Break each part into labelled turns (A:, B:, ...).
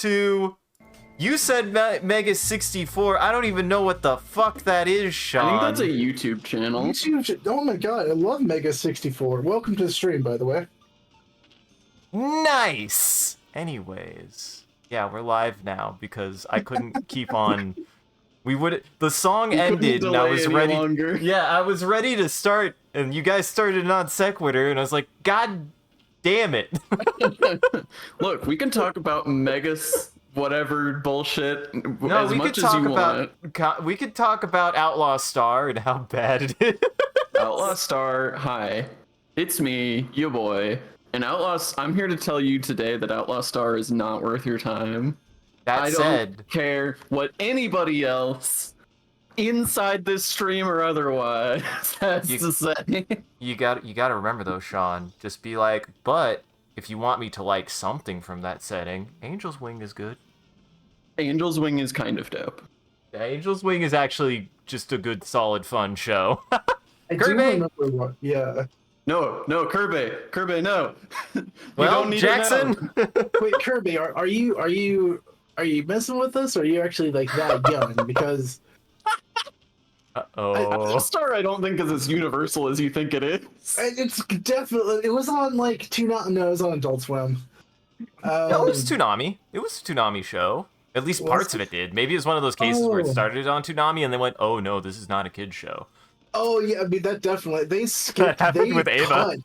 A: to... You said Mega 64. I don't even know what the fuck that is, Sean.
B: I think that's a YouTube channel.
C: Oh my god, I love Mega 64. Welcome to the stream, by the way.
A: Nice! Anyways. Yeah, we're live now because I couldn't keep on... The song ended and I was ready...
B: Longer.
A: Yeah, I was ready to start and you guys started non sequitur and I was like, God damn it.
B: Look, we can talk about Megas... whatever bullshit
A: No,
B: as
A: we
B: much
A: could
B: as
A: talk
B: you
A: about
B: want.
A: we could talk about Outlaw Star and how bad it is.
B: Outlaw Star, hi. It's me, your boy. And I'm here to tell you today that Outlaw Star is not worth your time.
A: That
B: I
A: said,
B: don't care what anybody else inside this stream or otherwise has to say.
A: You got to remember though, Sean, just be like, but if you want me to like something from that setting, Angel's Wing is good.
B: Angel's Wing is kind of dope.
A: Yeah, Angel's Wing is actually just a good, solid, fun show.
C: I do remember what. Yeah.
B: No, Kirby, no.
A: Well,
B: don't need
A: Jackson.
C: Wait, Kirby, are you messing with us, or are you actually like that young? Because
A: Oh.
B: Star, I don't think is as universal as you think it is.
C: it's definitely it was on like no, it was on Adult Swim.
A: No, it was Toonami. It was a Toonami show. At least parts of it did. Maybe it was one of those cases where it started on Toonami and they went, "Oh no, this is not a kid's show."
C: Oh yeah, I mean that definitely they skipped.
A: That happened with Ava.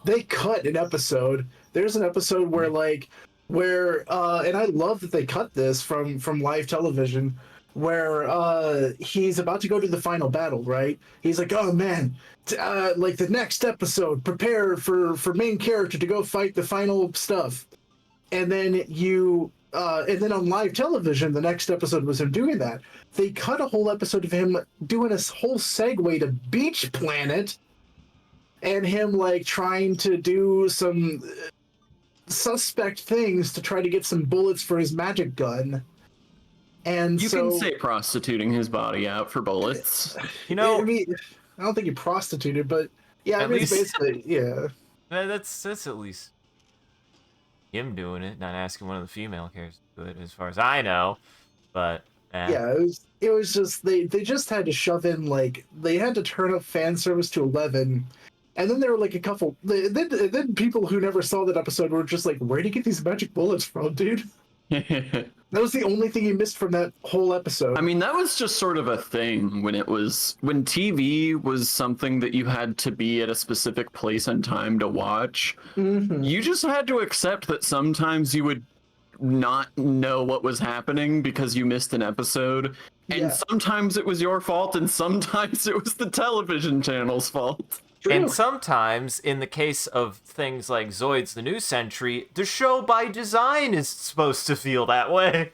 C: They cut an episode. There's an episode where and I love that they cut this from live television, where he's about to go to the final battle, right? He's like, oh man, like the next episode, prepare for main character to go fight the final stuff. And then and then on live television, the next episode was him doing that. They cut a whole episode of him doing a whole segue to Beach Planet, and him like trying to do some suspect things to try to get some bullets for his magic gun. And
B: you
C: so,
B: can say prostituting his body out for bullets.
A: You know,
C: I mean, I don't think he prostituted, but yeah, I
A: At
C: mean,
A: least-
C: basically, yeah.
A: that's at least him doing it, not asking one of the female characters to do it, as far as I know. But
C: Yeah, it was just they just had to shove in they had to turn up fan service to 11, and then there were like a couple. Then people who never saw that episode were just like, "Where do you get these magic bullets from, dude?" That was the only thing you missed from that whole episode.
B: I mean, that was just sort of a thing when TV was something that you had to be at a specific place and time to watch.
C: Mm-hmm.
B: You just had to accept that sometimes you would not know what was happening because you missed an episode. And
C: Yeah.
B: sometimes it was your fault and sometimes it was the television channel's fault.
A: And sometimes, in the case of things like Zoids the New Century, the show by design is supposed to feel that way.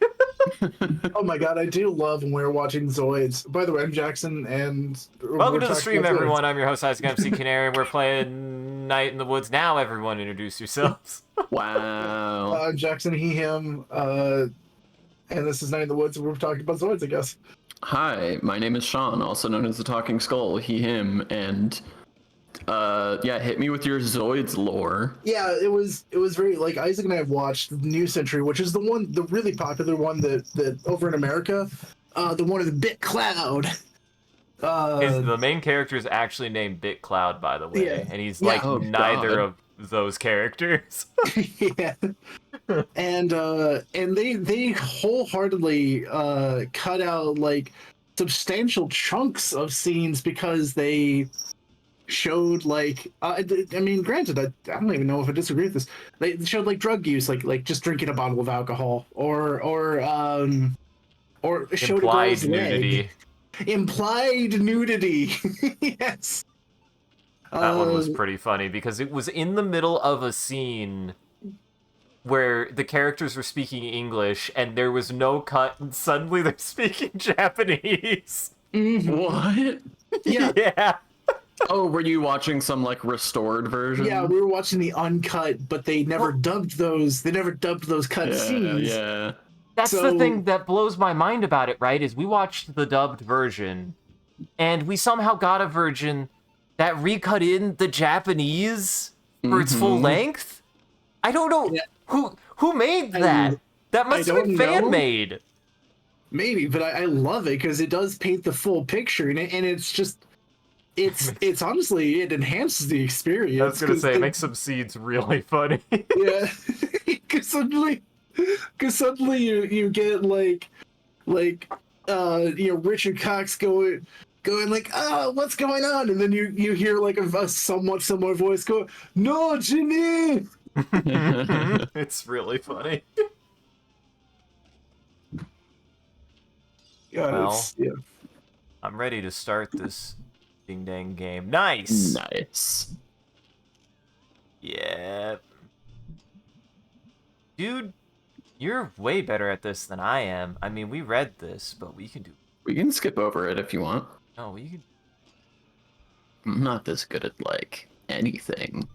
C: Oh my god, I do love when we're watching Zoids. By the way, I'm Jackson, and
A: Welcome to the stream, everyone. I'm your host, MCCanary. We're playing Night in the Woods now. Everyone, introduce yourselves.
B: Wow.
C: I'm Jackson, he, him, and this is Night in the Woods, and we're talking about Zoids, I guess.
B: Hi, my name is Sean, also known as the Talking Skull, he, him, and yeah, hit me with your Zoids lore.
C: Yeah, it was very like Isaac and I have watched New Century, which is the really popular one that over in America, the one of the Bit Cloud.
A: The main character is actually named Bit Cloud, by the way,
C: Yeah.
A: and he's
C: Yeah.
A: like
B: Oh,
A: neither
B: God.
A: of those characters.
C: Yeah, and they wholeheartedly cut out like substantial chunks of scenes because they showed I mean, granted, I don't even know if I disagree with this. They showed like drug use, like just drinking a bottle of alcohol, or showed
A: Implied
C: a girl's
A: nudity.
C: leg. Implied nudity. Yes.
A: That one was pretty funny because it was in the middle of a scene where the characters were speaking English and there was no cut and suddenly they're speaking Japanese.
B: What?
C: Yeah.
A: Yeah.
B: Oh, were you watching some like restored version?
C: Yeah, we were watching the uncut, but they never dubbed those. They never dubbed those cut scenes.
B: Yeah.
A: That's
C: So-
A: the thing that blows my mind about it, right? Is we watched the dubbed version and we somehow got a version that recut in the Japanese for its full length. I don't know
C: Yeah.
A: who made that. That must have been fan-made.
C: Maybe, but I love it because it does paint the full picture, and it's just it's honestly, it enhances the experience.
A: I was gonna say, it makes some scenes really funny.
C: Yeah, because suddenly you get like Richard Cox going like, oh, what's going on, and then you hear like a somewhat similar voice go, no, Jimmy.
A: It's really funny.
C: God,
A: Well,
C: yeah.
A: I'm ready to start this ding dang game. Nice.
B: Nice.
A: Yeah. Dude, you're way better at this than I am. I mean, we read this, but we can do.
B: We can skip over it if you want.
A: No, we can.
B: I'm not this good at, like, anything.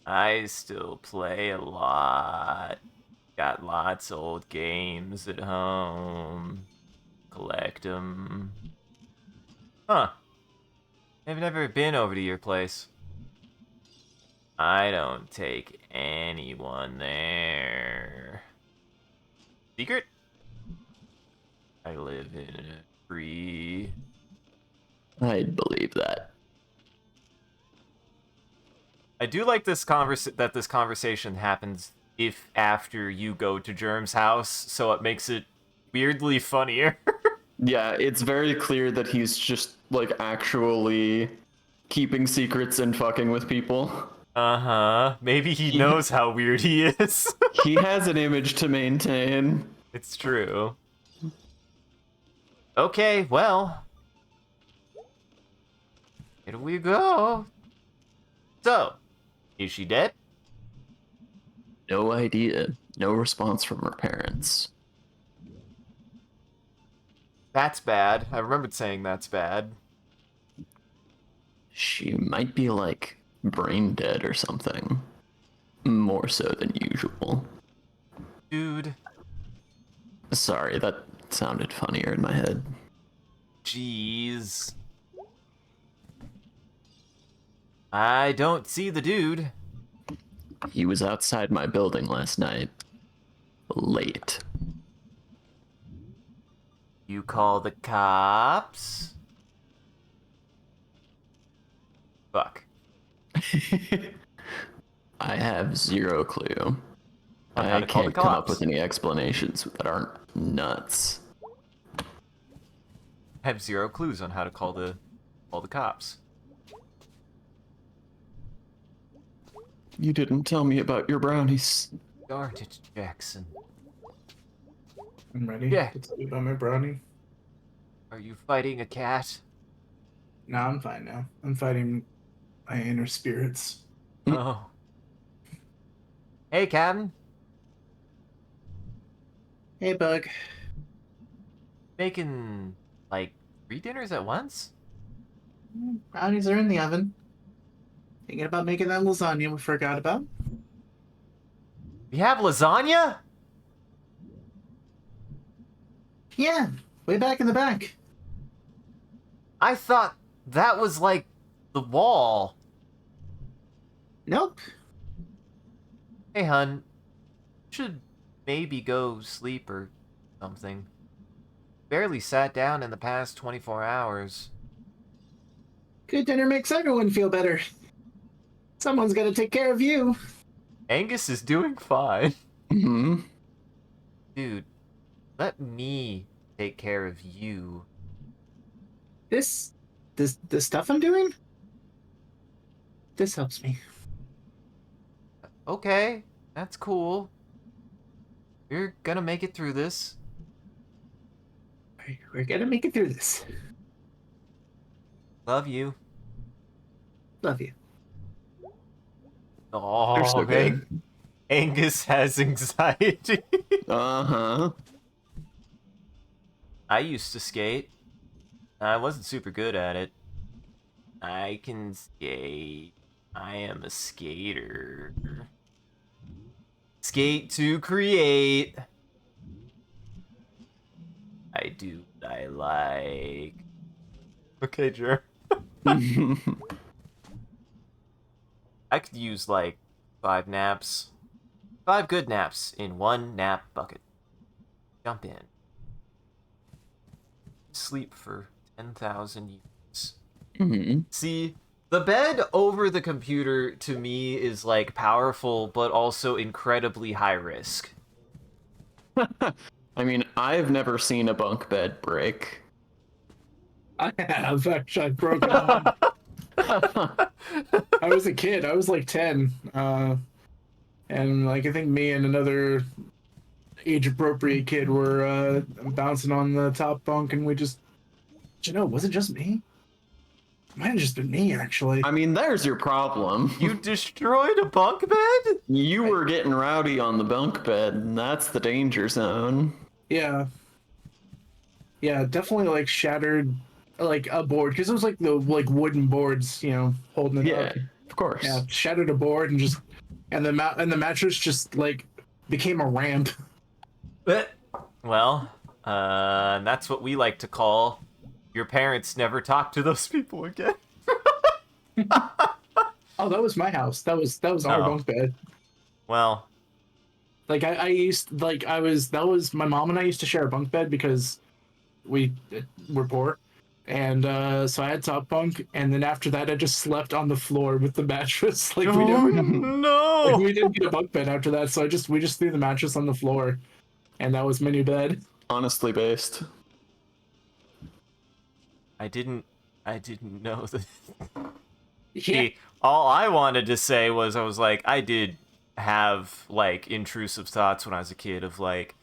A: I still play a lot. Got lots of old games at home. Collect them. Huh. I've never been over to your place. I don't take anyone there. Secret? I live in a tree.
B: I'd believe that.
A: I do like this that this conversation happens if after you go to Germ's house, so it makes it weirdly funnier.
B: Yeah, it's very clear that he's just, like, actually keeping secrets and fucking with people.
A: Uh-huh. Maybe he knows how weird he is.
B: He has an image to maintain.
A: It's true. Okay, well. Here we go. So, is she dead?
B: No idea. No response from her parents.
A: That's bad. I remembered saying that's bad.
B: She might be, like, brain dead or something. More so than usual.
A: Dude.
B: Sorry, that sounded funnier in my head.
A: Jeez. I don't see the dude.
B: He was outside my building last night. Late.
A: You call the cops? Fuck.
B: I have zero clue.
A: On how
B: I
A: to call the
B: can't come up
A: cops.
B: with any explanations that aren't nuts.
A: I have zero clues on how to call the cops.
B: You didn't tell me about your brownies.
A: Darn it, Jackson.
C: I'm ready.
A: Yeah.
C: To tell you about my brownie.
A: Are you fighting a cat?
C: No, I'm fine now. I'm fighting my inner spirits.
A: Oh. Hey, Captain.
C: Hey, Bug.
A: Making, like, 3 dinners at once?
C: Brownies are in the oven. Thinking about making that lasagna we forgot about.
A: We have lasagna?
C: Yeah, way back in the back.
A: I thought that was, like, the wall.
C: Nope.
A: Hey, hun. Should maybe go sleep or something. Barely sat down in the past 24 hours.
C: Good dinner makes everyone feel better. Someone's got to take care of you.
A: Angus is doing fine.
B: Mm-hmm.
A: Dude, let me take care of you.
C: This stuff I'm doing? This helps me.
A: Okay, that's cool. You're gonna make it through this.
C: We're gonna make it through this.
A: Love you.
C: Love you.
A: Oh,
B: They're so
A: man.
B: good.
A: Angus has anxiety.
B: Uh-huh.
A: I used to skate. I wasn't super good at it. I can skate. I am a skater. Skate to create. I do what I like. Okay, Jer. I could use like 5 naps. 5 good naps in 1 nap bucket. Jump in. Sleep for 10,000 years.
B: Mm-hmm.
A: See, the bed over the computer to me is like powerful, but also incredibly high risk.
B: I mean, I've never seen a bunk bed break.
C: I have actually broken one. I was a kid. I was like 10. And like I think me and another age appropriate kid were bouncing on the top bunk, and we just, was it just me? It might have just been me actually.
B: I mean, there's your problem.
A: You destroyed a bunk bed?
B: You were getting rowdy on the bunk bed, and that's the danger zone.
C: Yeah. Yeah, definitely like shattered like a board because it was like the like wooden boards, holding it
B: Yeah,
C: up.
B: of course.
C: Yeah, shattered a board and just and the mattress just like became a ramp.
A: Well, that's what we like to call your parents never talk to those people again.
C: Oh, that was my house. That was our
A: Oh.
C: bunk bed.
A: Well,
C: Like I used like I was that was my mom and I used to share a bunk bed because we were poor. And so I had top bunk, and then after that, I just slept on the floor with the mattress. Like
A: no!
C: we didn't get a bunk bed after that, so we just threw the mattress on the floor, and that was my new bed.
B: Honestly based.
A: I didn't know that.
C: Yeah,
A: See, all I wanted to say was I was like, I did have like intrusive thoughts when I was a kid of like,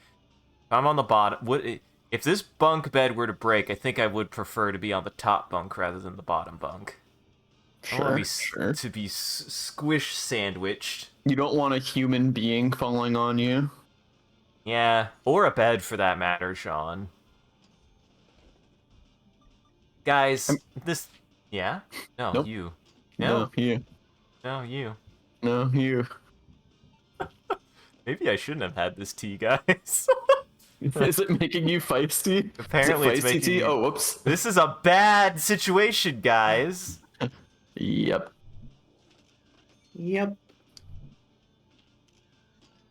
A: if I'm on the bottom, if this bunk bed were to break, I think I would prefer to be on the top bunk rather than the bottom bunk. I want to be squish sandwiched.
B: You don't want a human being falling on you.
A: Yeah, or a bed for that matter, Sean. Guys, this... Yeah? No,
B: Nope.
A: you.
B: No, you.
A: No, you.
B: No, you.
A: Maybe I shouldn't have had this tea, guys.
B: Is it making you feisty?
A: Apparently
B: Is
A: it's
B: it feisty
A: making
B: tea?
A: me...
B: Oh, whoops.
A: This is a bad situation, guys.
B: Yep.
C: yep.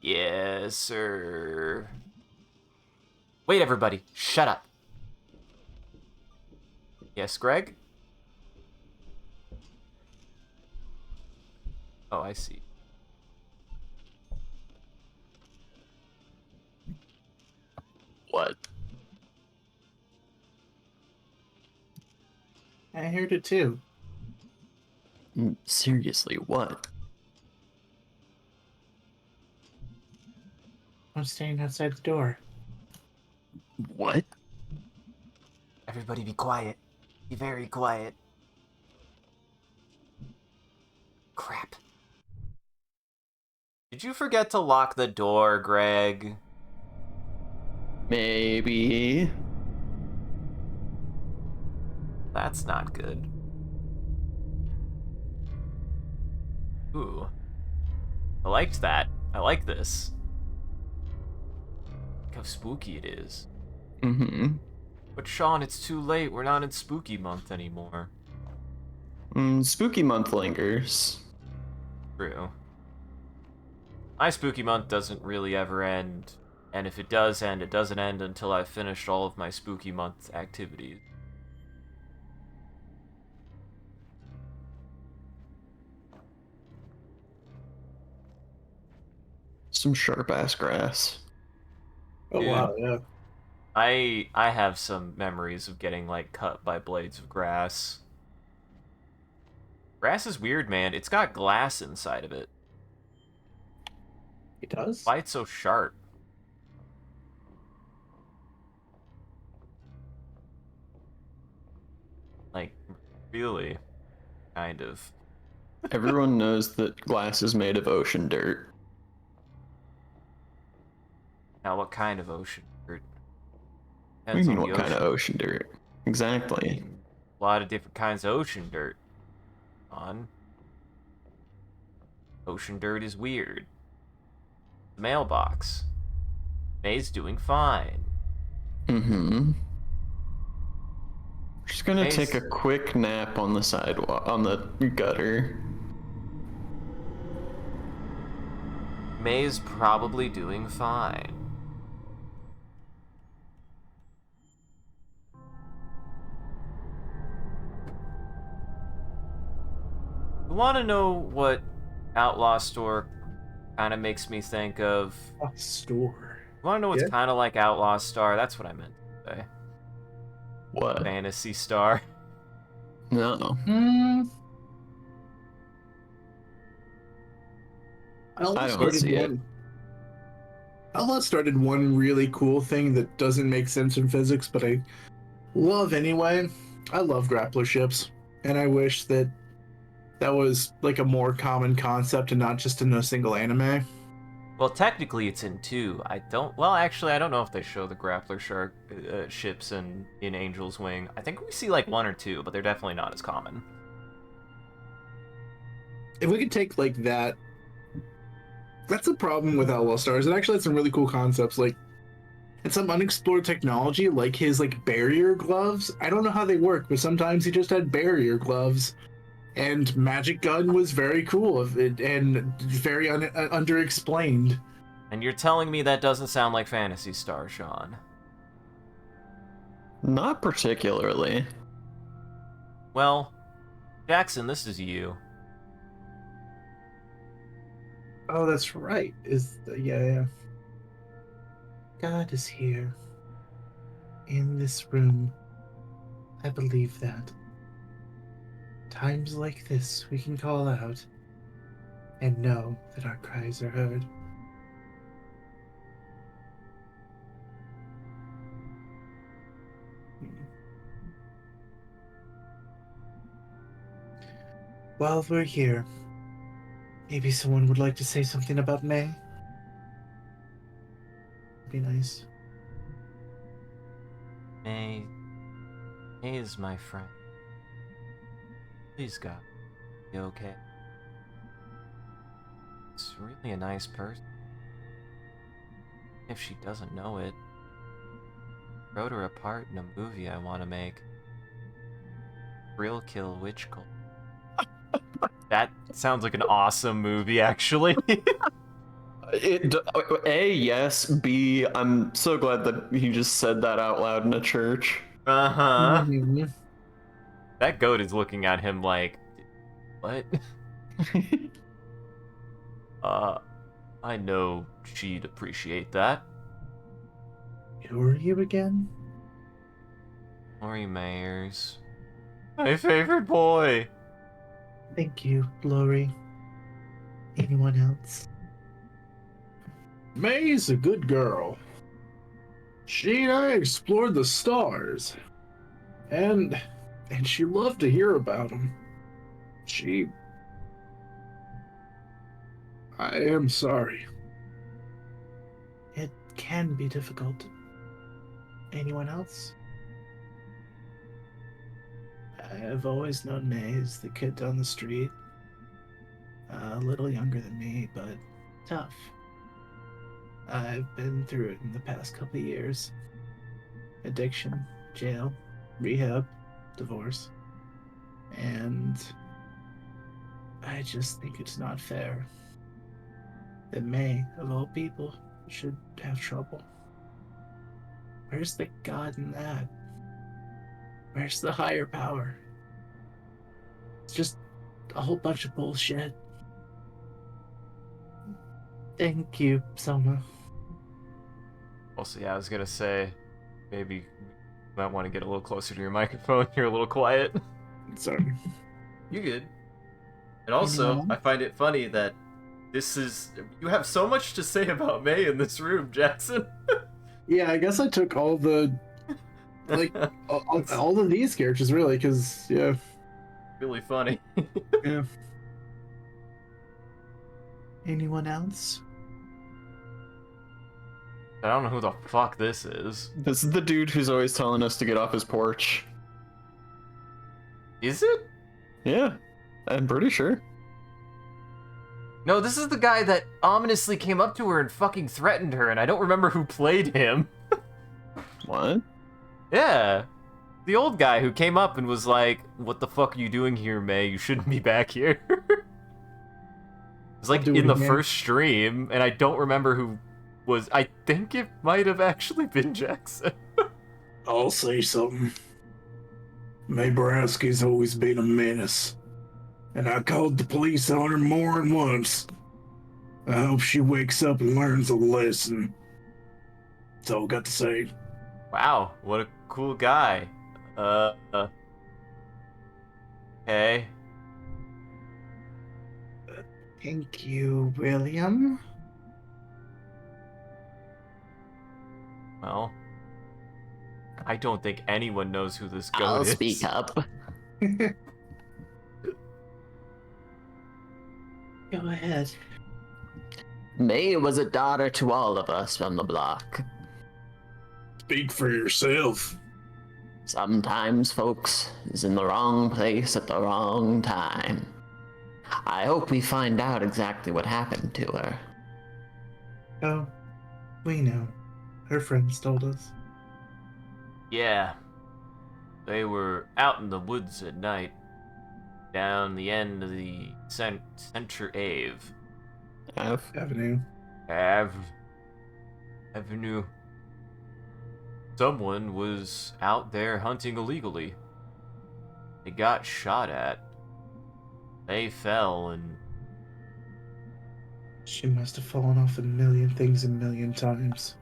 A: Yes, sir. Wait, everybody. Shut up. Yes, Greg? Oh, I see.
B: What?
C: I heard it too.
B: Seriously, what?
C: I'm standing outside the door.
B: What?
A: Everybody be quiet. Be very quiet. Crap. Did you forget to lock the door, Greg?
B: Maybe.
A: That's not good. Ooh. I liked that. I like this. Look how spooky it is.
B: Mm-hmm.
A: But Sean, it's too late. We're not in spooky month anymore.
B: Spooky month lingers.
A: True. My spooky month doesn't really ever end. And if it does end, it doesn't end until I've finished all of my spooky month activities.
B: Some sharp ass grass.
C: Oh
A: Dude.
C: wow, yeah.
A: I have some memories of getting like cut by blades of grass. Grass is weird, man. It's got glass inside of it.
C: It does?
A: Why it's so sharp? Like, really? Kind of.
B: Everyone knows that glass is made of ocean dirt.
A: Now, what kind of ocean dirt?
B: What do you
A: Depends
B: mean,
A: on
B: what
A: the
B: kind of ocean dirt? Exactly.
A: A lot of different kinds of ocean dirt. Ocean dirt is weird. The mailbox. May's doing fine.
B: Mm-hmm. Just gonna
A: May's-
B: take a quick nap on the sidewalk, on the gutter.
A: May's probably doing fine. You want to know what Outlaw Store kind of makes me think of?
C: A store.
A: You want to know what's
C: Yeah.
A: kind of like Outlaw Star? That's what I meant to say.
B: What?
A: Fantasy Star.
B: No. I don't see it.
C: Outlaw started one really cool thing that doesn't make sense in physics, but I love anyway. I love grappler ships, and I wish that that was like a more common concept and not just in a single anime.
A: Well, technically it's in 2. Well, actually, I don't know if they show the grappler shark ships in Angel's Wing. I think we see like 1 or 2, but they're definitely not as common.
C: If we could take like that, that's the problem with Outlaw Stars. It actually had some really cool concepts, like and some unexplored technology, like his like barrier gloves. I don't know how they work, but sometimes he just had barrier gloves. And Magic Gun was very cool and very underexplained.
A: And you're telling me that doesn't sound like Phantasy Star, Sean?
B: Not particularly.
A: Well, Jackson, this is you.
C: Oh, that's right. Yeah. God is here. In this room. I believe that. Times like this, we can call out and know that our cries are heard. While we're here, maybe someone would like to say something about May? Be nice.
A: May is my friend. Please, God, be okay. She's really a nice person. If she doesn't know it, I wrote her a part in a movie I want to make. Thrill Kill Witch Cult. That sounds like an awesome movie, actually.
B: Yes. B, I'm so glad that he just said that out loud in a church.
A: Uh-huh.
C: Mm-hmm.
A: That goat is looking at him like, what? I know she'd appreciate that.
C: Who are you again?
A: Lori Mayers. My favorite boy.
C: Thank you, Lori. Anyone else? May's a good girl. She and I explored the stars. And she loved to hear about them. I am sorry. It can be difficult. Anyone else? I have always known May as the kid down the street. A little younger than me, but tough. I've been through it in the past couple of years. Addiction, jail, rehab, divorce. And I just think it's not fair that May, of all people, should have trouble. Where's the God in that? Where's the higher power? It's just a whole bunch of bullshit. Thank you, Selma.
A: Also, yeah, I was gonna say, maybe you might want to get a little closer to your microphone. You're a little quiet.
C: Sorry.
A: You good. And also,
C: Anyone?
A: I find it funny that you have so much to say about May in this room, Jackson.
C: Yeah, I guess I took all the all of these characters really, because yeah.
A: Really funny.
C: Yeah. Anyone else?
A: I don't know who the fuck this is.
B: This is the dude who's always telling us to get off his porch.
A: Is it?
B: Yeah, I'm pretty sure.
A: No, this is the guy that ominously came up to her and fucking threatened her, and I don't remember who played him.
B: What?
A: Yeah. The old guy who came up and was like, "What the fuck are you doing here, May? You shouldn't be back here." It's like
C: do it
A: in the
C: again.
A: first stream, and I don't remember who was. I think it might have actually been Jackson.
C: I'll say something. May Borowski's always been a menace, and I called the police on her more than once. I hope she wakes up and learns a lesson. That's all I got to say.
A: Wow, what a cool guy. Okay.
C: Thank you, William.
A: Well, I don't think anyone knows who this goat
D: I'll
A: is.
D: speak up.
C: Go ahead.
D: May was a daughter to all of us from the block.
C: Speak for yourself.
D: Sometimes folks is in the wrong place at the wrong time. I hope we find out exactly what happened to her.
C: Oh, we know. Her friends told us.
A: Yeah. They were out in the woods at night, down the end of the Center
C: Avenue.
A: Avenue. Someone was out there hunting illegally. They got shot at. They fell and
C: She must have fallen off a million things a million times.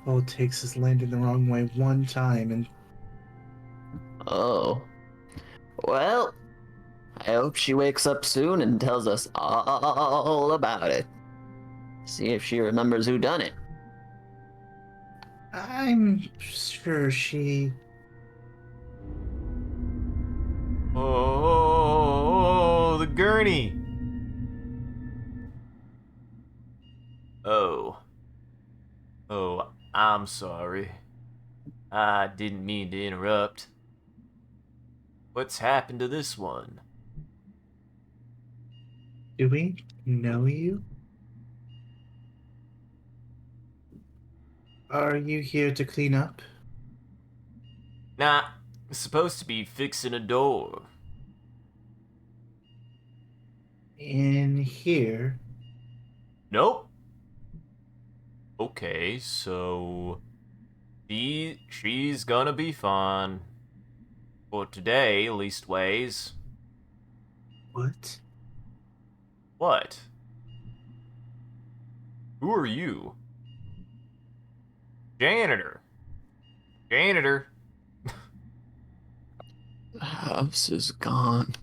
C: All it takes is landing the wrong way one time and
D: Oh. Well, I hope she wakes up soon and tells us all about it. See if she remembers who done it.
C: I'm sure she...
A: oh, the gurney. Oh, I'm sorry. I didn't mean to interrupt. What's happened to this one?
C: Do we know you? Are you here to clean up?
A: Nah, it's supposed to be fixing a door.
C: In here?
A: Nope. Okay, so she's gonna be fine. For today, leastways.
C: What?
A: What? Who are you? Janitor. Janitor.
B: The house is gone.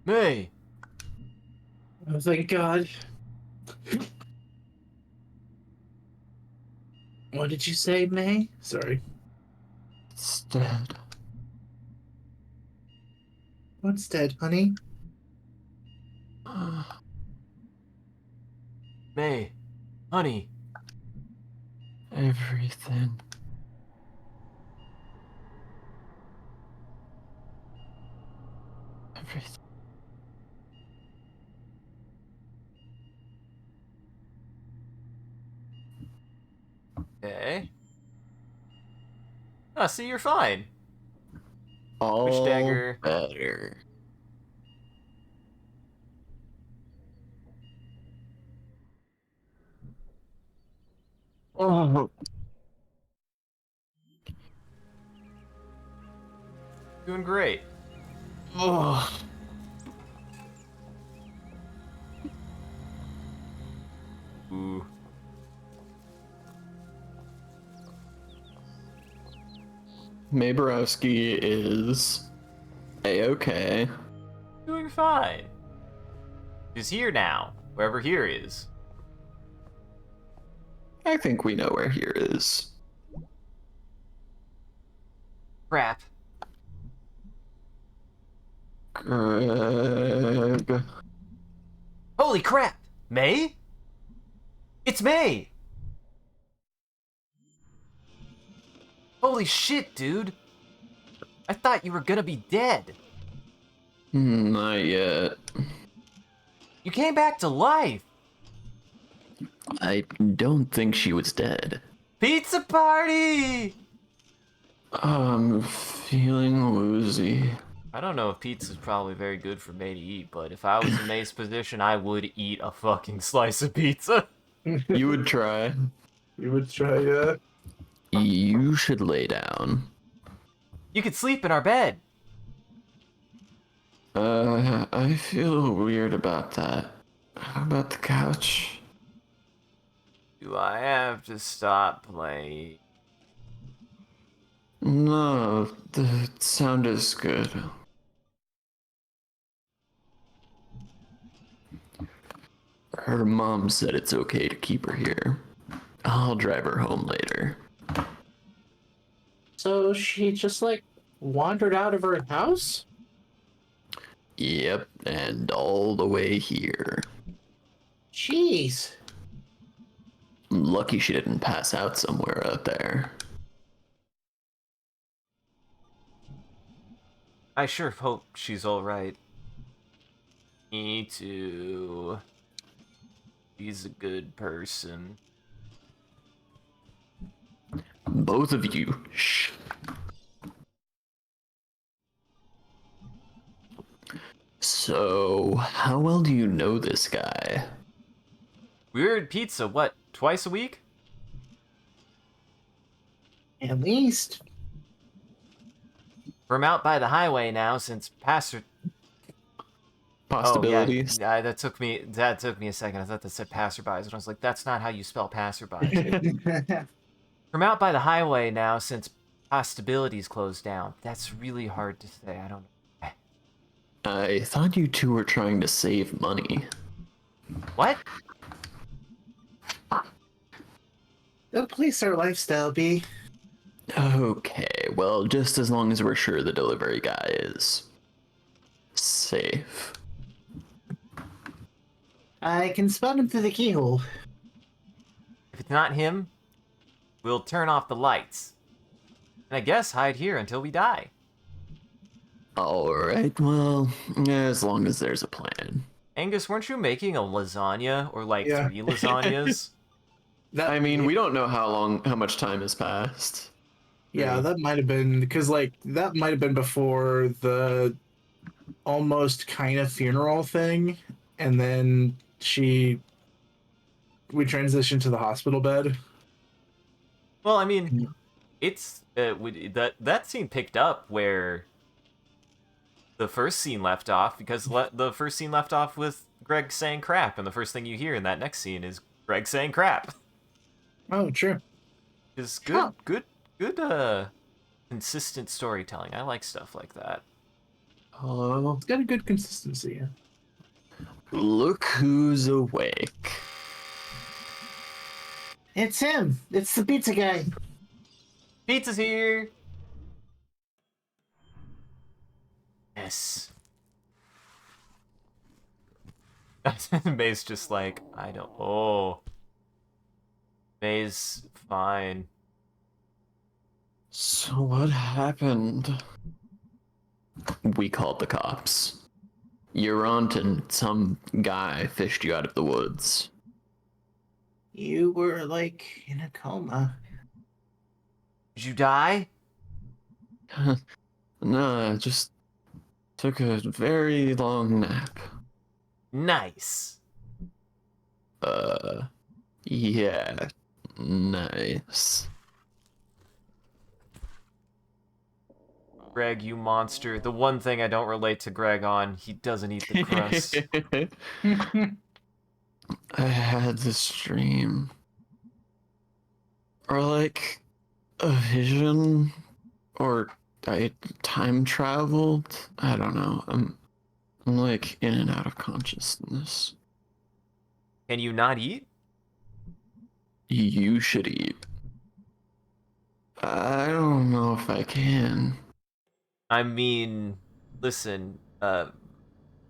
A: May.
C: Oh, thank God. What did you say, May? Sorry.
B: It's dead.
C: What's dead, honey?
A: May. Honey.
B: Everything. Everything.
A: Okay. Ah, see, you're fine.
D: All
A: dagger?
D: better.
B: Oh,
A: Doing great.
B: oh.
A: Ooh.
B: May Borowski is A-okay.
A: Doing fine. He's here now, wherever here is.
B: I think we know where here is.
A: Crap.
B: Greg.
A: Holy crap! May? It's May! Holy shit, dude! I thought you were gonna be dead.
B: Not yet.
A: You came back to life!
D: I don't think she was dead.
A: Pizza party!
B: I'm feeling woozy.
A: I don't know if pizza's probably very good for May to eat, but if I was in May's position, I would eat a fucking slice of pizza.
B: You would try.
C: You would try,
B: You should lay down.
A: You could sleep in our bed.
B: I feel weird about that. How about the couch?
A: Do I have to stop playing?
B: No, the sound is good. Her mom said it's okay to keep her here. I'll drive her home later.
C: So she just like wandered out of her house?
B: Yep, and all the way here.
C: Jeez.
B: I'm lucky she didn't pass out somewhere out there.
A: I sure hope she's alright. Me too. She's a good person.
B: Both of you, shh. So, how well do you know this guy?
A: Weird pizza, what, twice a week?
C: At least.
A: From out by the highway now since Pastor...
B: Possibilities?
A: Oh, yeah, that took me a second. I thought that said passerbys, and I was like, that's not how you spell passerby. From out by the highway now since Possibilities closed down. That's really hard to say. I don't know.
B: I thought you two were trying to save money.
A: What?
C: Don't police our lifestyle, B.
B: Okay, well, just as long as we're sure the delivery guy is safe.
C: I can spot him through the keyhole.
A: If it's not him, we'll turn off the lights. And I guess hide here until we die.
B: Alright, well, as long as there's a plan.
A: Angus, weren't you making a lasagna or like
C: Yeah.
A: 3 lasagnas?
B: I mean, we don't know how much time has passed.
C: Yeah, that might have been because that might have been before the almost kind of funeral thing, and then we transitioned to the hospital bed.
A: Well, I mean, it's that scene picked up where the first scene left off because the first scene left off with Greg saying crap, and the first thing you hear in that next scene is Greg saying crap.
C: Oh, true.
A: Is good, consistent storytelling. I like stuff like that.
B: Hello?
C: It's got a good consistency.
B: Look who's awake.
C: It's him. It's the pizza guy.
A: Pizza's here. Yes. May's just like, I don't. Oh. May's fine.
B: So what happened? We called the cops. Your aunt and some guy fished you out of the woods.
C: You were like in a coma.
A: Did you die?
B: No, I just took a very long nap.
A: Nice.
B: Yeah, nice.
A: Greg, you monster. The one thing I don't relate to Greg on, he doesn't eat the crust.
B: I had this dream. Or like a vision. Or I time traveled. I don't know. I'm like in and out of consciousness.
A: Can you not eat?
B: You should eat. I don't know if I can.
A: I mean, listen,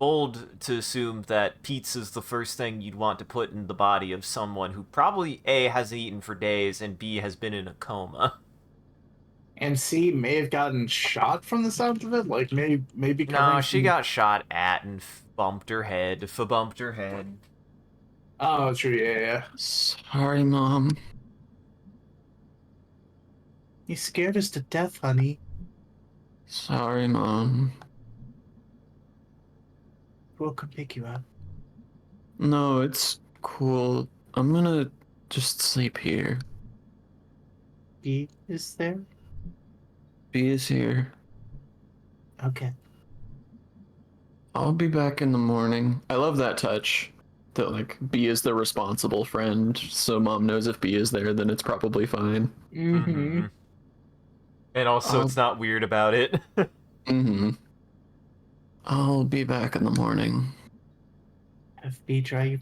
A: bold to assume that pizza's the first thing you'd want to put in the body of someone who probably A, hasn't eaten for days, and B, has been in a coma.
C: And C may have gotten shot from the sound of it. Like maybe.
A: No, she got shot at and bumped her head. Bumped her head.
C: Oh, true. Yeah.
B: Sorry, Mom.
C: You scared us to death, honey.
B: Sorry, Mom.
C: we'll come pick you up.
B: No, it's cool. I'm gonna just sleep here.
C: B is there?
B: B is here.
C: Okay.
B: I'll be back in the morning. I love that touch. That like B is the responsible friend, so mom knows if B is there, then it's probably fine.
A: Mm-hmm. And also,
B: I'll-
A: it's not weird about it.
B: Mm-hmm. I'll be back in the morning.
C: Have B drive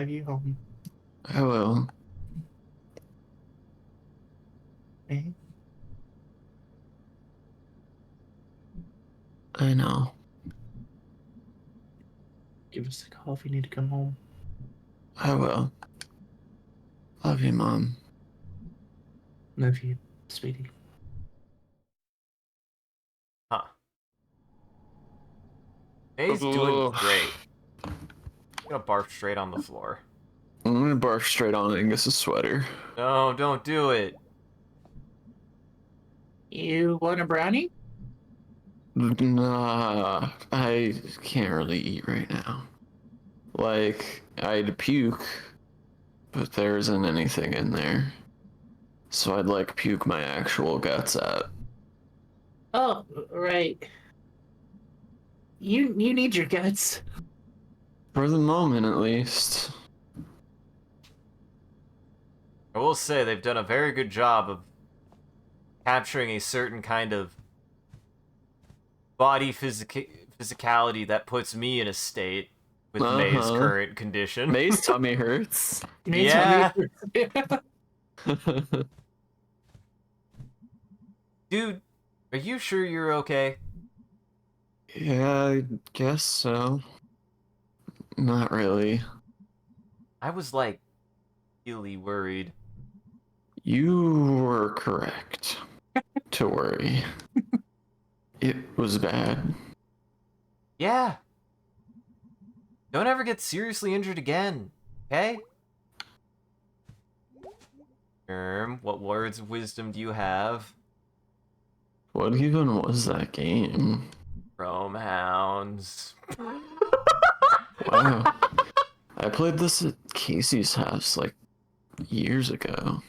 C: you home.
B: I will.
C: Okay?
B: I know.
C: Give us a call if you need to come home.
B: I will. Love you, Mom.
C: Love you, sweetie.
A: Huh. May's doing
B: Ugh.
A: great. I'm gonna barf straight on the floor.
B: I'm gonna barf straight on Angus's sweater.
A: No, don't do it.
C: You want a brownie?
B: Nah, I can't really eat right now. Like, I'd puke, but there isn't anything in there. So I'd like puke my actual guts out.
C: Oh, right. You need your guts.
B: For the moment, at least.
A: I will say they've done a very good job of capturing a certain kind of body physicality that puts me in a state with May's
B: Uh-huh.
A: current condition.
B: May's tummy hurts.
A: Yeah. Dude, are you sure you're okay?
B: Yeah, I guess so. Not really.
A: I was like really worried.
B: You were correct to worry. It was bad.
A: Yeah. Don't ever get seriously injured again, okay? What words of wisdom do you have?
B: What even was that game?
A: Rome hounds.
B: Wow. I played this at Casey's house like years ago.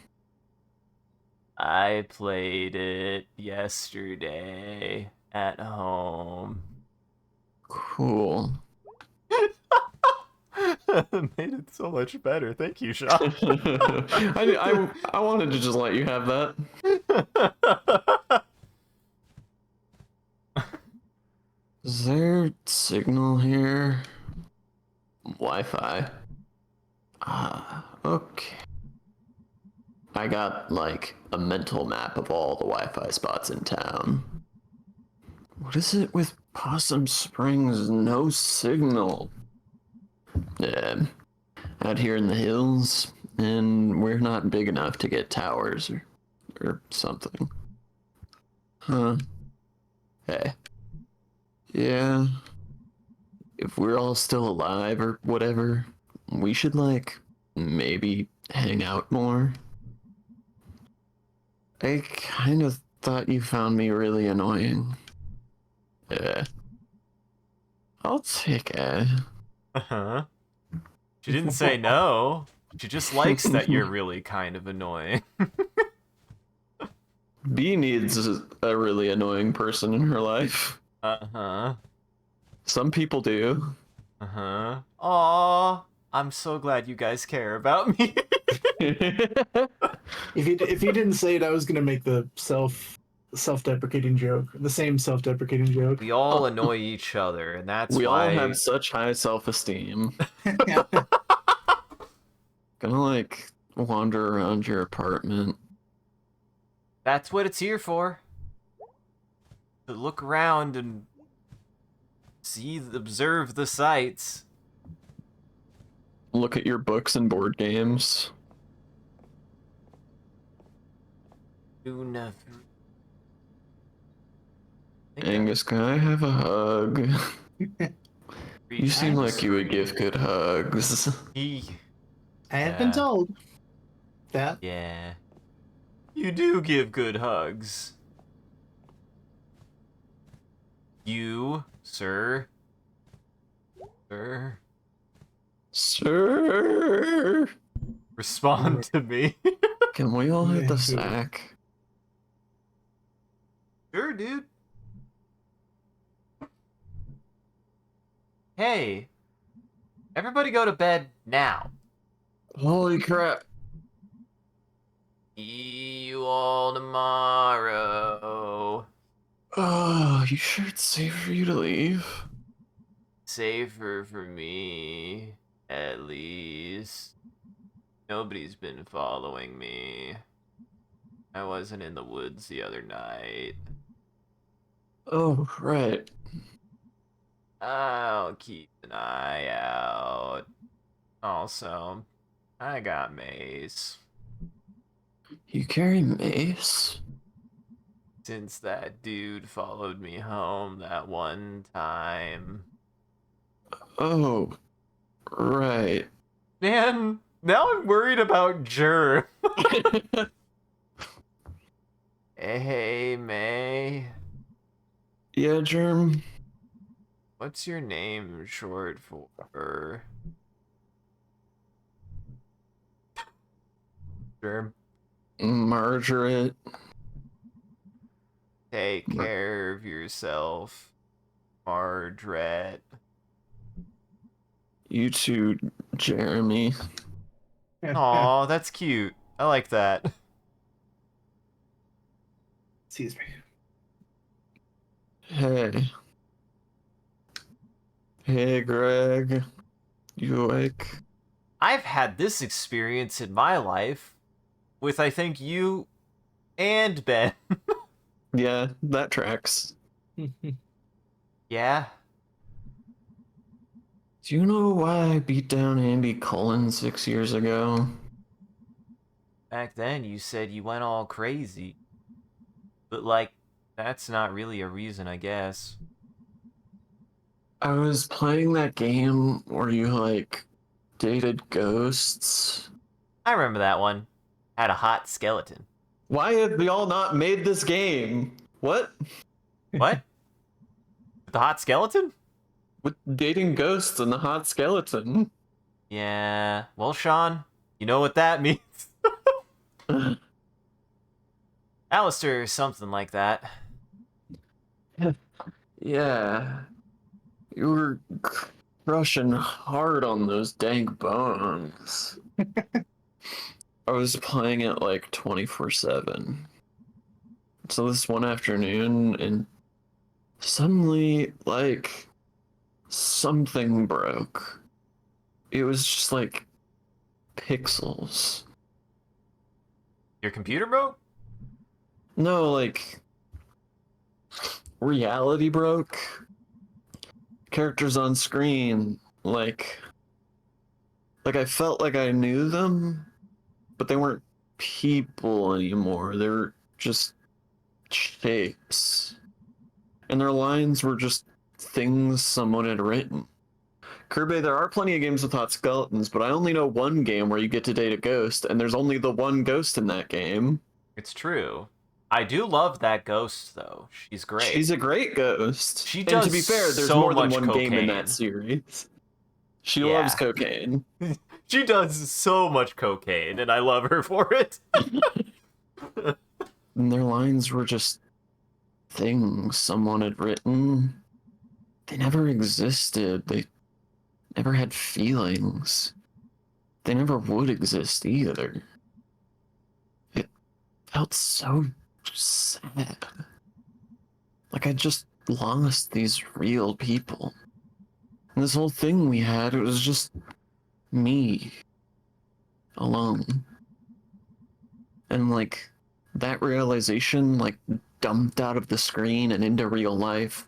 A: I played it yesterday at home.
B: Cool.
A: Made it so much better. Thank you, Sean.
B: I wanted to just let you have that. Is there signal here? Wi-Fi. Okay. I got like a mental map of all the Wi-Fi spots in town. What is it with Possum Springs? No signal. Yeah, out here in the hills, and we're not big enough to get towers or something. Huh. Hey. Yeah. If we're all still alive or whatever, we should like maybe hang out more. I kind of thought you found me really annoying. Yeah. I'll take it.
A: Uh-huh. She didn't say no. She just likes that you're really kind of annoying.
B: B needs a really annoying person in her life.
A: Uh-huh.
B: Some people do.
A: Uh-huh. Aw, I'm so glad you guys care about me.
C: If you didn't say it, I was gonna make the self-deprecating joke, the same self-deprecating joke.
A: We all annoy each other, and that's
B: We
A: why...
B: all have such high self-esteem. Gonna like wander around your apartment.
A: That's what it's here for. To look around and observe the sights.
B: Look at your books and board games.
A: Do nothing.
B: Angus, can I have a hug? You seem like you would give good hugs.
A: I
C: have been told that.
A: Yeah. You do give good hugs. You, sir, Sir,
B: Sir,
A: respond to me.
B: can we all hit the sack?
A: Sure, dude. Hey, everybody go to bed now.
B: Holy crap.
A: See you all tomorrow.
B: Oh, you sure it's safe for you to leave?
A: Safer for me, at least. Nobody's been following me. I wasn't in the woods the other night.
B: Oh, right.
A: I'll keep an eye out. Also, I got mace.
B: You carry mace?
A: Since that dude followed me home that one time.
B: Oh, right.
A: Man, now I'm worried about Germ. Hey, May.
B: Yeah, Germ.
A: What's your name short for? Germ.
B: Margaret.
A: Take care of yourself, Margaret.
B: You too, Jeremy.
A: Aw, that's cute. I like that.
C: Excuse me.
B: Hey. Hey, Greg. You awake?
A: I've had this experience in my life with, I think, you and Ben.
B: Yeah, that tracks.
A: Yeah?
B: Do you know why I beat down Andy Cullen 6 years ago?
A: Back then, you said you went all crazy. But, like, that's not really a reason, I guess.
B: I was playing that game where you, like, dated ghosts.
A: I remember that one. Had a hot skeleton.
B: Why have we all not made this game? What?
A: What? The hot skeleton?
B: With dating ghosts and the hot skeleton?
A: Yeah. Well, Sean, you know what that means. Alistair or something like that.
B: Yeah. You were crushing hard on those dank bones. I was playing it like 24/7. So this one afternoon, and suddenly, like, something broke. It was just like pixels.
A: Your computer broke?
B: No, like, reality broke. Characters on screen, like I felt like I knew them, but they weren't people anymore. They were just shapes. And their lines were just things someone had written. Kirby, there are plenty of games with hot skeletons, but I only know one game where you get to date a ghost, and there's only the one ghost in that game.
A: It's true. I do love that ghost, though. She's great.
B: She's a great ghost.
A: She
B: And
A: does
B: to be fair, there's
A: so
B: more than
A: much
B: one game in
A: cocaine.
B: that series. She
A: Yeah.
B: loves cocaine.
A: She does so much cocaine, and I love her for it.
B: And their lines were just things someone had written. They never existed. They never had feelings. They never would exist either. It felt so sad. Like I just lost these real people. And this whole thing we had, it was just me. Alone. And like, that realization, like, dumped out of the screen and into real life.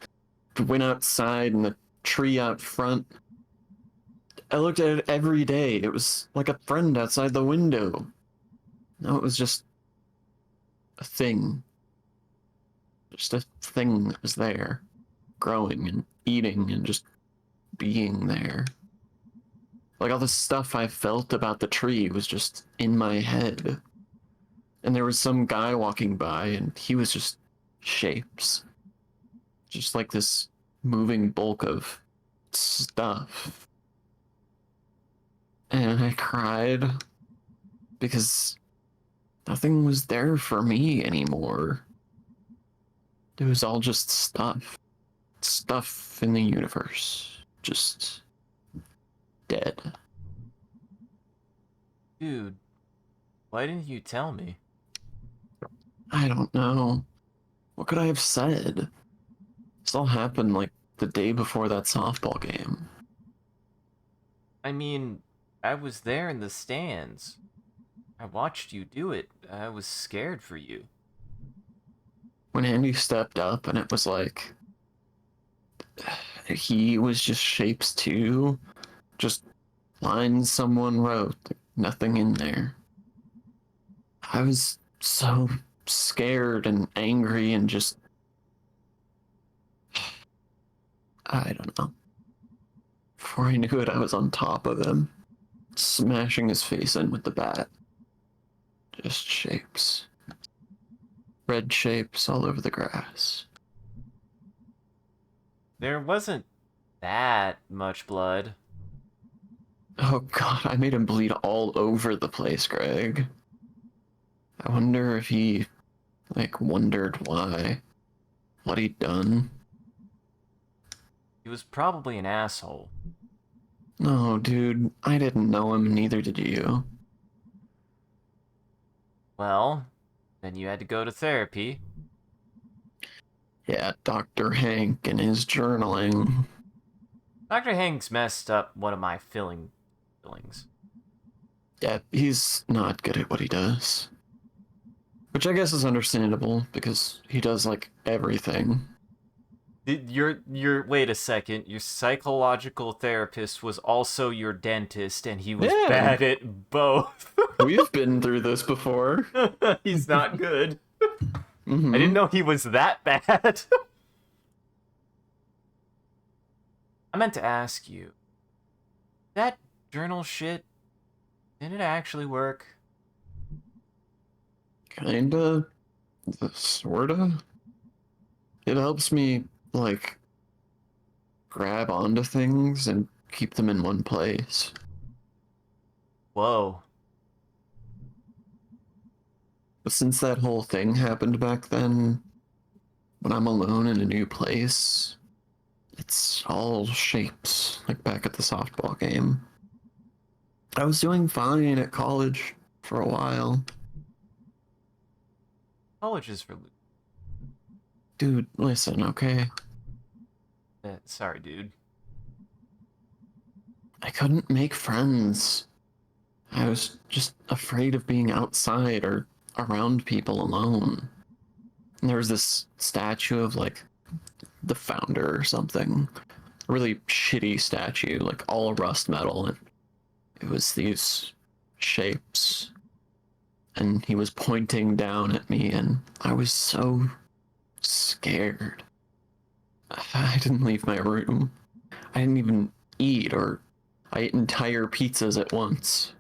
B: Went outside in the tree out front. I looked at it every day. It was like a friend outside the window. No, it was just a thing. Just a thing that was there. Growing and eating and just being there. Like all the stuff I felt about the tree was just in my head. And there was some guy walking by and he was just shapes. Just like this moving bulk of stuff. And I cried because nothing was there for me anymore. It was all just stuff. Stuff in the universe. Just dead.
A: Dude, why didn't you tell me?
B: I don't know. What could I have said? This all happened like the day before that softball game.
A: I mean, I was there in the stands. I watched you do it. I was scared for you.
B: When Andy stepped up and it was like he was just shapes too, just lines someone wrote, like, nothing in there. I was so scared and angry and just I don't know. Before I knew it, I was on top of him, smashing his face in with the bat. Just shapes. Red shapes all over the grass.
A: There wasn't that much blood.
B: Oh god, I made him bleed all over the place, Greg. I wonder if he, wondered why. What he'd done.
A: He was probably an asshole.
B: No, dude, I didn't know him, neither did you.
A: Well, then you had to go to therapy.
B: Yeah, Dr. Hank and his journaling.
A: Dr. Hanks messed up one of my fillings.
B: Yeah, he's not good at what he does. Which I guess is understandable, because he does, everything.
A: Wait a second, your psychological therapist was also your dentist, and he was
B: Yeah.
A: bad at both.
B: We've been through this before.
A: He's not good.
B: Mhm.
A: I didn't know he was that bad. I meant to ask you, that journal shit, did it actually work?
B: Kinda. Sorta. It helps me, grab onto things and keep them in one place.
A: Whoa.
B: But since that whole thing happened back then, when I'm alone in a new place, it's all shapes, like back at the softball game. I was doing fine at college for a while.
A: College is for...
B: Dude, listen, okay?
A: sorry, dude.
B: I couldn't make friends. I was just afraid of being outside or around people alone. And there was this statue of, the founder or something. A really shitty statue, all rust metal. And it was these shapes. And he was pointing down at me, and I was so scared. I didn't leave my room. I didn't even eat, or I ate entire pizzas at once.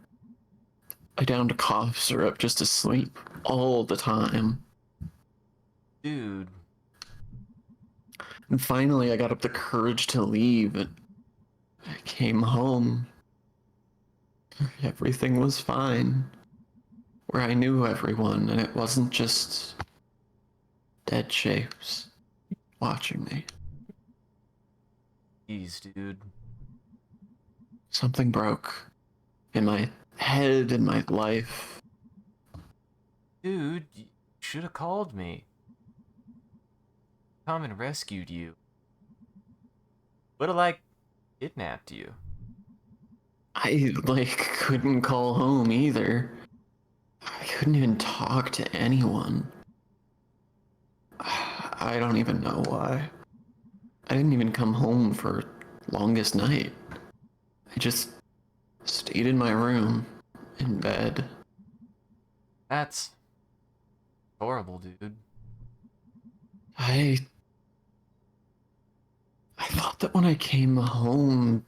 B: I downed cough syrup just to sleep all the time.
A: Dude.
B: And finally, I got up the courage to leave, and I came home. Everything was fine. Where I knew everyone, and it wasn't just dead shapes watching me.
A: Jeez, dude.
B: Something broke in my head, in my life.
A: Dude, you should have called me. Come and rescued you. Would have, kidnapped you.
B: I, couldn't call home either. I couldn't even talk to anyone. I don't even know why. I didn't even come home for longest night. I just stayed in my room, in bed.
A: That's horrible, dude.
B: I thought that when I came home,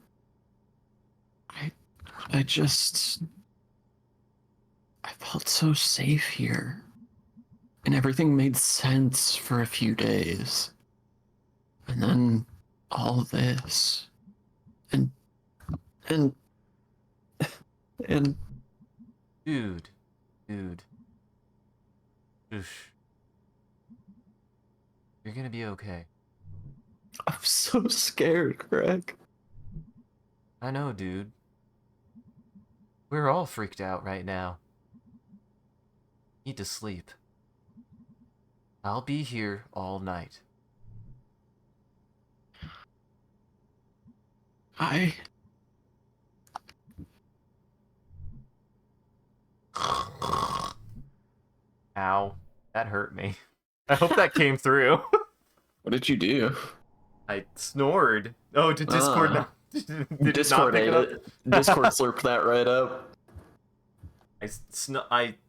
B: I just... I felt so safe here. And everything made sense for a few days. And then all this. And and and
A: Dude. Dude. Oof. You're gonna be okay.
B: I'm so scared, Greg.
A: I know, dude. We're all freaked out right now. Need to sleep. I'll be here all night.
B: I
A: Ow. That hurt me. I hope that came through.
B: What did you do?
A: I snored. Oh, did Discord not... Did it not
B: Discord
A: pick
B: ate
A: it up?
B: it. Discord slurped that right up.
A: I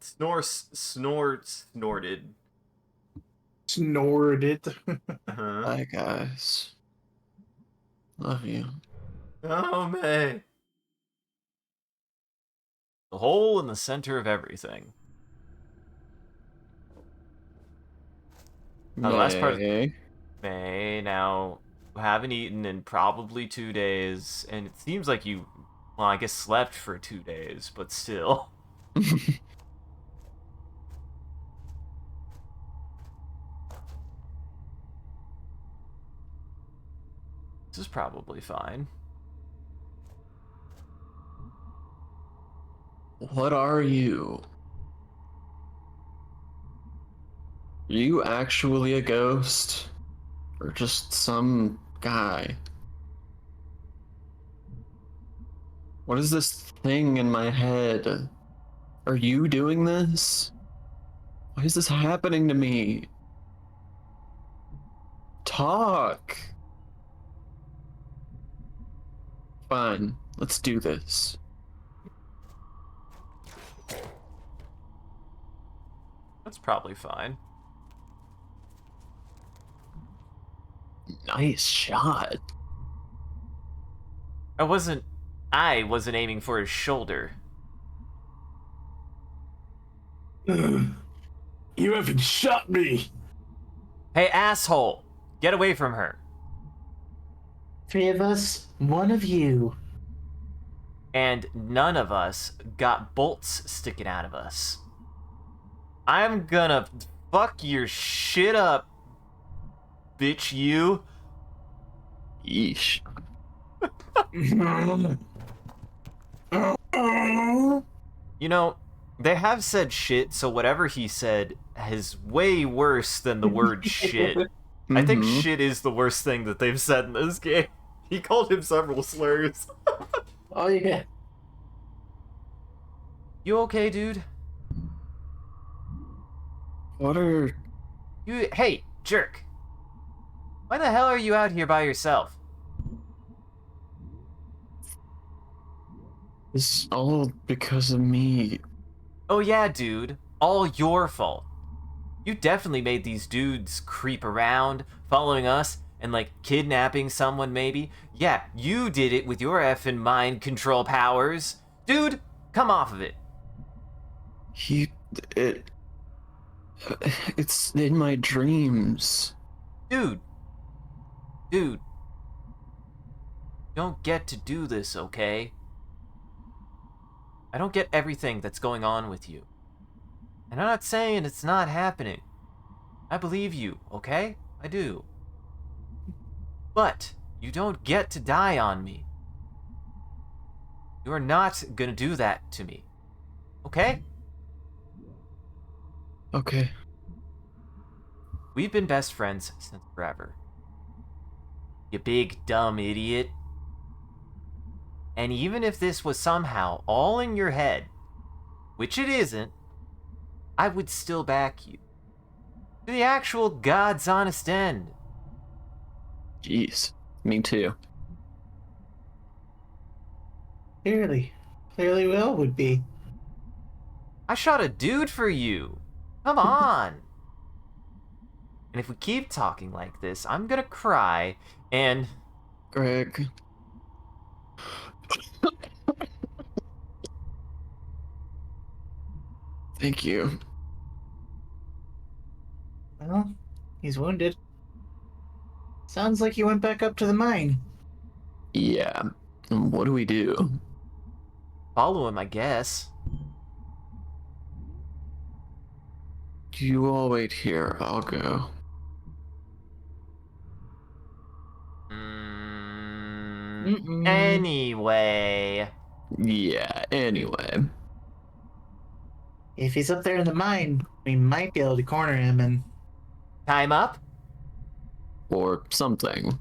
A: snorted.
C: Snorted.
A: Uh-huh.
B: Bye, guys. Love you.
A: Oh, man. The hole in the center of everything. Now, the last part of
B: May.
A: May. Now, you haven't eaten in probably 2 days, and it seems like you, well, I guess slept for 2 days, but still. This is probably fine.
B: What are you? Are you actually a ghost? Or just some guy? What is this thing in my head? Are you doing this? Why is this happening to me? Talk! Fine, let's do this.
A: That's probably fine.
B: Nice shot.
A: I wasn't aiming for his shoulder.
C: You haven't shot me.
A: Hey, asshole! Get away from her.
C: 3 of us, 1 of you.
A: And none of us got bolts sticking out of us. I'm gonna fuck your shit up, bitch, you.
B: Yeesh.
A: You know, they have said shit, so whatever he said is way worse than the word shit. I think
B: Mhm.
A: shit is the worst thing that they've said in this game. He called him several slurs.
C: Oh yeah.
A: You okay, dude?
B: What are...
A: Hey, jerk. Why the hell are you out here by yourself?
B: It's all because of me.
A: Oh yeah, dude. All your fault. You definitely made these dudes creep around, following us, and like kidnapping someone maybe. Yeah, you did it with your effing mind control powers. Dude, come off of it.
B: It... It's in my dreams.
A: Dude. Dude. Don't get to do this, okay? I don't get everything that's going on with you. And I'm not saying it's not happening. I believe you, okay? I do. But you don't get to die on me. You are not gonna do that to me. Okay?
B: Okay.
A: We've been best friends since forever. You big dumb idiot. And even if this was somehow all in your head, which it isn't, I would still back you. To the actual God's honest end.
B: Jeez. Me too.
C: Clearly. Clearly Will would be.
A: I shot a dude for you. Come on. And if we keep talking like this, I'm gonna cry and...
B: Greg. Thank you.
C: Well, he's wounded. Sounds like he went back up to the mine.
B: Yeah. What do we do?
A: Follow him, I guess.
B: You all wait here. I'll go.
A: Anyway.
B: Yeah, anyway.
C: If he's up there in the mine, we might be able to corner him and...
A: Time up?
B: Or something.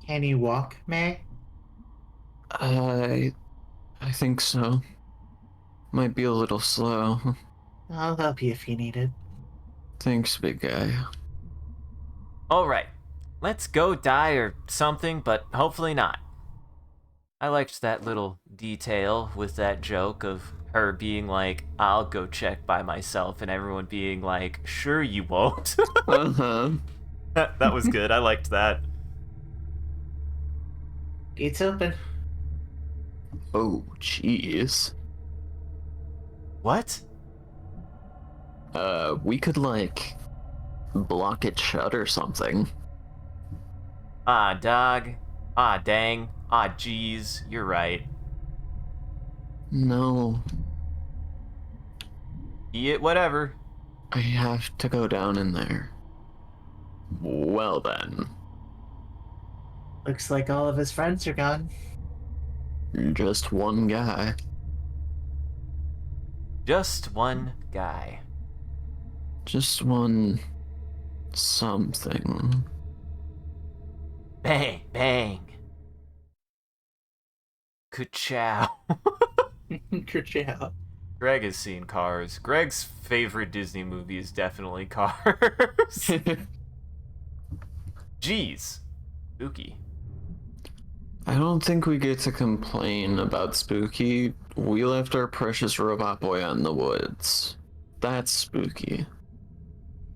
C: Can you walk, May?
B: I think so. Might be a little slow.
C: I'll help you if you need it.
B: Thanks, big guy.
A: Alright. Let's go die or something, but hopefully not. I liked that little detail with that joke of her being like, I'll go check by myself, and everyone being like, sure you won't.
B: Uh-huh.
A: That was good. I liked that.
C: Gate's open.
B: Oh, jeez.
A: What?
B: We could, like, block it shut or something.
A: Ah, dog. Ah, dang. Ah, jeez. You're right.
B: No,
A: Be it whatever.
B: I have to go down in there. Well then,
C: Looks like all of his friends are gone.
B: just one guy.
A: Just one guy.
B: Just one something.
A: Bang, bang. Ka-chow.
C: Kerchow.
A: Greg has seen Cars. Greg's favorite Disney movie is definitely Cars. Jeez. Spooky.
B: I don't think we get to complain about spooky. We left our precious robot boy out in the woods. That's spooky.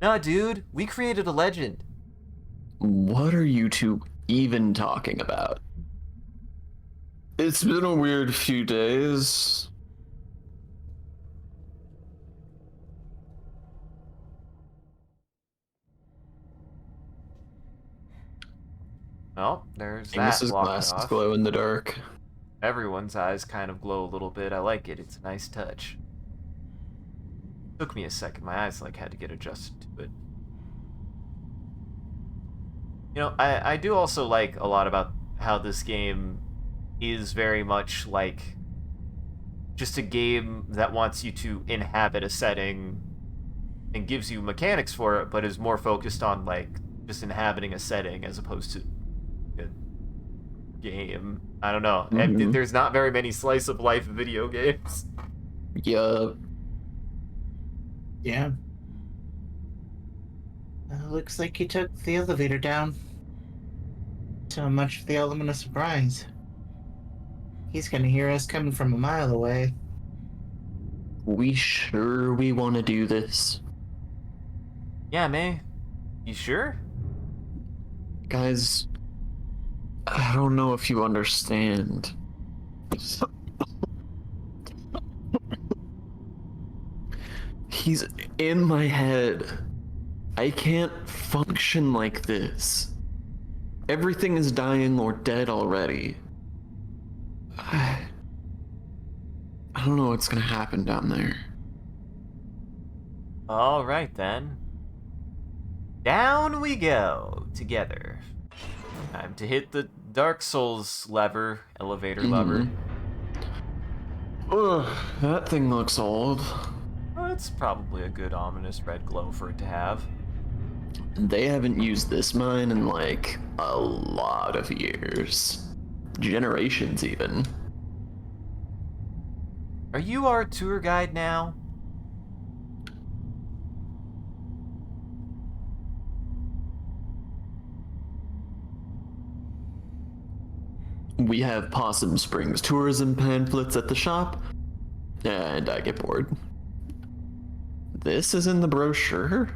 A: Nah, dude. We created a legend.
B: What are you two even talking about? It's been a weird few days.
A: Oh, there's that
B: Amos's
A: blocked
B: glasses
A: off.
B: glow in the dark.
A: Everyone's eyes kind of glow a little bit. I like it. It's a nice touch. Took me a second. My eyes like had to get adjusted to it. You know, I do also like a lot about how this game is very much like just a game that wants you to inhabit a setting and gives you mechanics for it, but is more focused on like just inhabiting a setting as opposed to a game. I don't know. And there's not very many slice of life video games.
B: Yup.
C: Yeah. Looks like you took the elevator down. So much for the element of surprise. He's gonna hear us coming from a mile away.
B: We sure we want to do this?
A: Yeah, May. You sure?
B: Guys, I don't know if you understand. He's in my head. I can't function like this. Everything is dying or dead already. I don't know what's gonna happen down there.
A: All right then. Down we go together. Time to hit the Dark Souls lever, elevator lever.
B: Ugh, that thing looks old.
A: Well, it's probably a good ominous red glow for it to have.
B: They haven't used this mine in like a lot of years. Generations even.
A: Are you our tour guide now?
B: We have Possum Springs tourism pamphlets at the shop, and I get bored. This is in the brochure?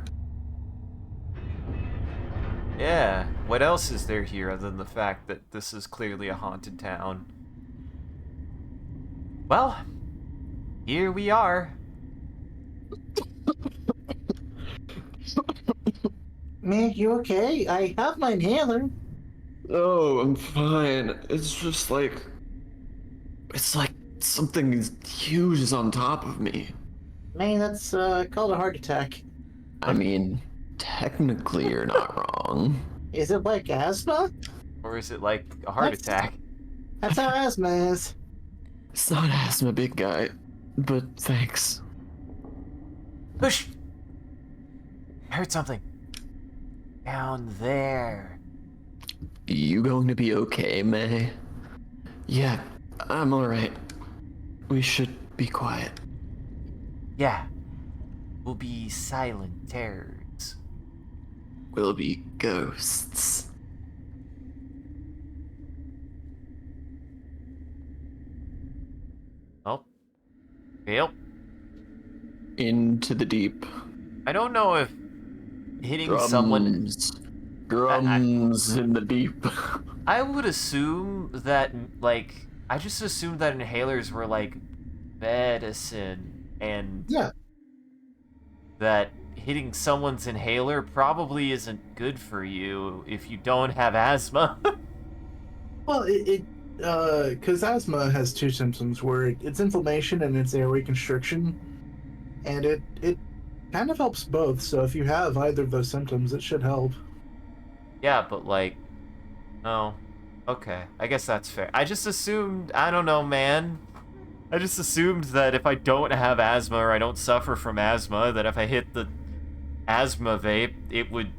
A: Yeah, what else is there here other than the fact that this is clearly a haunted town? Well, here we are.
C: Man, you okay? I have my inhaler.
B: Oh, I'm fine. It's just like. It's like something huge is on top of me.
C: Man, that's called a heart attack.
B: I mean, technically, you're not wrong.
C: Is it like asthma?
A: Or is it like a heart
C: That's-
A: attack?
C: That's how asthma is.
B: It's not asthma, big guy. But thanks.
A: Push! I heard something. Down there.
B: You going to be okay, May? Yeah, I'm alright. We should be quiet.
A: Yeah. We'll be silent terrors.
B: We'll be ghosts.
A: Oh. Yep.
B: Into the deep.
A: I don't know if hitting someone...
B: Drums in the deep.
A: I would assume that, like... I just assumed that inhalers were, like, medicine. And
C: Yeah.
A: that hitting someone's inhaler probably isn't good for you if you don't have asthma.
C: Well, because asthma has two symptoms where it's inflammation and it's airway constriction, and it kind of helps both. So if you have either of those symptoms, it should help.
A: Yeah, but like, oh, okay. I guess that's fair. I just assumed, I don't know, man. I just assumed that if I don't have asthma or I don't suffer from asthma, that if I hit the asthma vape, it would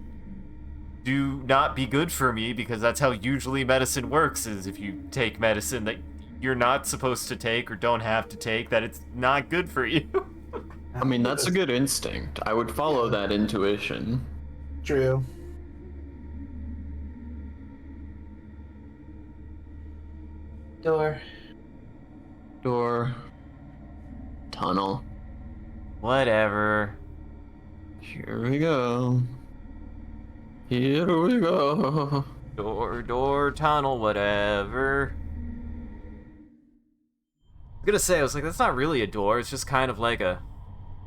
A: not be good for me, because that's how usually medicine works, is if you take medicine that you're not supposed to take or don't have to take, that it's not good for you.
B: I mean, that's a good instinct. I would follow that intuition.
C: True. Door.
B: Door. Tunnel.
A: Whatever.
B: Here we go. Here we go.
A: Door, tunnel, whatever. I was gonna say, I was like, that's not really a door, it's just kind of like a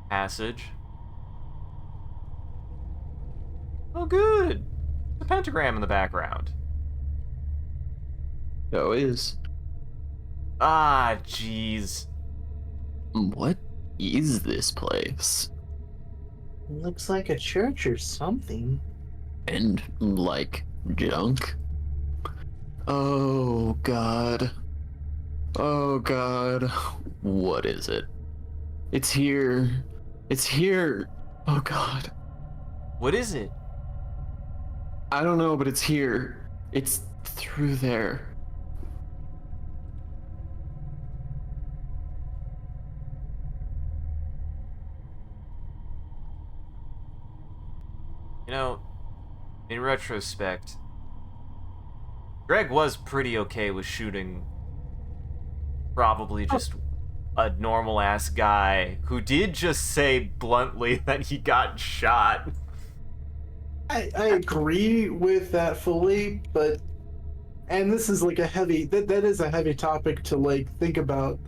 A: passage. Oh, good. The pentagram in the background.
B: So is.
A: Ah, jeez.
B: What is this place?
C: Looks like a church or something.
B: And, like, junk? Oh, God. Oh, God. What is it? It's here. It's here. Oh, God.
A: What is it?
B: I don't know, but it's here. It's through there.
A: You know, in retrospect, Greg was pretty okay with shooting probably just a normal-ass guy who did just say bluntly that he got shot.
C: I agree with that fully, but and this is like a heavy that is a heavy topic to like think about.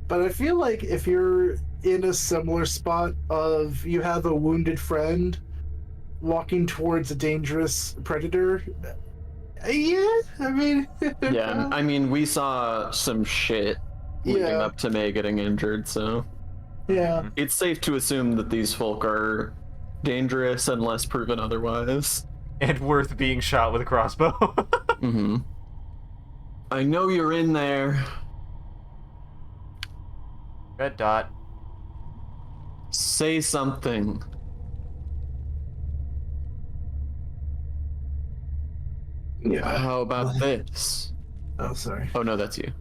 C: But I feel like if you're in a similar spot of you have a wounded friend walking towards a dangerous predator, yeah, I mean,
B: Yeah, I mean, we saw some shit leading
C: Yeah.
B: up to May getting injured, so
C: yeah,
B: it's safe to assume that these folk are dangerous unless proven otherwise.
A: And worth being shot with a crossbow.
B: Mm-hmm. I know you're in there.
A: Red dot.
B: Say something.
C: yeah.
B: How about this?
C: Oh, sorry.
B: Oh no, that's you.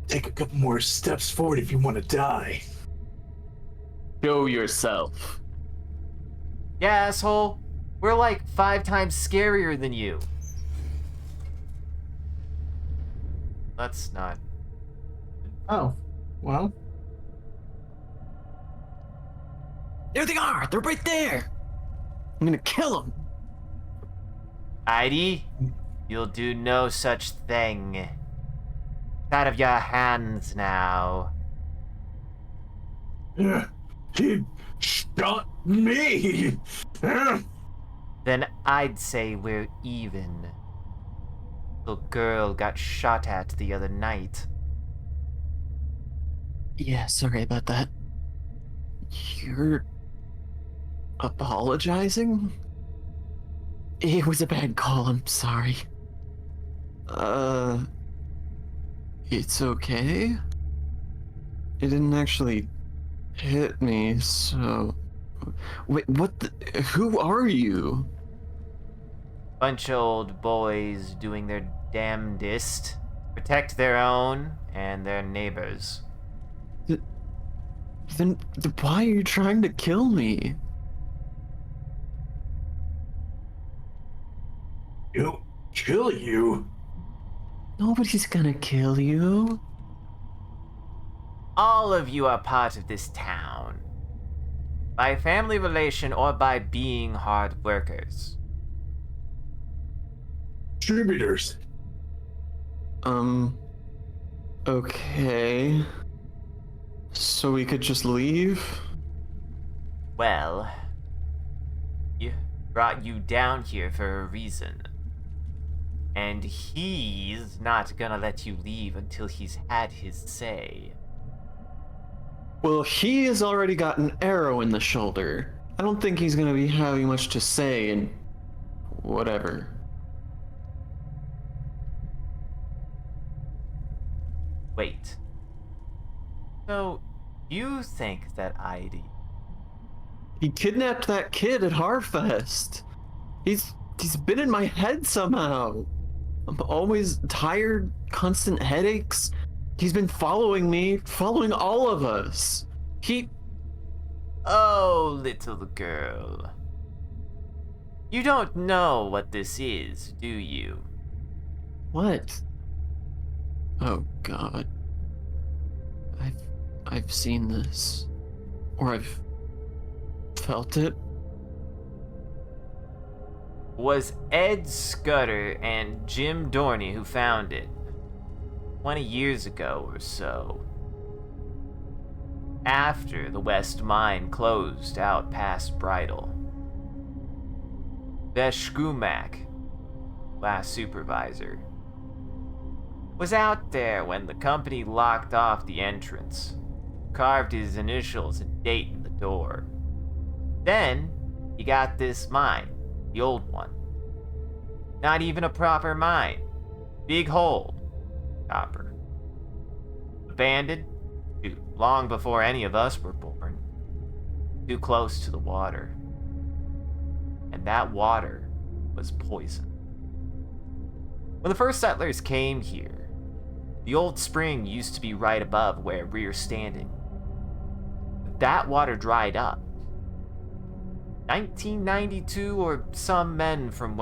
C: Take a couple more steps forward if you want to die.
B: Show yourself.
A: Yeah, asshole. We're like 5 times scarier than you. That's not...
C: Oh, well.
B: There they are! They're right there! I'm gonna kill them!
A: Heidi, you'll do no such thing. It's out of your hands now.
C: He shot me.
A: Then I'd say we're even. little girl got shot at the other night.
B: Yeah, sorry about that. You're apologizing? It was a bad call, I'm sorry. Uh, it's okay? It didn't actually hit me, so... Wait, what the... Who are you?
A: Bunch of old boys doing their damnedest to protect their own and their neighbors.
B: Then why are you trying to kill me?
C: You kill you?
B: Nobody's gonna kill you.
A: All of you are part of this town. By family relation or by being hard workers.
C: Distributors.
B: Okay. So we could just leave?
A: Well, he brought you down here for a reason. And he's not gonna let you leave until he's had his say.
B: Well, he has already got an arrow in the shoulder. I don't think he's gonna be having much to say and whatever.
A: Wait. So, you think that
B: He kidnapped that kid at Harfest. He's been in my head somehow. I'm always tired, constant headaches. He's been following me, following all of us.
A: Oh, little girl. You don't know what this is, do you?
B: What? Oh God. I've seen this. Or I've felt it.
A: Was Ed Scudder and Jim Dorney who found it 20 years ago or so. After the West Mine closed out past Bridle. Veshkumak, last supervisor, was out there when the company locked off the entrance, carved his initials and date in the door. Then, he got this mine, the old one. Not even a proper mine. Big hole. Copper. Abandoned? Dude, long before any of us were born. Too close to the water. And that water was poison. When the first settlers came here, the old spring used to be right above where we're standing. But that water dried up. 1992, or some men from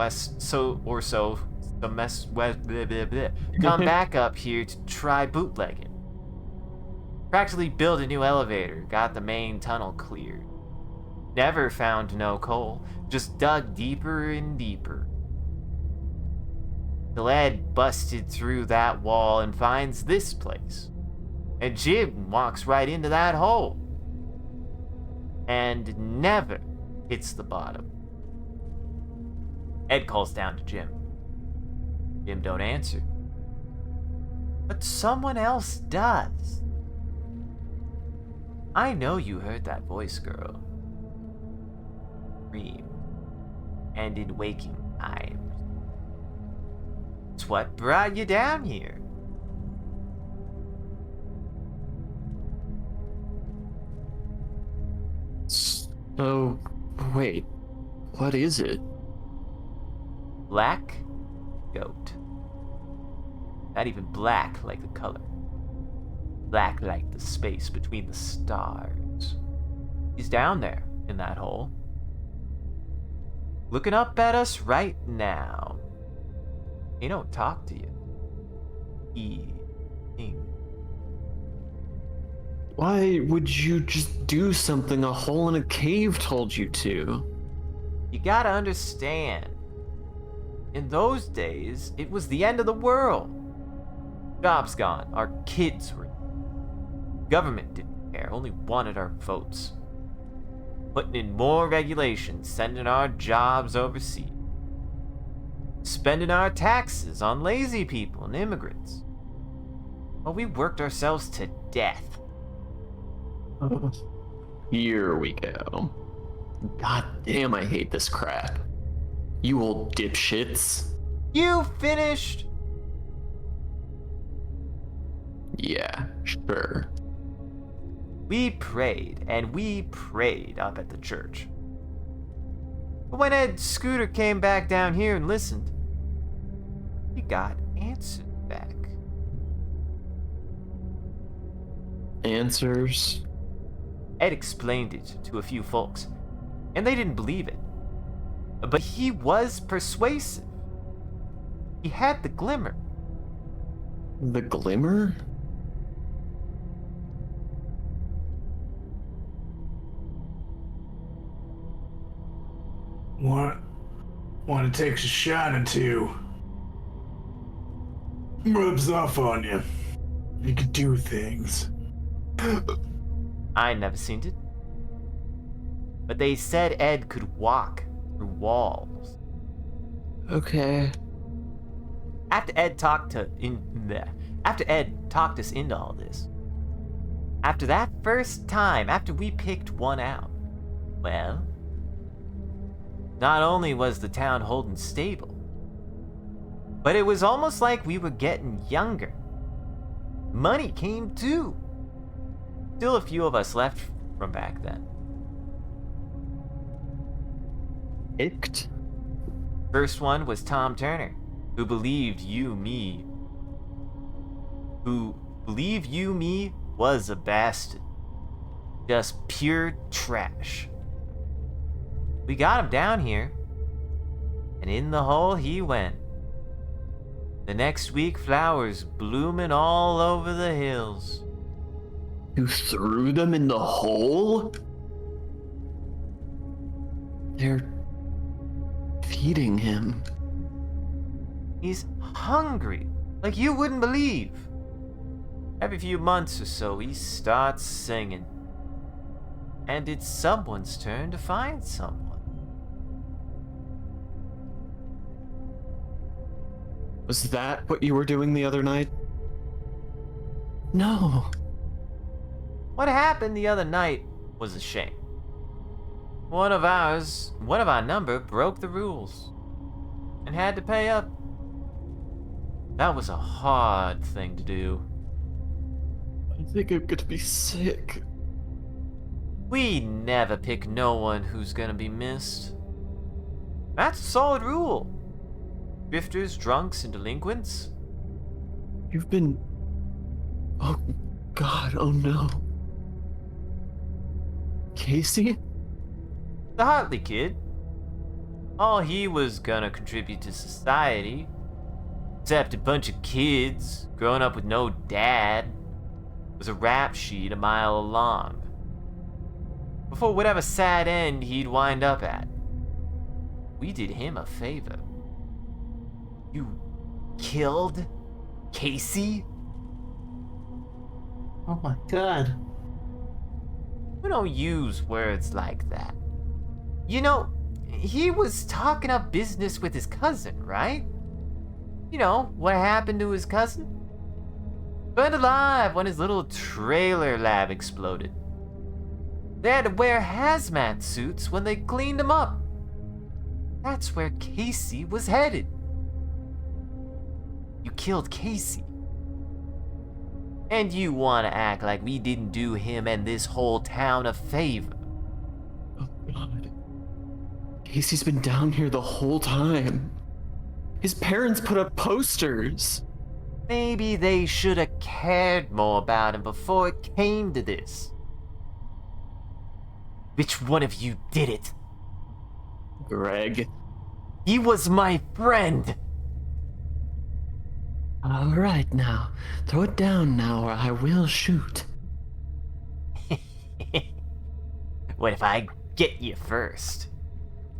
A: come back up here to try bootlegging. Practically built a new elevator, got the main tunnel cleared. Never found no coal, just dug deeper and deeper. Till Ed busted through that wall and finds this place. And Jim walks right into that hole. And never hits the bottom. Ed calls down to Jim. Jim don't answer. But someone else does. I know you heard that voice, girl. Dream. And in waking times. It's what brought you down here.
B: So, wait, what is it?
A: Black goat. Not even black like the color. Black like the space between the stars. He's down there in that hole. Looking up at us right now. He don't talk to you. He thinks.
B: Why would you just do something a hole in a cave told you to?
A: You gotta understand. In those days, it was the end of the world. Jobs gone, our kids were. Government didn't care, only wanted our votes. Putting in more regulations, sending our jobs overseas. spending our taxes on lazy people and immigrants. Well, we worked ourselves to death.
B: Here we go. God damn, I hate this crap. You old dipshits.
A: You finished?
B: Yeah, sure.
A: We prayed and we prayed up at the church. But when Ed Scooter came back down here and listened, he got answers back.
B: Answers?
A: Ed explained it to a few folks, and they didn't believe it. But he was persuasive. He had the glimmer.
B: The glimmer?
C: Want to take a shot or two? Rubs off on you. You can do things.
A: I never seen it. But they said Ed could walk through walls.
B: Okay.
A: After Ed talked us into all this, after that first time, after we picked one out, well, not only was the town holding stable, but it was almost like we were getting younger. Money came too. Still a few of us left from back then.
B: Icked?
A: First one was Tom Turner, who believed you, me, was a bastard. Just pure trash. We got him down here, and in the hole he went. The next week, flowers blooming all over the hills.
B: You threw them in the hole? They're feeding him.
A: He's hungry, like you wouldn't believe. Every few months or so, he starts singing. And it's someone's turn to find someone.
B: Was that what you were doing the other night? No.
A: What happened the other night was a shame. One of our number broke the rules and had to pay up. That was a hard thing to do.
B: I think I'm gonna be sick.
A: We never pick no one who's gonna be missed. That's a solid rule. Drifters, drunks, and delinquents.
B: You've been... Oh, God, oh no. Casey?
A: The Hartley kid. All he was gonna contribute to society, except a bunch of kids growing up with no dad, was a rap sheet a mile long. Before whatever sad end he'd wind up at. We did him a favor. You killed Casey?
C: Oh my god.
A: We don't use words like that. You know, he was talking up business with his cousin, right? You know, what happened to his cousin? Burned alive when his little trailer lab exploded. They had to wear hazmat suits when they cleaned him up. That's where Casey was headed. You killed Casey. And you want to act like we didn't do him and this whole town a favor.
B: Oh, God. Casey's been down here the whole time. His parents put up posters.
A: Maybe they should have cared more about him before it came to this. Which one of you did it?
B: Greg.
A: He was my friend.
B: All right, now. Throw it down now or I will shoot.
A: What if I get you first?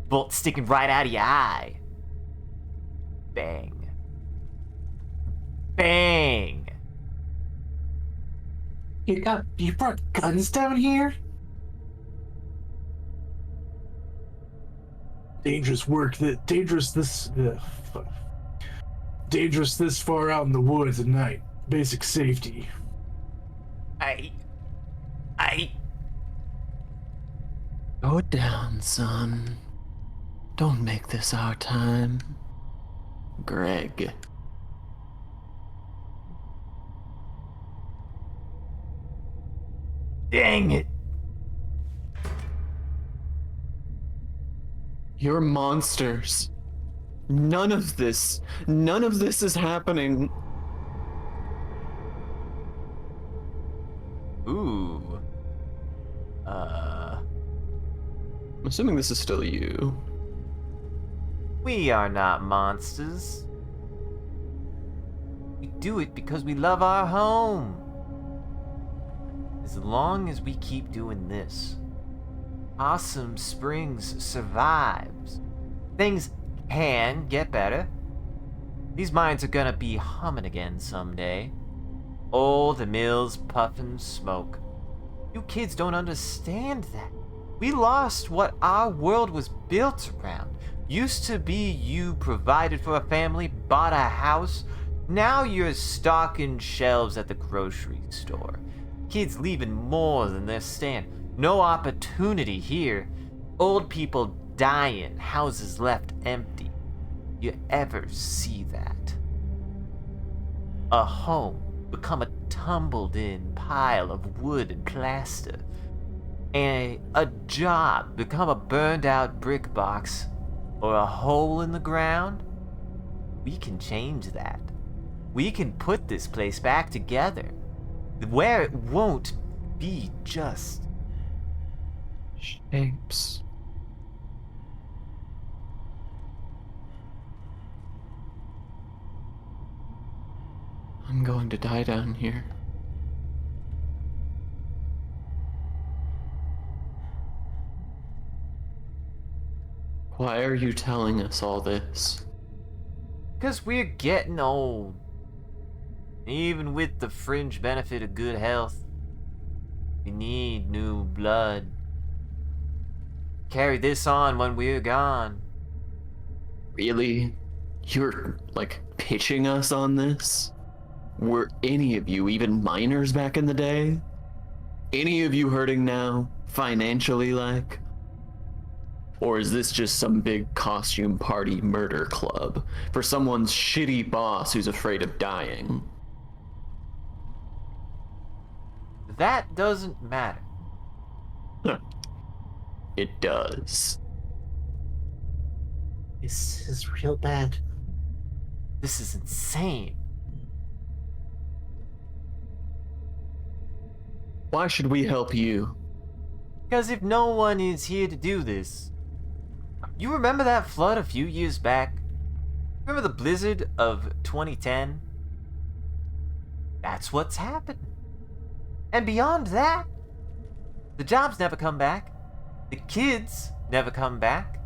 A: Bolt sticking right out of your eye. Bang. Bang.
C: You brought guns down here? Dangerous work. Fuck. dangerous this far out in the woods at night. Basic safety.
A: I.
B: Go down, son. Don't make this our time. Greg.
A: Dang it.
B: You're monsters. None of this is happening.
A: Ooh.
B: I'm assuming this is still you.
A: We are not monsters. We do it because we love our home. As long as we keep doing this, Awesome Springs survives. Things can get better. These mines are gonna be humming again someday. Oh, the mill's puffing smoke. You kids don't understand that. We lost what our world was built around. Used to be you provided for a family, bought a house. Now you're stocking shelves at the grocery store. Kids leaving more than they're staying. No opportunity here. Old people dying, houses left empty. You ever see that? A home become a tumbled-in pile of wood and plaster. And a job become a burned-out brick box or a hole in the ground? We can change that. We can put this place back together, where it won't be just
B: shapes. I'm going to die down here. Why are you telling us all this?
A: because we're getting old. Even with the fringe benefit of good health, we need new blood. Carry this on when we're gone.
B: Really? You're, like, pitching us on this? Were any of you even minors back in the day? Any of you hurting now, financially, like? Or is this just some big costume party murder club for someone's shitty boss who's afraid of dying?
A: That doesn't matter.
B: It does.
C: This is real bad.
A: This is insane.
B: Why should we help you?
A: Because if no one is here to do this, you remember that flood a few years back? Remember the blizzard of 2010? That's what's happened. And beyond that, the jobs never come back. The kids never come back.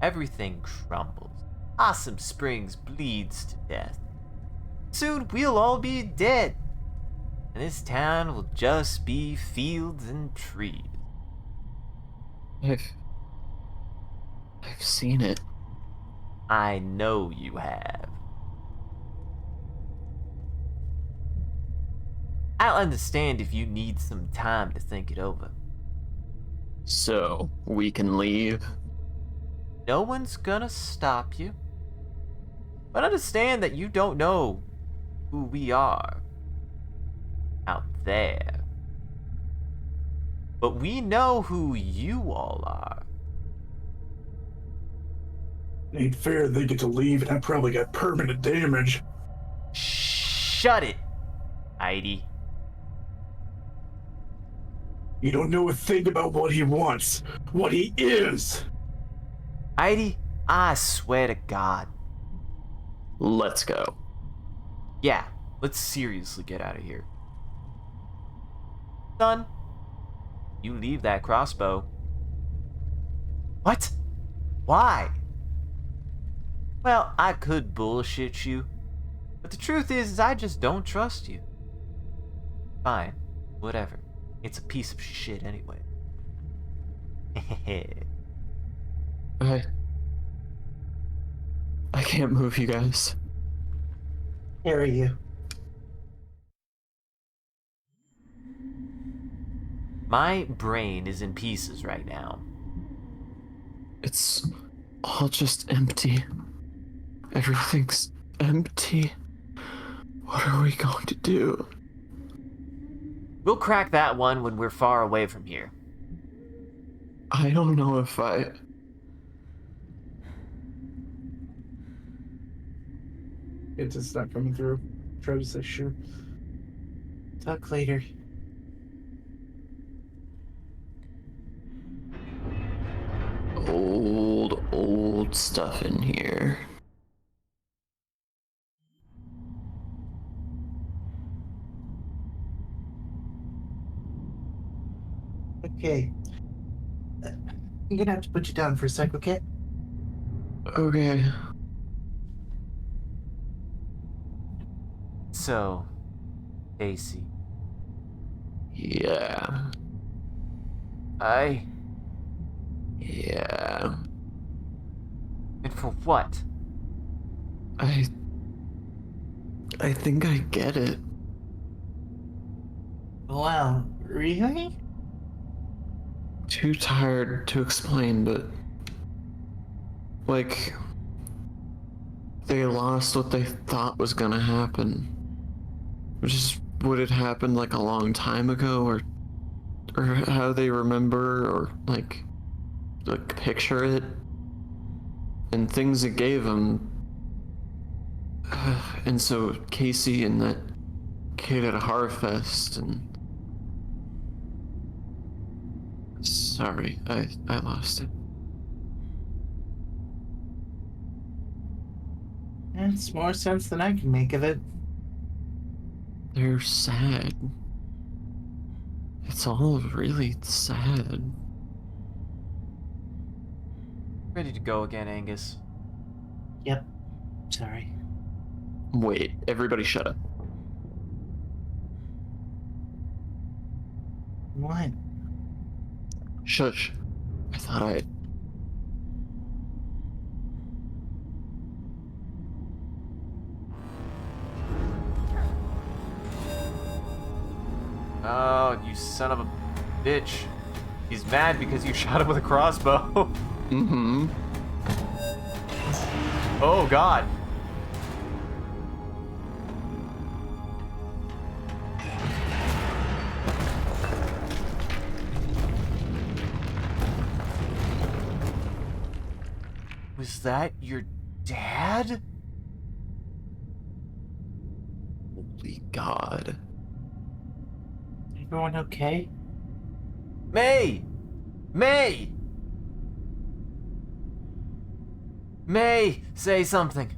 A: Everything crumbles. Awesome Springs bleeds to death. Soon we'll all be dead. And this town will just be fields and trees.
B: I've seen it.
A: I know you have. I'll understand if you need some time to think it over.
B: So, we can leave?
A: No one's gonna stop you. But understand that you don't know who we are out there. But we know who you all are.
C: Ain't fair they get to leave and I probably got permanent damage.
A: Shut it, Heidi.
C: You don't know a thing about what he wants, what he is.
A: Heidi, I swear to God.
B: Let's go.
A: Yeah, let's seriously get out of here. Son, you leave that crossbow. What? Why? Well, I could bullshit you, but the truth is I just don't trust you. Fine, whatever. It's a piece of shit anyway.
B: I can't move, you guys.
C: Hear you.
A: My brain is in pieces right now.
B: It's all just empty. Everything's empty. What are we going to do?
A: We'll crack that one when we're far away from here.
B: I don't know if I...
C: It's just not coming through. Try to say sure. Talk later.
B: Old stuff in here.
C: Okay. I'm gonna have to put you down for a sec, okay?
B: Okay.
A: So, AC.
B: Yeah. Yeah.
A: And for what?
B: I think I get it.
C: Wow, really?
B: Too tired to explain, but... Like... They lost what they thought was gonna happen. Which is what had happened like a long time ago, or how they remember, or like picture it. And things it gave them. And so Casey and that kid at a Harfest, and... Sorry, I lost it.
C: It's more sense than I can make of it.
B: They're sad. It's all really sad.
A: Ready to go again, Angus?
C: Yep. Sorry.
B: Wait, everybody shut up.
C: What?
B: Shush. I thought I...
A: Oh, you son of a bitch. He's mad because you shot him with a crossbow.
B: Mm-hmm.
A: Oh, God. Was that your dad?
B: Holy God.
C: Everyone okay?
A: May! May! May! Say something.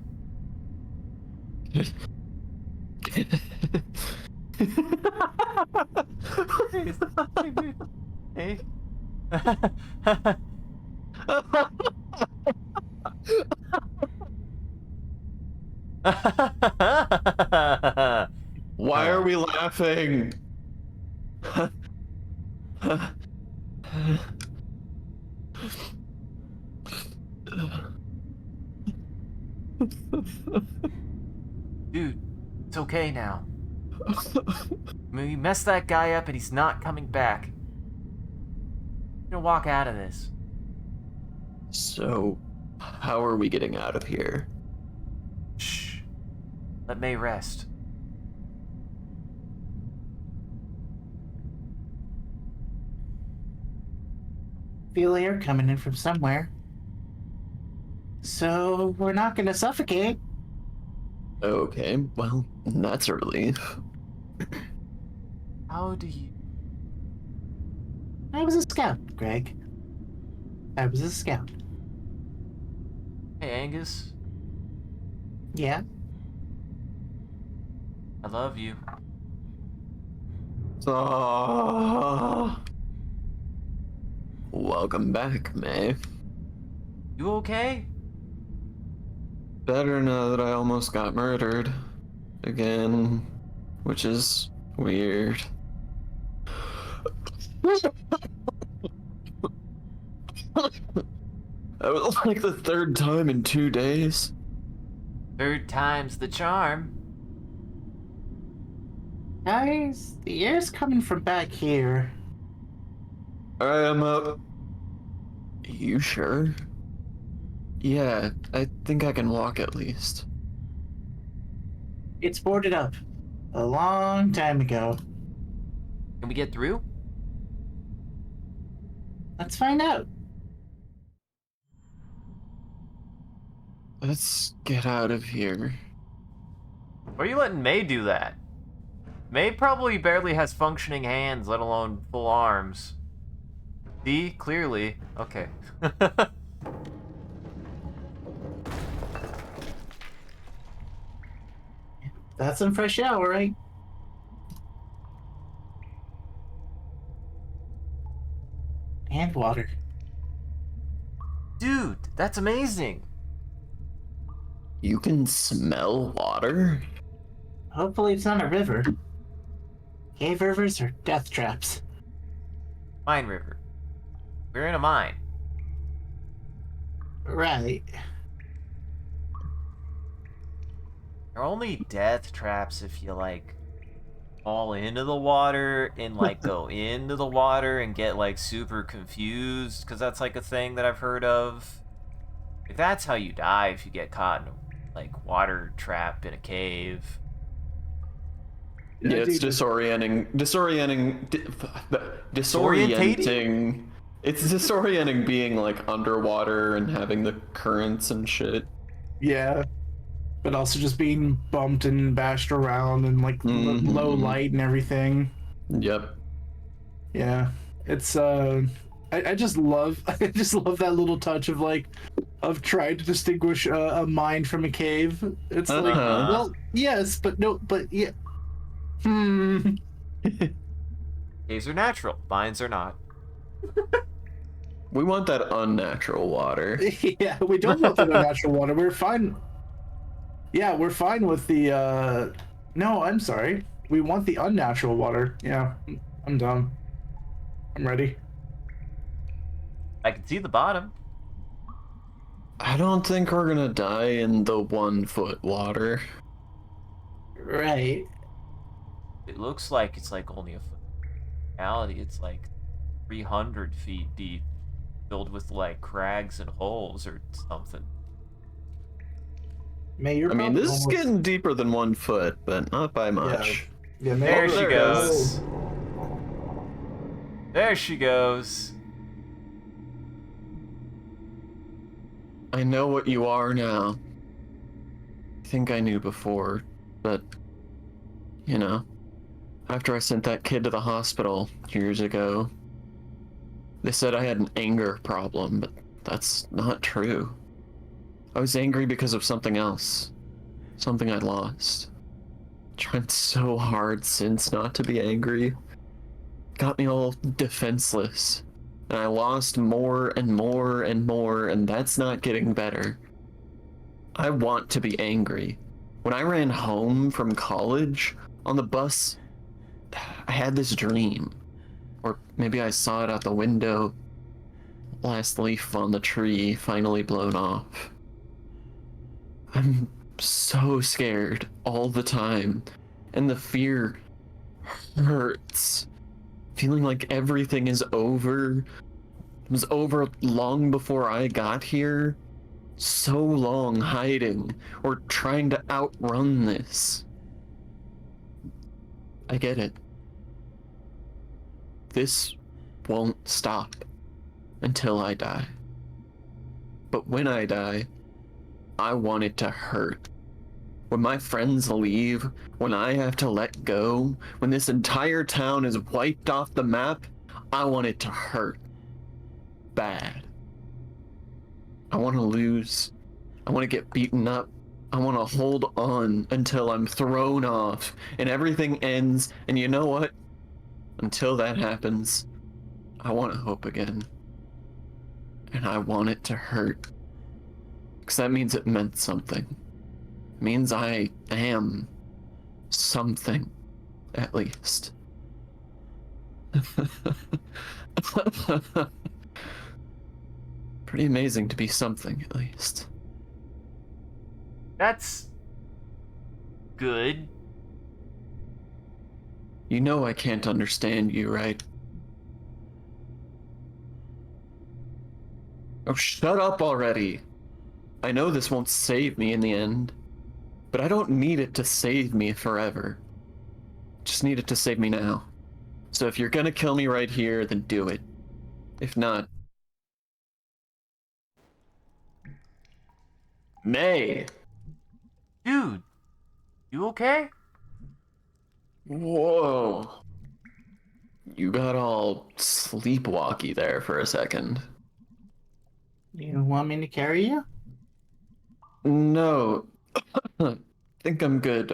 A: Hey.
B: Why are we laughing?
A: Dude, it's okay now. I mean, we messed that guy up and he's not coming back. We're gonna walk out of this.
B: So, how are we getting out of here?
A: Shh. Let May rest.
C: Feel air coming in from somewhere. So we're not gonna suffocate.
B: Okay, well, that's a relief.
A: How do you...
C: I was a scout, Greg. I was a scout.
A: Hey, Angus.
C: Yeah?
A: I love you.
B: Ah. Welcome back, May.
A: You okay?
B: Better now that I almost got murdered. Again. Which is weird. That was like the third time in 2 days.
A: Third time's the charm.
C: Guys, the air's coming from back here.
B: Alright, I'm up. You sure? Yeah, I think I can walk at least.
C: It's boarded up. A long time ago.
A: Can we get through?
C: Let's find out.
B: Let's get out of here.
A: Or are you letting May do that? May probably barely has functioning hands, let alone full arms. D, clearly. Okay.
C: That's some fresh air, all right? And water.
A: Dude, that's amazing.
B: You can smell water?
C: Hopefully it's not a river. Cave rivers are death traps.
A: Mine River. We're in a mine.
C: Right.
A: They're only death traps if you, like, fall into the water and, like, go into the water and get, like, super confused, because that's, like, a thing that I've heard of. Like, that's how you die if you get caught in a, like, water trap in a cave.
B: Yeah, it's disorienting. Disorienting. It's disorienting being like underwater and having the currents and shit.
C: Yeah. But also just being bumped and bashed around and like low light and everything.
B: Yep.
C: Yeah. It's I just love I just love that little touch of like of trying to distinguish a mine from a cave. It's like, well, yes, but no, but yeah.
A: Caves are natural. Mines are not.
B: We want that unnatural water.
C: Yeah, we don't want the unnatural water. We're fine. Yeah, we're fine with the no, I'm sorry. We want the unnatural water. Yeah, I'm done. I'm ready.
A: I can see the bottom.
B: I don't think we're gonna die in the 1 foot water.
C: Right.
A: It looks like it's like only a foot. In reality, it's like 300 feet deep, filled with like crags and holes or something.
C: May you're
B: I mean, this
C: almost...
B: is getting deeper than 1 foot, but not by much.
C: Yeah,
A: There she
B: there it
A: goes. There she goes.
B: I know what you are now. I think I knew before, but you know, after I sent that kid to the hospital years ago, they said I had an anger problem, but that's not true. I was angry because of something else. Something I lost. Tried so hard since not to be angry. Got me all defenseless. And I lost more and more and more, and that's not getting better. I want to be angry. When I ran home from college, on the bus, I had this dream. Or maybe I saw it out the window. Last leaf on the tree finally blown off. I'm so scared all the time, and the fear hurts. Feeling like everything is over. It was over long before I got here. So long hiding or trying to outrun this. I get it. This won't stop until I die. But when I die, I want it to hurt. When my friends leave, when I have to let go, when this entire town is wiped off the map, I want it to hurt. Bad. I want to lose. I want to get beaten up. I want to hold on until I'm thrown off and everything ends. And you know what? Until that happens, I want to hope again. And I want it to hurt. Because that means it meant something. It means I am something, at least. Pretty amazing to be something, at least.
A: That's good.
B: You know I can't understand you, right? Oh, shut up already. I know this won't save me in the end, but I don't need it to save me forever. Just need it to save me now. So if you're gonna kill me right here, then do it. If not... May!
A: Dude, you okay?
B: Whoa. You got all sleepwalky there for a second.
C: You want me to carry you?
B: No. Think I'm good.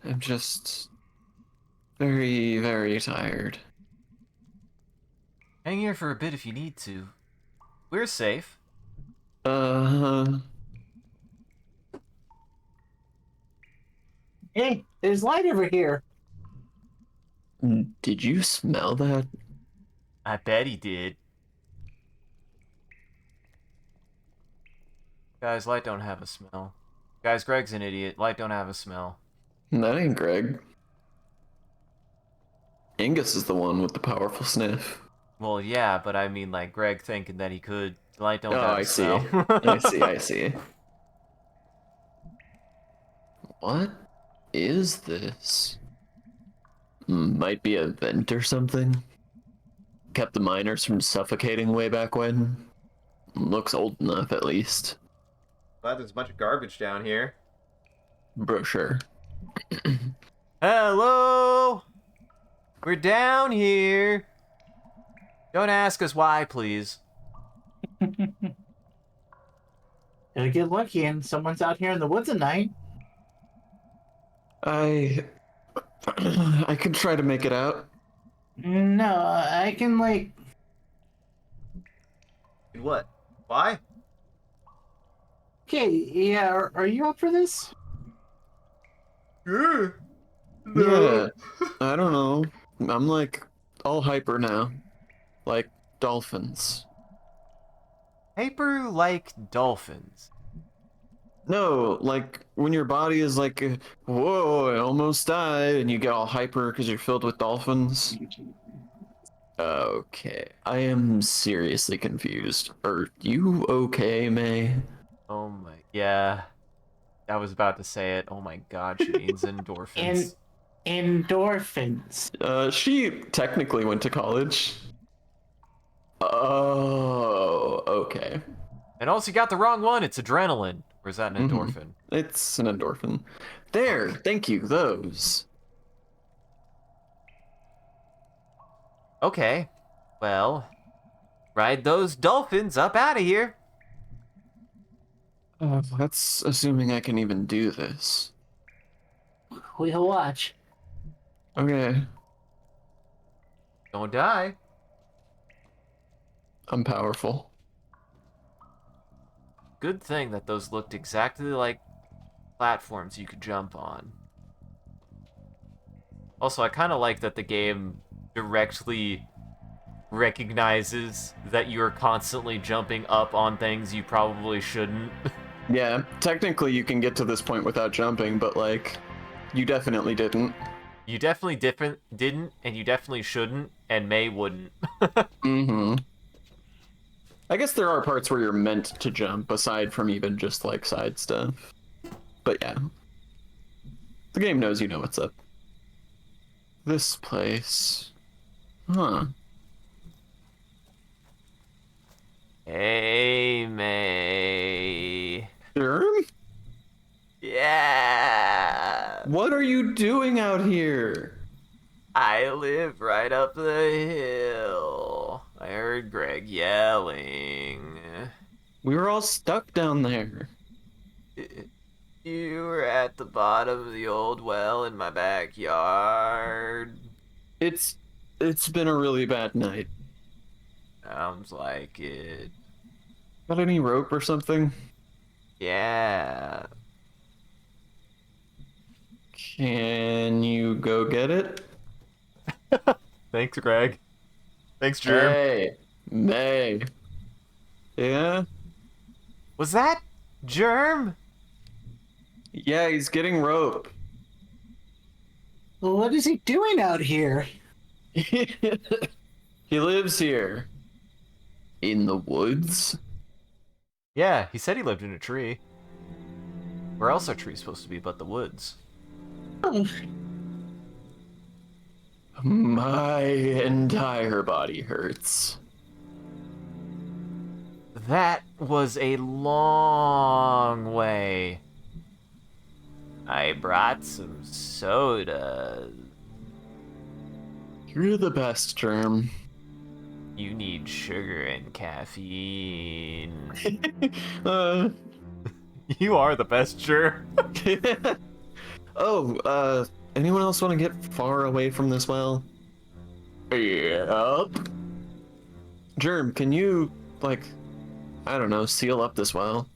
B: I'm just very, very tired.
A: Hang here for a bit if you need to. We're safe.
B: Uh,
C: Hey, there's light over here.
B: did you smell that?
A: I bet he did. Guys, light don't have a smell. Guys, Greg's an idiot. Light don't have a smell.
B: That ain't Greg. Angus is the one with the powerful sniff.
A: Well, yeah, but I mean, like, Greg thinking that he could. Light don't
B: Oh,
A: have a
B: I see.
A: smell.
B: I see. What is this? Might be a vent or something? Kept the miners from suffocating way back when? Looks old enough, at least.
A: Glad there's a bunch of garbage down here.
B: Brochure.
A: Hello! We're down here. Don't ask us why, please.
C: Gotta get lucky and someone's out here in the woods at night.
B: I can try to make it out.
C: No, I can, like...
A: What? Why?
C: Okay, yeah, are you up for this?
A: Sure.
B: Yeah, I don't know. I'm like all hyper now. Like dolphins.
A: Hyper like dolphins.
B: No, like when your body is like, whoa, I almost died, and you get all hyper because you're filled with dolphins. Okay, I am seriously confused. Are you okay, May?
A: Oh my, yeah. I was about to say it. Oh my god, she means endorphins.
C: Endorphins.
B: She technically went to college. Oh, okay.
A: And also, you got the wrong one. It's adrenaline. Or is that an endorphin?
B: It's an endorphin. There, thank you, those.
A: Okay. Well, ride those dolphins up out of here.
B: That's assuming I can even do this.
C: We'll watch.
B: Okay,
A: Don't die.
B: I'm powerful.
A: Good thing that those looked exactly like platforms you could jump on. Also, I kind of like that the game directly recognizes that you're constantly jumping up on things you probably shouldn't.
B: Yeah, technically you can get to this point without jumping, but like, you definitely didn't.
A: You definitely didn't, and you definitely shouldn't, and May wouldn't.
B: Mm-hmm. I guess there are parts where you're meant to jump, aside from even just like side stuff. But yeah. The game knows you know what's up. This place. Huh.
A: Hey, May.
B: Germ?
A: Yeah.
B: What are you doing out here?
A: I live right up the hill. I heard Greg yelling.
B: We were all stuck down there.
A: You were at the bottom of the old well in my backyard.
B: It's been a really bad night.
A: Sounds like it.
B: Got any rope or something?
A: Yeah.
B: Can you go get it?
A: Thanks, Greg. Thanks, Germ.
B: Hey, May. Yeah?
A: Was that Germ?
B: Yeah, he's getting rope.
C: Well, what is he doing out here?
B: He lives here. In the woods?
A: Yeah, he said he lived in a tree. Where else are trees supposed to be but the woods?
C: Oh,
B: My entire body hurts.
A: That was a long way. I brought some soda.
B: You're the best, Germ.
A: You need sugar and caffeine.
B: uh,
A: You are the best, sure.
B: oh, anyone else want to get far away from this well? Yep. Germ, can you, like, I don't know, seal up this well?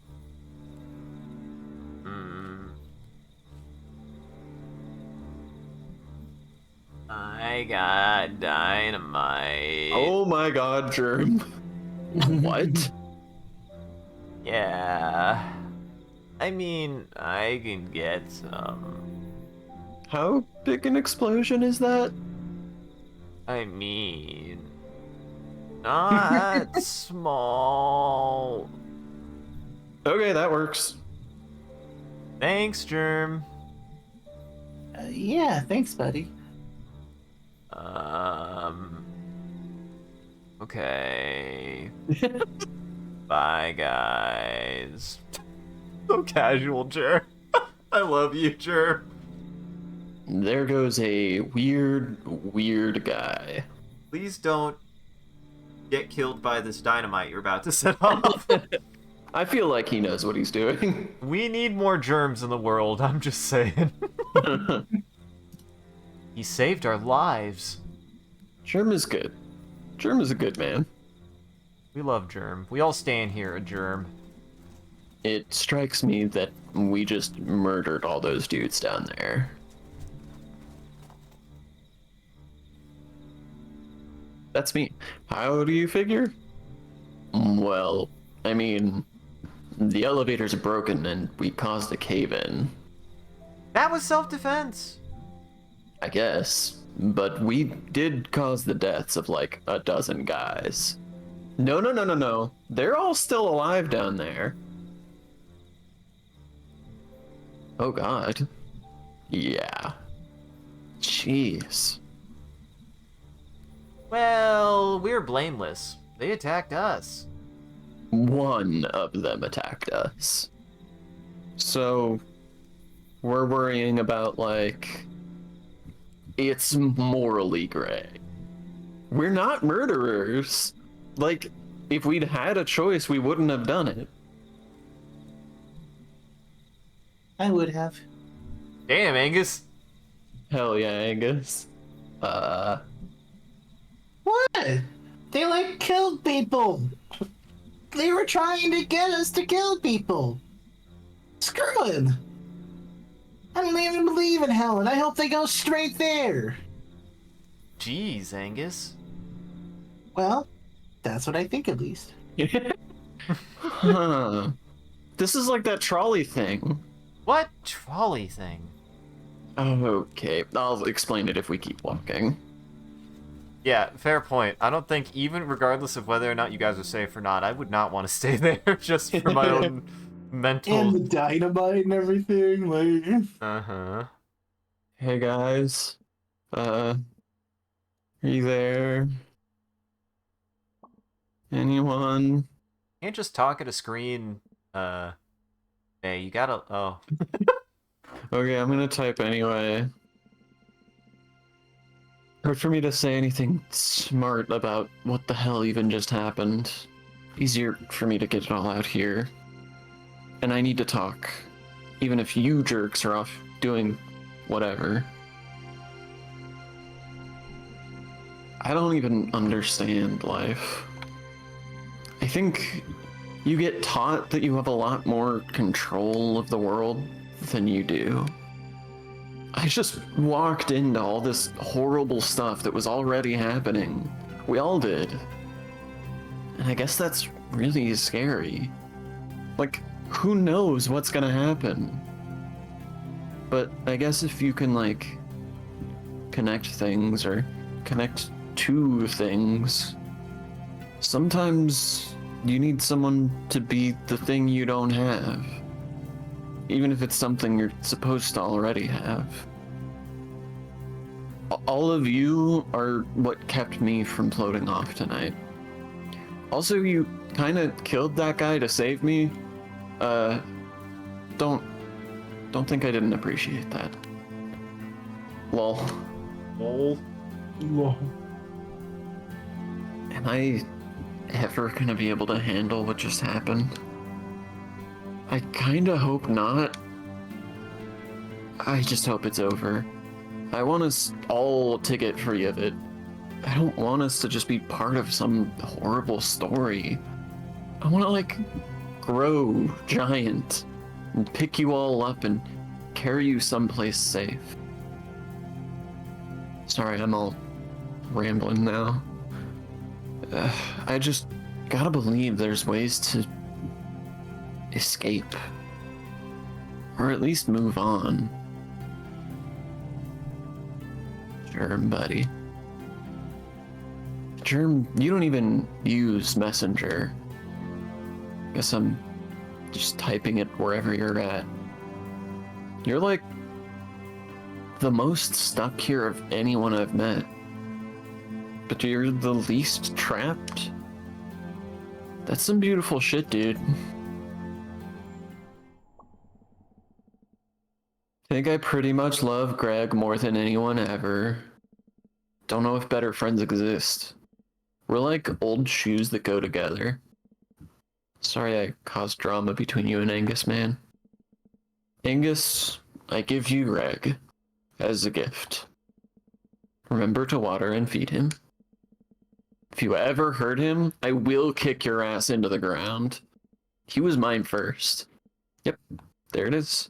A: I got dynamite.
B: Oh my god, Germ. What?
A: Yeah. I mean, I can get some.
B: How big an explosion is that?
A: I mean, not small.
B: Okay, that works.
A: Thanks, Germ.
C: yeah, thanks, buddy.
A: Okay. Bye, guys. So casual, Jer. I love you, Jer.
B: There goes a weird guy.
A: Please don't get killed by this dynamite you're about to set off.
B: I feel like he knows what he's doing.
A: We need more germs in the world, I'm just saying. He saved our lives.
B: Germ is good. Germ is a good man.
A: We love Germ. We all stand here a Germ.
B: It strikes me that we just murdered all those dudes down there. That's me. How do you figure? Well, I mean, the elevator's broken and we caused a cave-in,
A: That was self-defense.
B: I guess. But we did cause the deaths of like a dozen guys. No. They're all still alive down there. Oh god. Yeah. Jeez.
A: Well, we're blameless. They attacked us.
B: One of them attacked us. So, we're worrying about, like, it's morally gray. We're not murderers. Like, if we'd had a choice, we wouldn't have done it.
C: I would have.
A: Damn, Angus.
B: Hell yeah, Angus.
C: What? They like killed people. They were trying to get us to kill people. Screw it. I don't even believe in hell, and I hope they go straight there.
A: Jeez, Angus.
C: Well, that's what I think, at least.
B: Huh. This is like that trolley thing.
A: What trolley thing?
B: Okay, I'll explain it if we keep walking.
A: Yeah, fair point. I don't think, even regardless of whether or not you guys are safe or not, I would not want to stay there just for my own mental.
C: And the dynamite and everything, like.
A: Uh-huh.
B: Hey guys, are you there? Anyone?
A: Can't just talk at a screen. Hey, you gotta. Oh.
B: Okay, I'm gonna type anyway. Hard for me to say anything smart about what the hell even just happened. Easier for me to get it all out here. And I need to talk. Even if you jerks are off doing whatever. I don't even understand life. I think you get taught that you have a lot more control of the world than you do. I just walked into all this horrible stuff that was already happening. We all did. And I guess that's really scary. Like, who knows what's gonna happen? But I guess if you can, like, connect things or connect to things. Sometimes you need someone to be the thing you don't have, even if it's something you're supposed to already have. All of you are what kept me from floating off tonight. Also, you kind of killed that guy to save me. Don't think I didn't appreciate that. Lol.
A: Lol.
C: Whoa.
B: Am I ever gonna be able to handle what just happened? I kinda hope not. I just hope it's over. I want us all to get free of it. I don't want us to just be part of some horrible story. I want to, like, grow giant and pick you all up and carry you someplace safe. Sorry, I'm all rambling now. I just gotta believe there's ways to escape. Or at least move on. Germ, buddy. Germ, you don't even use Messenger. Guess I'm just typing it wherever you're at. You're like the most stuck here of anyone I've met. But you're the least trapped. That's some beautiful shit, dude. I think I pretty much love Greg more than anyone ever. Don't know if better friends exist. We're like old shoes that go together. Sorry I caused drama between you and Angus, man. Angus, I give you Greg as a gift. Remember to water and feed him. If you ever hurt him, I will kick your ass into the ground. He was mine first. Yep, there it is.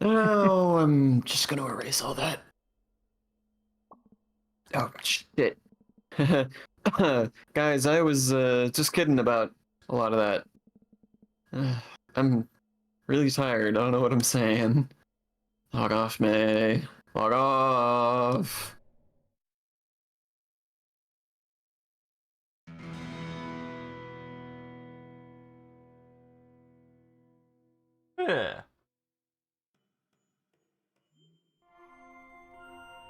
B: Oh, I'm just gonna erase all that. Oh, shit. Guys, I was just kidding about a lot of that. I'm really tired. I don't know what I'm saying. Log off, May. Log off.
A: Yeah.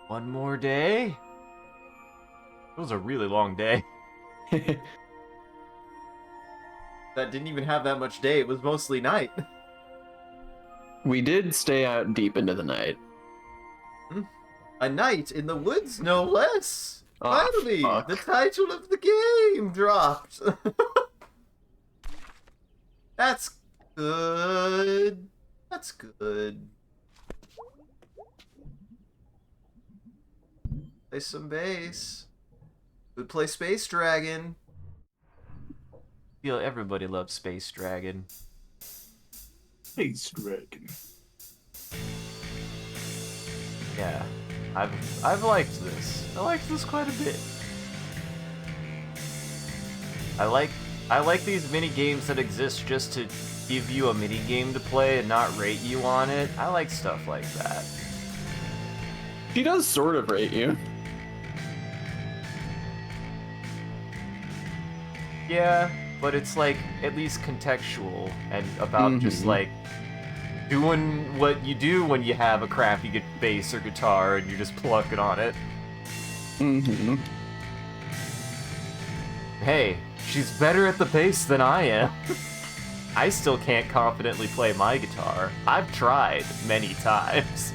A: One more day? It was a really long day. That didn't even have that much day. It was mostly night.
B: We did stay out deep into the night.
A: A night in the woods, no less.
B: Oh,
A: Finally,
B: fuck.
A: the title of the game dropped. That's good. That's good. Play some bass. We play Space Dragon. Feel everybody loves Space Dragon.
C: Space Dragon.
A: Yeah, I've liked this. I liked this quite a bit. I like these mini games that exist just to give you a mini game to play and not rate you on it. I like stuff like that.
B: She does sort of rate you.
A: Yeah, but it's like at least contextual and about just like doing what you do when you have a crappy bass or guitar and you're just plucking on it. Hey, she's better at the bass than I am. I still can't confidently play my guitar. I've tried many times.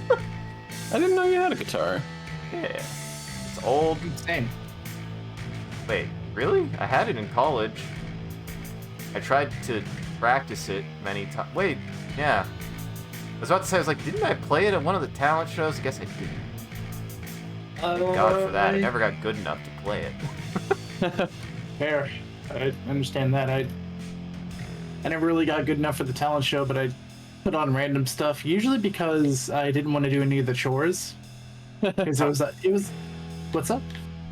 B: I didn't know you had a guitar.
A: Yeah, it's old.
C: Same.
A: Wait, really? I had it in college. I tried to practice it many times. Wait, yeah. I was about to say, I was like, didn't I play it at one of the talent shows? I guess I didn't. Thank God for that. I never got good enough to play it.
C: Fair. I understand that. I never really got good enough for the talent show, but I put on random stuff, usually because I didn't want to do any of the chores. Because it was. What's up?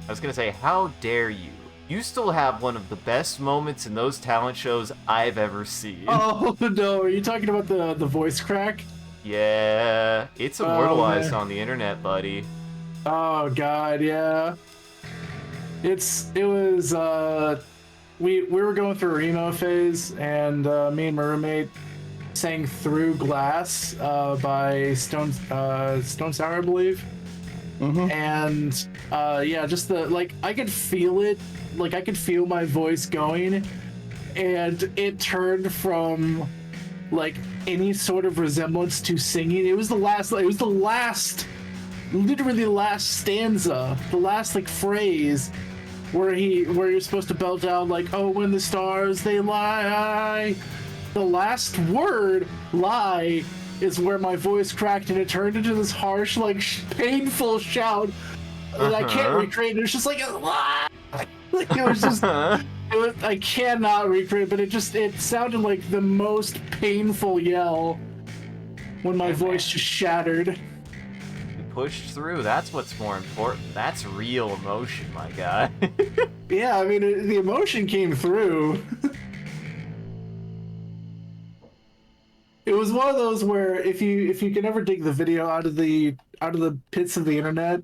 A: I was gonna say, how dare you? You still have one of the best moments in those talent shows I've ever seen.
C: Oh no, are you talking about the voice crack?
A: Yeah, it's
C: Oh,
A: immortalized
C: man.
A: on the internet, buddy.
C: Oh God, yeah. It was we were going through a emo phase, and me and my roommate sang "Through Glass" by Stone Sour, I believe.
B: Mm-hmm.
C: And yeah, just the like I could feel it, like I could feel my voice going, and it turned from like any sort of resemblance to singing. It was the last. It was the last, literally the last stanza, the last like phrase where you're supposed to belt out like, "Oh, when the stars they lie." The last word, "lie," is where my voice cracked, and it turned into this harsh, like painful shout that I can't recreate. It was just like, "Ah!" Like it was just. It was, I cannot recreate, but it sounded like the most painful yell when my voice just shattered.
A: You pushed through. That's what's more important. That's real emotion, my guy.
C: Yeah, I mean the emotion came through. It was one of those where if you can ever dig the video out of the pits of the internet,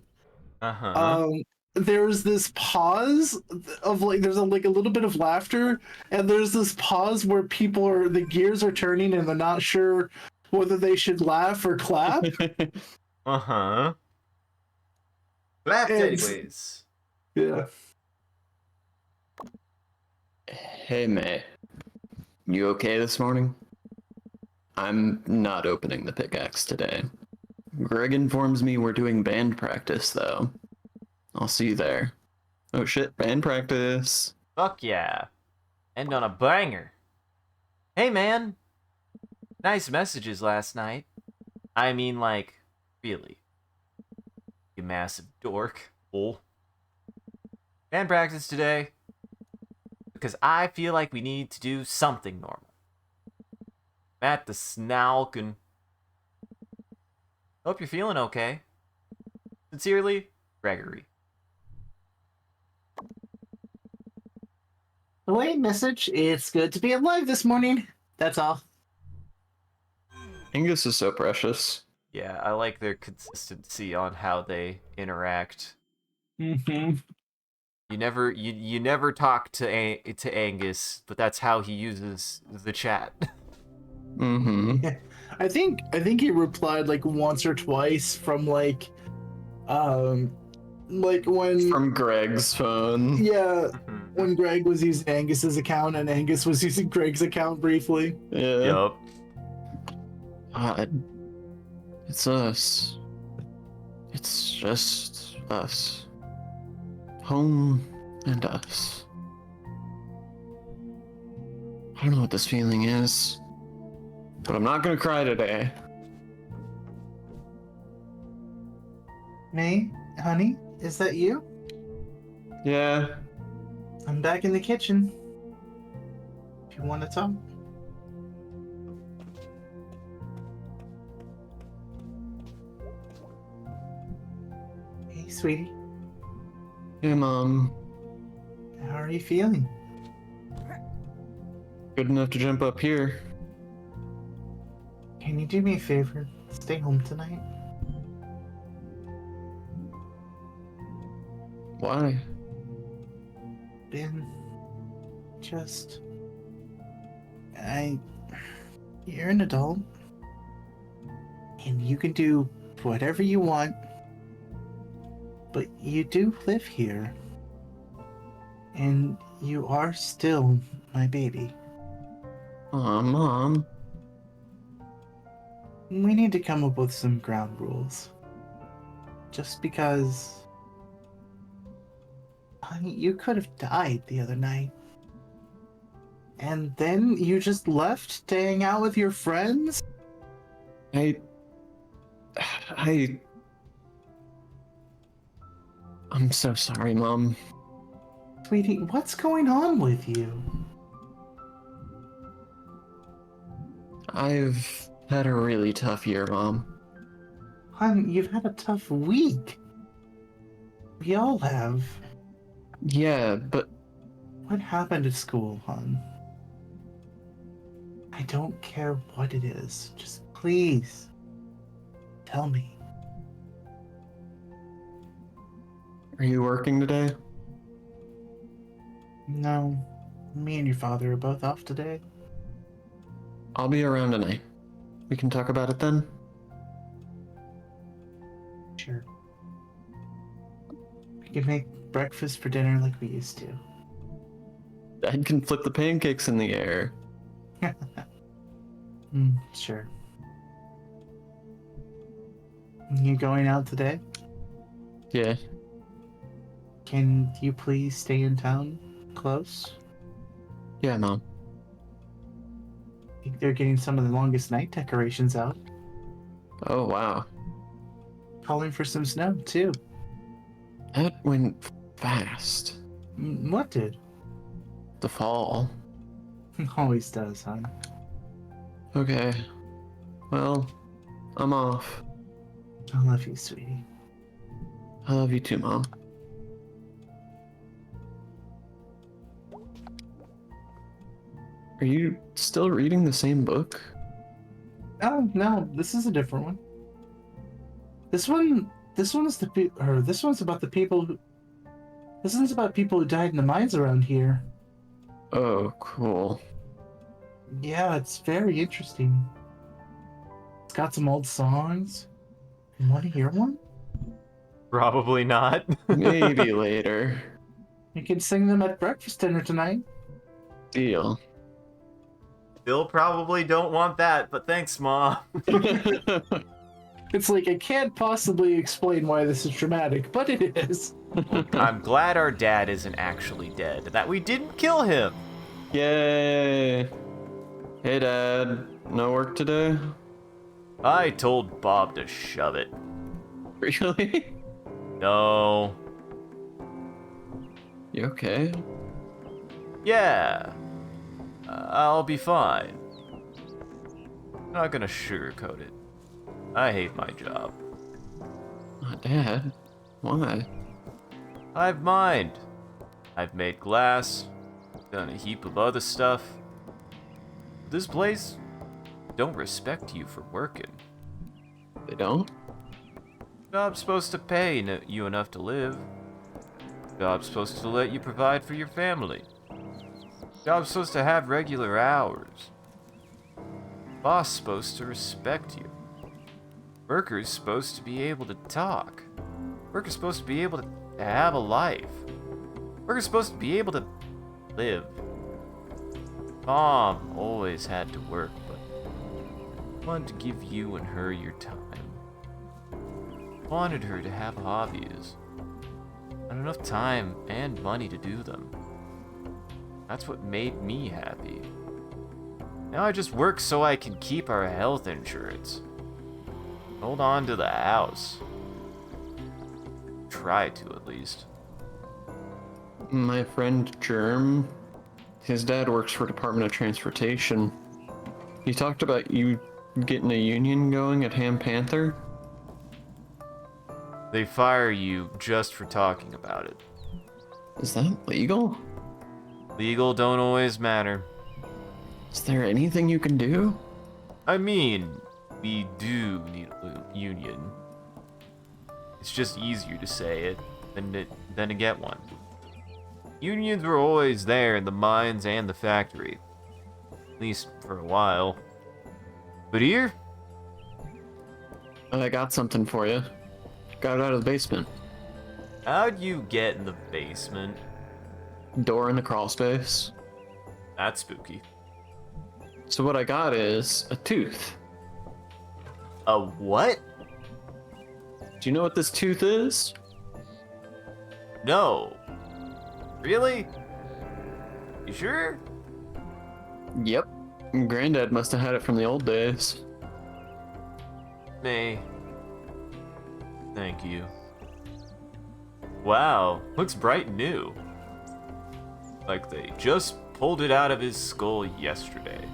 A: Uh-huh.
C: um, there's this pause of like there's like a little bit of laughter, and there's this pause where the gears are turning and they're not sure whether they should laugh or clap.
A: Uh-huh. Laughed
C: It's
A: anyways.
C: yeah.
B: Hey, May. You okay this morning? I'm not opening the pickaxe today. Greg informs me we're doing band practice, though. I'll see you there. Oh shit, band practice.
A: Fuck yeah. End on a banger. Hey, man. Nice messages last night. I mean, like, really. You massive dork. Bull. Band practice today. Because I feel like we need to do something normal. At the Snalk and... Hope you're feeling okay. Sincerely, Gregory.
C: Wait, message. It's good to be alive this morning. That's all.
B: Angus is so precious.
A: Yeah, I like their consistency on how they interact.
C: Mm-hmm.
A: You never talk to Angus, but that's how he uses the chat.
B: Mm-hmm.
C: Yeah. I think he replied like once or twice from like when
B: From Greg's phone.
C: yeah, when Greg was using Angus's account and Angus was using Greg's account briefly.
B: Yeah.
A: Yup.
B: God. It's us. It's just us. Home and us. I don't know what this feeling is, but I'm not gonna cry today.
C: May, honey, is that you?
B: Yeah.
C: I'm back in the kitchen. If you want to talk. Hey, sweetie.
B: Yeah, Mom.
C: How are you feeling?
B: Good enough to jump up here.
C: Can you do me a favor? Stay home tonight.
B: Why?
C: Ben, just... You're an adult. And you can do whatever you want. But you do live here. And you are still my baby.
B: Aw, Mom.
C: We need to come up with some ground rules. Just because... Honey, you could have died the other night. And then you just left to hang out with your friends?
B: I'm so sorry, Mom.
C: Sweetie, what's going on with you?
B: I've had a really tough year, Mom.
C: Hon, you've had a tough week. We all have.
B: Yeah, but
C: What happened at school, hon? I don't care what it is. Just please, Tell me.
B: Are you working today?
C: No, me and your father are both off today.
B: I'll be around tonight. We can talk about it then?
C: Sure. We can make breakfast for dinner like we used to.
B: Dad can flip the pancakes in the air.
C: Sure. You going out today?
B: Yeah.
C: Can you please stay in town close?
B: Yeah, Mom.
C: I think they're getting some of the longest night decorations out.
B: Oh, wow.
C: Calling for some snow, too.
B: That went fast.
C: What did?
B: The fall.
C: Always does, huh?
B: Okay. Well, I'm off.
C: I love you, sweetie.
B: I love you too, Mom. Are you still reading the same book?
C: Oh, no, this is a different one. This one's this one's about the people who... This one's about people who died in the mines around here.
B: Oh, cool.
C: Yeah, it's very interesting. It's got some old songs. You want to hear one?
A: Probably not.
B: Maybe later.
C: You can sing them at breakfast dinner tonight.
B: Deal.
A: Still probably don't want that, but thanks, Mom.
C: It's like, I can't possibly explain why this is dramatic, but it is.
A: I'm glad our dad isn't actually dead, that we didn't kill him.
B: Yay! Hey, Dad. No work today?
A: I told Bob to shove it.
B: Really?
A: No.
B: You okay?
A: Yeah. I'll be fine. Not gonna sugarcoat it. I hate my job.
B: Oh, Dad. Why?
A: I've mined. I've made glass. Done a heap of other stuff. This place don't respect you for working.
B: They don't?
A: Job's supposed to pay you enough to live. Job's supposed to let you provide for your family. Job's supposed to have regular hours. Boss supposed to respect you. Worker's supposed to be able to talk. Worker's supposed to be able to have a life. Worker's supposed to be able to live. Mom always had to work, but wanted to give you and her your time. Wanted her to have hobbies. Not enough time and money to do them. That's what made me happy. Now I just work so I can keep our health insurance. Hold on to the house. Try to, at least.
B: My friend Germ, his dad works for Department of Transportation. He talked about you getting a union going at Ham Panther.
A: They fire you just for talking about it.
B: Is that legal?
A: Legal don't always matter.
B: Is there anything you can do?
A: I mean, we do need a union. It's just easier to say it than to get one. Unions were always there in the mines and the factory. At least for a while. But here?
B: I got something for you. Got it out of the basement.
A: How'd you get in the basement?
B: Door in the crawl space.
A: That's spooky.
B: So what I got is a tooth.
A: A what?
B: Do you know what this tooth is?
A: No. Really? You sure?
B: Yep. Granddad must have had it from the old days.
A: May. Thank you. Wow, looks bright new. Like they just pulled it out of his skull yesterday.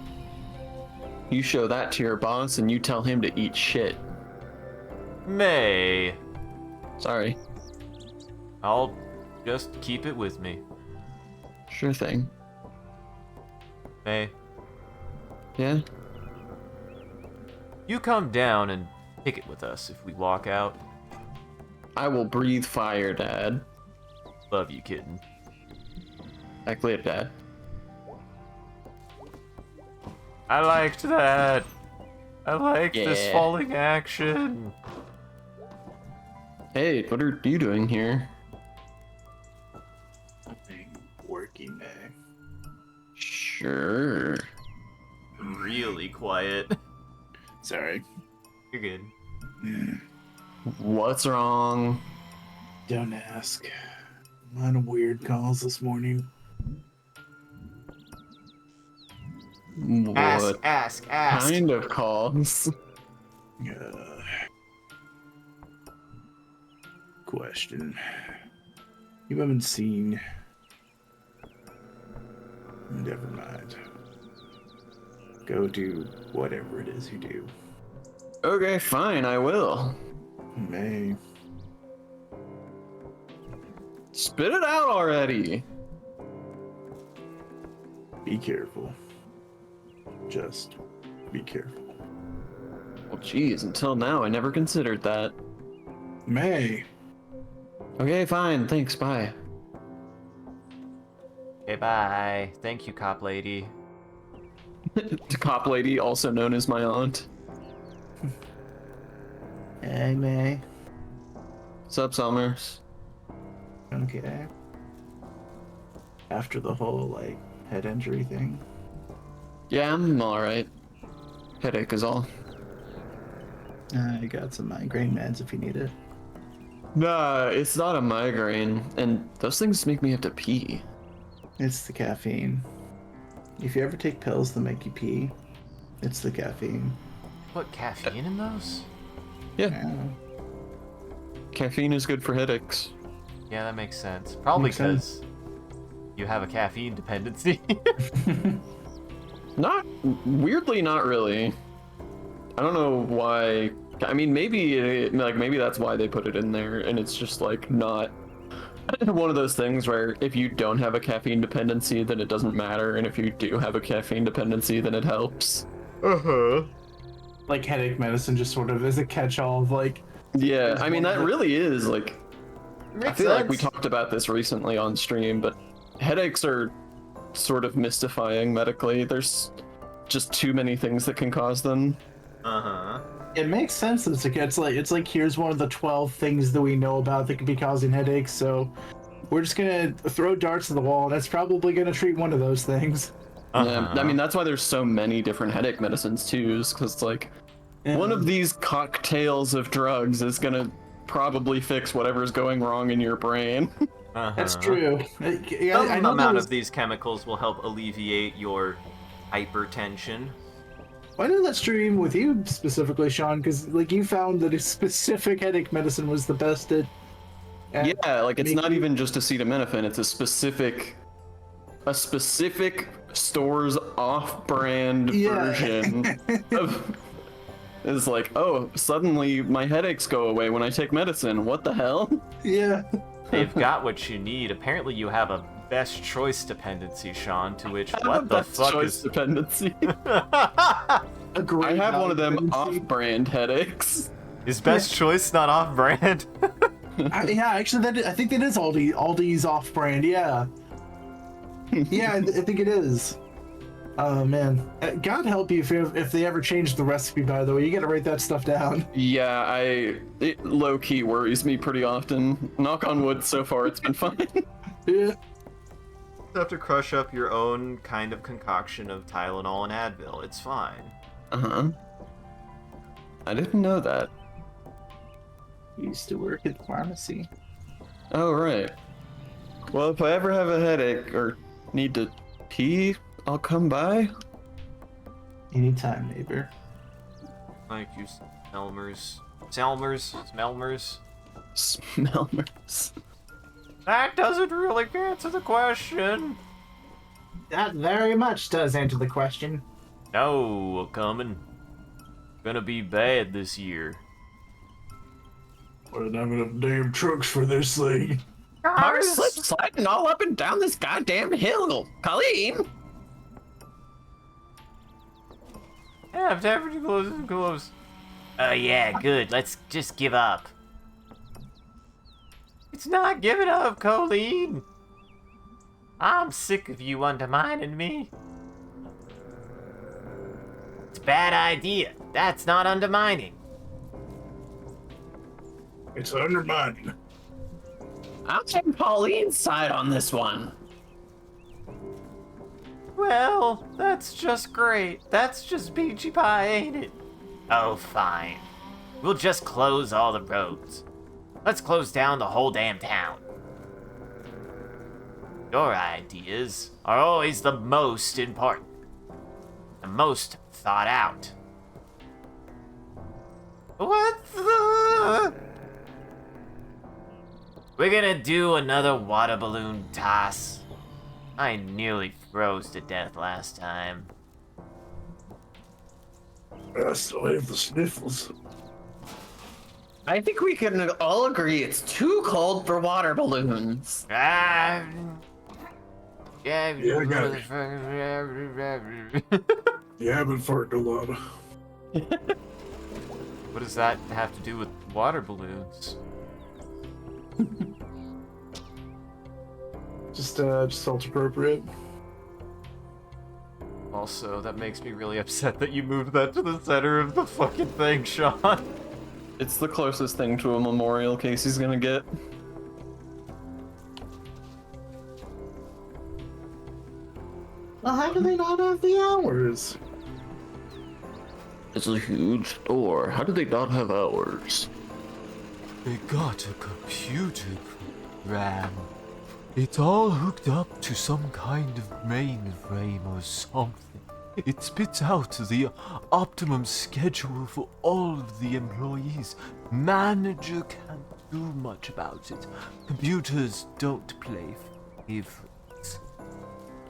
B: You show that to your boss and you tell him to eat shit.
A: May.
B: Sorry.
A: I'll just keep it with me.
B: Sure thing.
A: May.
B: Yeah?
A: You come down and Take it with us if we walk out.
B: I will breathe fire, Dad.
A: Love you, kitten.
B: I clear, Dad.
A: I liked that. I like this
B: Yeah.
A: falling action.
B: Hey, what are you doing here?
C: Working day.
B: Sure.
A: Really quiet.
C: Sorry.
A: You're good.
B: What's wrong?
C: Don't ask. A lot of weird calls this morning.
B: What
A: Ask.
B: kind of calls?
C: Question. You haven't seen. Never mind. Go do whatever it is you do.
B: Okay, fine, I will.
C: May.
B: Spit it out already.
C: Be careful. Just be careful.
B: Well, geez, until now I never considered that.
C: May.
B: Okay, fine, thanks, bye.
A: Okay, bye. Thank you, cop lady.
B: The cop lady, also known as my aunt.
C: Hey, May.
B: Sup, Summers?
C: Okay. After the whole, head injury thing.
B: Yeah, I'm alright. Headache is all.
C: I got some migraine meds if you need it.
B: Nah, it's not a migraine, and those things make me have to pee.
C: It's the caffeine. If you ever take pills that make you pee, it's the caffeine.
A: Put caffeine in those?
B: Yeah,
C: Yeah.
B: caffeine is good for headaches.
A: Yeah, that makes sense. Probably
C: Makes sense.
A: because you have a caffeine dependency.
B: Weirdly, not really. I don't know why. I mean, maybe maybe that's why they put it in there, and it's just not one of those things where if you don't have a caffeine dependency, then it doesn't matter, and if you do have a caffeine dependency, then it helps.
C: Like headache medicine just sort of is a catch-all of
B: Yeah, I mean
C: one
B: that
C: of the-
B: really is I feel like we talked about this recently on stream, but headaches are sort of mystifying medically. There's just too many things that can cause them.
A: Uh-huh.
C: It makes sense. It's like here's one of the 12 things that we know about that could be causing headaches. So we're just gonna throw darts at the wall. That's probably gonna treat one of those things.
B: Yeah, I mean that's why there's so many different headache medicines too, because one of these cocktails of drugs is gonna probably fix whatever's going wrong in your brain.
C: That's true.
A: Some
C: I know
A: amount of these chemicals will help alleviate your hypertension.
C: I know that's true even with you specifically, Sean, because you found that a specific headache medicine was the best at
B: Yeah, it's
C: make
B: not
C: you-
B: even just acetaminophen, it's a specific store's off-brand
C: Yeah.
B: version of is oh, suddenly my headaches go away when I take medicine. What the hell?
C: Yeah.
A: They've got what you need. Apparently you have a best choice dependency, Sean, to which
B: I have
A: what
B: a
A: the
B: best
A: fuck
B: choice
A: is...
B: dependency.
C: Agree.
B: I have one of them off-brand headaches.
A: Is best choice not off-brand?
C: Yeah, actually, I think that is Aldi's off-brand. Yeah. Yeah, I think it is. Oh man, God help you if they ever change the recipe. By the way, you got to write that stuff down.
B: Yeah, it low-key worries me pretty often. Knock on wood, so far it's been fine.
C: Yeah.
A: You have to crush up your own kind of concoction of Tylenol and Advil. It's fine.
B: Uh-huh. I didn't know that.
C: Used to work at the pharmacy.
B: Oh, right. Well, if I ever have a headache or need to pee, I'll come by.
C: Anytime, neighbor.
A: Like you, Smelmers. Smelmers.
B: Smellmers.
A: That doesn't really answer the question.
C: That very much does answer the question.
A: No, coming. Gonna be bad this year.
C: What not enough damn trucks for this thing.
B: Cars slip sliding all up and down this goddamn hill, Colleen.
A: Yeah, temperature gloves and gloves. Oh yeah, good. Let's just give up. It's not giving up, Colleen. I'm sick of you undermining me. It's a bad idea. That's not undermining.
C: It's undermining.
B: I'm taking Pauline's side on this one.
A: Well, that's just great. That's just peachy pie, ain't it? Oh, fine. We'll just close all the roads. Let's close down the whole damn town. Your ideas are always the most important. The most thought out. What the? We're gonna do another water balloon toss. I nearly froze to death last time.
C: I still have the sniffles.
B: I think we can all agree it's too cold for water balloons.
A: Yeah,
C: Yeah, I got Yeah, I've been farting a lot.
A: What does that have to do with water balloons?
C: Just felt appropriate.
A: Also, that makes me really upset that you moved that to the center of the fucking thing, Sean.
B: It's the closest thing to a memorial Casey's gonna get.
C: Well, how do they not have the hours?
B: It's a huge store. How do they not have hours?
E: They got a computer program. It's all hooked up to some kind of mainframe or something. It spits out the optimum schedule for all of the employees. Manager can't do much about it. Computers don't play favorites.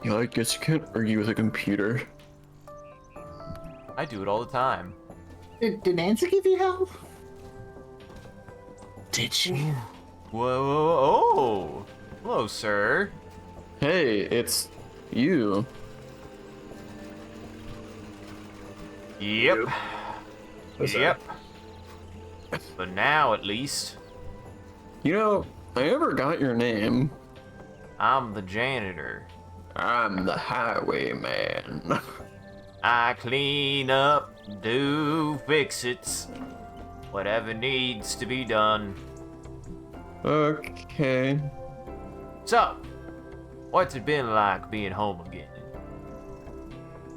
B: Yeah, I guess you can't argue with a computer.
A: I do it all the time.
C: Did Nancy give you help? Did she?
A: Whoa, oh! Hello, sir.
B: Hey, it's you.
A: Yep.
C: What's
A: Yep. But now, at least,
B: You know, I never got your name.
A: I'm the janitor.
B: I'm the highwayman.
A: I clean up, do fix-its, whatever needs to be done.
B: Okay.
A: So, what's it been like being home again?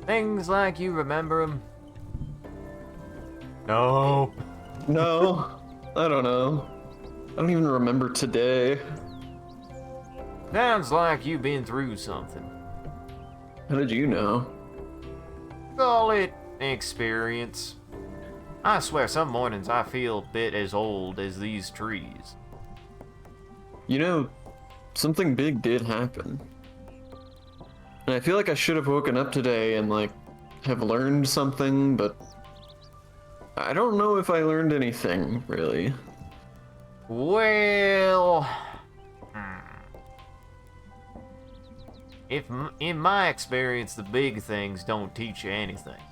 A: Things like you remember them? No.
B: No, I don't know. I don't even remember today.
A: Sounds like you've been through something.
B: How did you know?
A: Call it experience. I swear some mornings I feel a bit as old as these trees.
B: You know, something big did happen. And I feel like I should have woken up today and, like, have learned something, but I don't know if I learned anything, really.
A: Well, if in my experience, the big things don't teach you anything,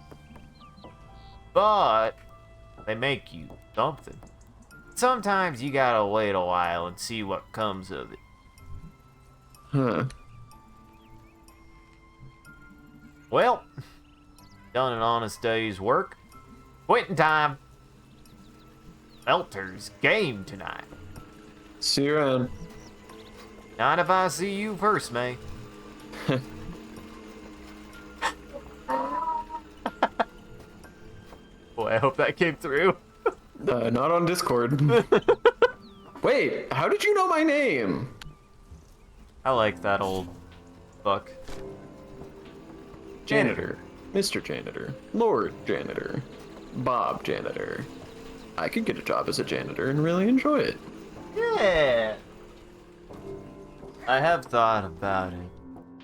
A: but they make you something. Sometimes you gotta wait a while and see what comes of it.
B: Huh.
A: Well, done an honest day's work. Quitting time. Felter's game tonight.
B: See you around.
A: Not if I see you first, May. Boy, I hope that came through.
B: Not on Discord. Wait, how did you know my name?
A: I like that old fuck.
B: Janitor. Mr. Janitor. Lord Janitor. Bob Janitor. I could get a job as a janitor and really enjoy it.
A: Yeah. I have thought about it.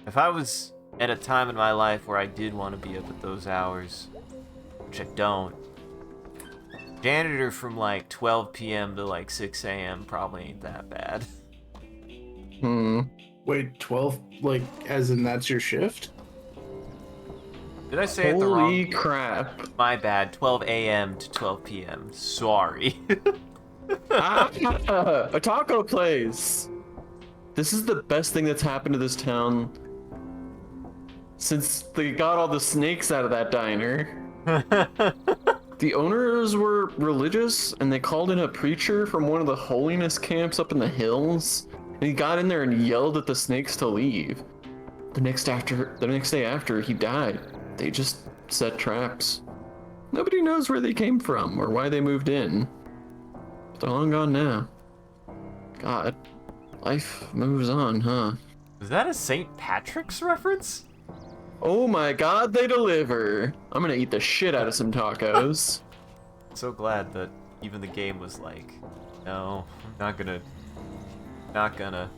A: If I was at a time in my life where I did want to be up at those hours, which I don't, janitor from like 12 p.m. to like 6 a.m. probably ain't that bad.
C: Wait, 12? Like, as in that's your shift?
A: Did I say it the wrong?
B: Holy crap.
A: My bad. 12 a.m. to 12 p.m. Sorry.
B: A taco place. This is the best thing that's happened to this town since they got all the snakes out of that diner. The owners were religious and they called in a preacher from one of the holiness camps up in the hills. And he got in there and yelled at the snakes to leave. The next day after he died, they just set traps. Nobody knows where they came from or why they moved in. They're long gone now. God, life moves on, huh?
A: Is that a St. Patrick's reference?
B: Oh my god, they deliver! I'm gonna eat the shit out of some tacos.
A: So glad that even the game was like, no, I'm not gonna.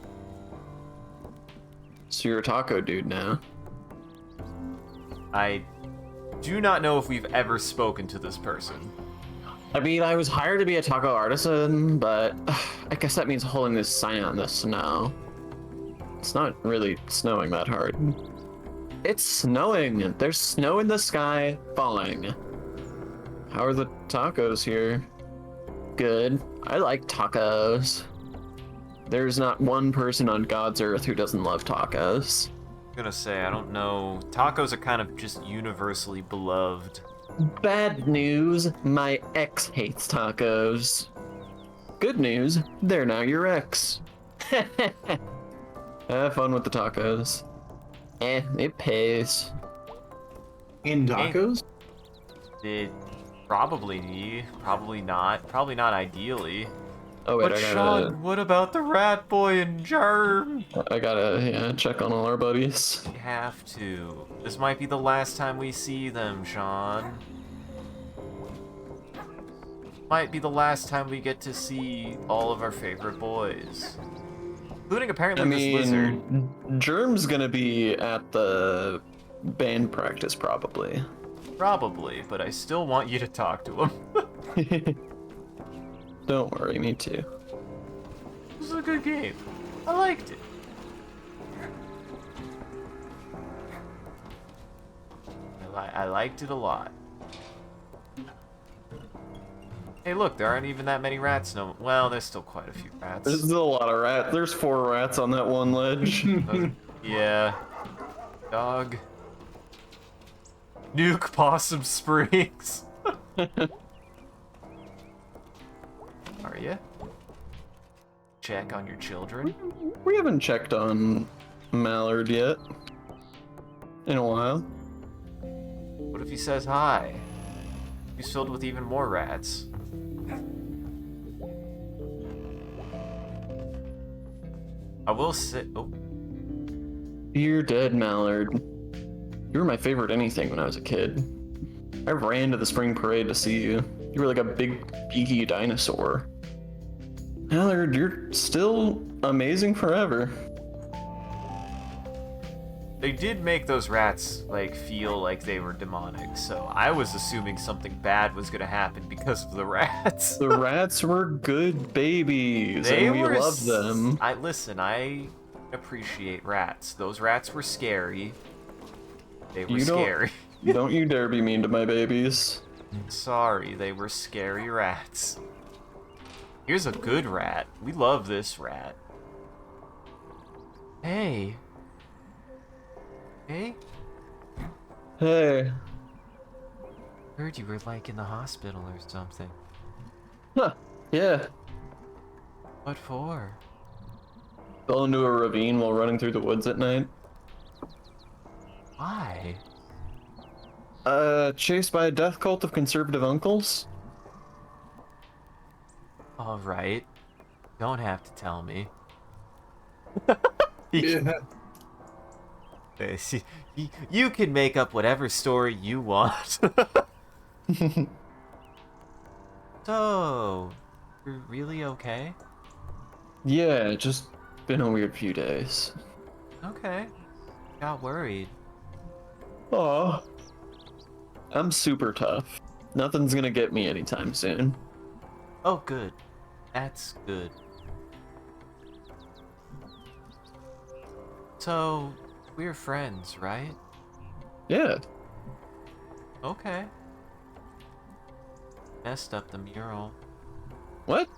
B: So you're a taco dude now.
A: I do not know if we've ever spoken to this person.
B: I mean, I was hired to be a taco artisan, but I guess that means holding this sign out in the snow. It's not really snowing that hard. It's snowing! There's snow in the sky, falling. How are the tacos here? Good. I like tacos. There's not one person on God's earth who doesn't love tacos.
A: I'm gonna say, I don't know. Tacos are kind of just universally beloved.
B: Bad news, my ex hates tacos. Good news, they're now your ex. Have fun with the tacos. It pays.
C: In tacos?
A: It probably not ideally.
B: Oh wait,
A: But
B: I
A: Sean, what about the rat boy and Germ?
B: gotta check on all our buddies.
A: We have to. This might be the last time we see them, Sean. Might be the last time we get to see all of our favorite boys. Including apparently this lizard.
B: Germ's gonna be at the band practice probably.
A: Probably, but I still want you to talk to him.
B: Don't worry, me too.
A: This is a good game. I liked it. I liked it a lot. Hey, look, there aren't even that many rats. No, well, there's still quite a few rats.
B: There's still a lot of rats. There's 4 rats on that one ledge.
A: Yeah. Dog. Nuke Possum Springs. Are you? Check on your children.
B: We haven't checked on Mallard yet. In a while.
A: What if he says hi? He's filled with even more rats. I will say. Oh.
B: You're dead, Mallard. You were my favorite anything when I was a kid. I ran to the spring parade to see you. You were like a big, beaky dinosaur. Mallard, you're still amazing forever.
A: They did make those rats, like, feel like they were demonic, so I was assuming something bad was gonna happen because of the rats.
B: The rats were good babies, and we loved them.
A: I appreciate rats. Those rats were scary. They were
B: You don't-
A: scary.
B: Don't you dare be mean to my babies.
A: Sorry, they were scary rats. Here's a good rat. We love this rat. Hey. Hey?
B: Hey.
A: Heard you were, like, in the hospital or something.
B: Huh. Yeah.
A: What for?
B: Fell into a ravine while running through the woods at night.
A: Why?
B: Chased by a death cult of conservative uncles?
A: Alright. Don't have to tell me.
C: Yeah.
A: You can make up whatever story you want. So, you're really okay?
B: Yeah, just been a weird few days.
A: Okay. Got worried.
B: Aw. I'm super tough. Nothing's gonna get me anytime soon.
A: Oh, good. That's good. So, we're friends, right?
B: Yeah.
A: Okay. Messed up the mural.
B: What?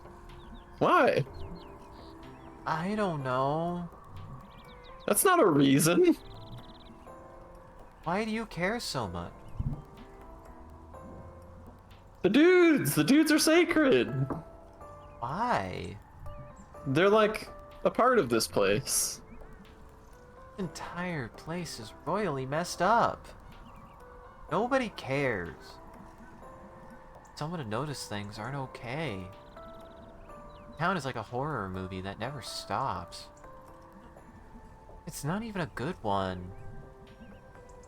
B: Why?
A: I don't know.
B: That's not a reason.
A: Why do you care so much?
B: The dudes are sacred.
A: Why?
B: They're like a part of this place.
A: The entire place is royally messed up. Nobody cares. Someone to notice things aren't okay. Town is like a horror movie that never stops. It's not even a good one.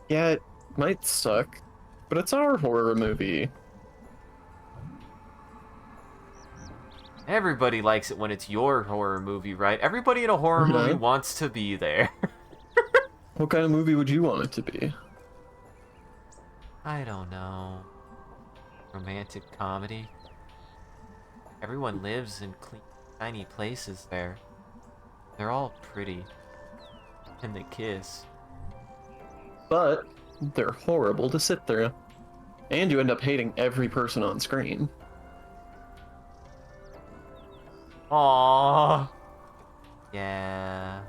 B: Yeah, it might suck, but it's our horror movie.
A: Everybody likes it when it's your horror movie, right? Everybody in a horror movie wants to be there.
B: What kind of movie would you want it to be?
A: I don't know. Romantic comedy. Everyone lives in clean, tiny places there. They're all pretty. And they kiss.
B: But they're horrible to sit through. And you end up hating every person on screen.
A: Aww. Yeah.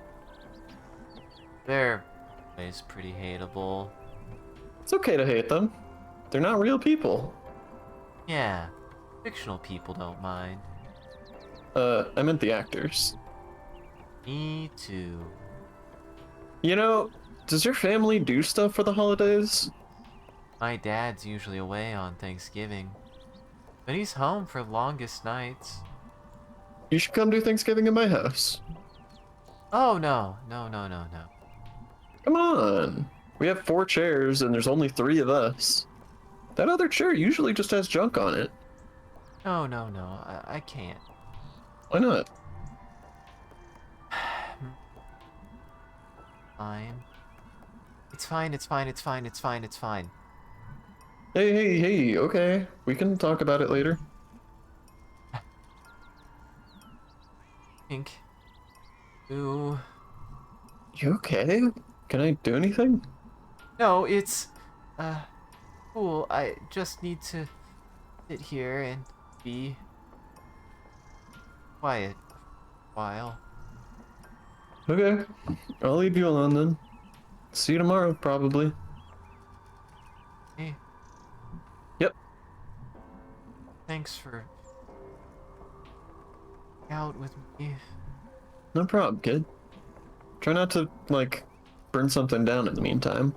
A: They're always pretty hateable.
B: It's okay to hate them. They're not real people.
A: Yeah. Fictional people don't mind.
B: I meant the actors.
A: Me too.
B: You know, does your family do stuff for the holidays?
A: My dad's usually away on Thanksgiving. But he's home for longest nights.
B: You should come do Thanksgiving in my house.
A: Oh no. No.
B: Come on. We have 4 chairs and there's only 3 of us. That other chair usually just has junk on it.
A: No. I can't.
B: Why not?
A: Fine. It's fine.
B: Hey, okay. We can talk about it later.
A: Pink. Ooh.
B: You okay? Can I do anything?
A: No, it's cool. I just need to sit here and be quiet a while.
B: Okay. I'll leave you alone then. See you tomorrow, probably.
A: Hey,
B: Yep.
A: thanks for out with me.
B: No problem, kid. Try not to, like, burn something down in the meantime.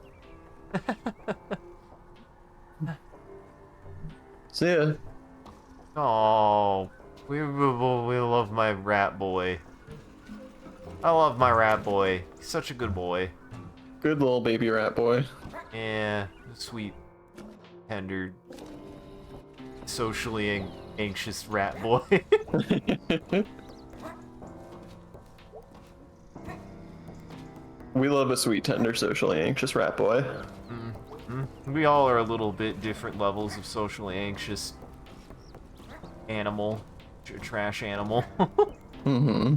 B: See ya.
A: Oh, we love my rat boy. I love my rat boy. He's such a good boy.
B: Good little baby rat boy.
A: Yeah, sweet, tender, socially anxious rat boy.
B: We love a sweet, tender, socially anxious rat boy.
A: We all are a little bit different levels of socially anxious animal, trash animal.
B: Mm-hmm.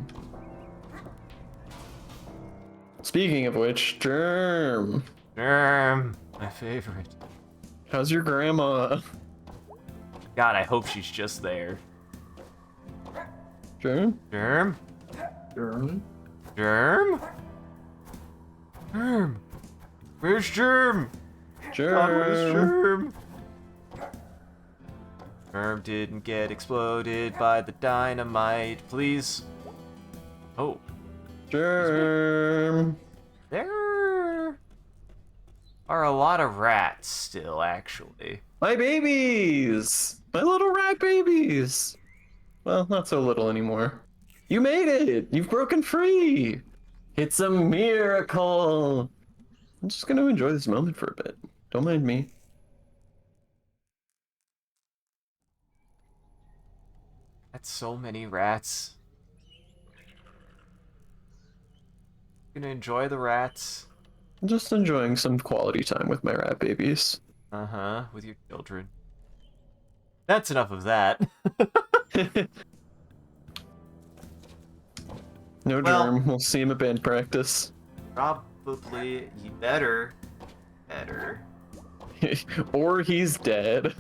B: Speaking of which, Germ.
A: My favorite.
B: How's your grandma?
A: God, I hope she's just there.
B: Germ?
A: Germ?
C: Germ?
A: Germ? Germ? Where's Germ? God, where's
B: Germ?
A: Germ? Germ didn't get exploded by the dynamite, please. Oh.
B: Germ.
A: There are a lot of rats still, actually.
B: My babies! My little rat babies! Well, not so little anymore. You made it! You've broken free! It's a miracle! I'm just gonna enjoy this moment for a bit. Don't mind me.
A: That's so many rats. Gonna enjoy the rats.
B: I'm just enjoying some quality time with my rat babies.
A: Uh-huh, with your children. That's enough of that.
B: No
A: Well-
B: Germ. We'll see him at band practice.
A: Probably you better.
B: Or he's dead.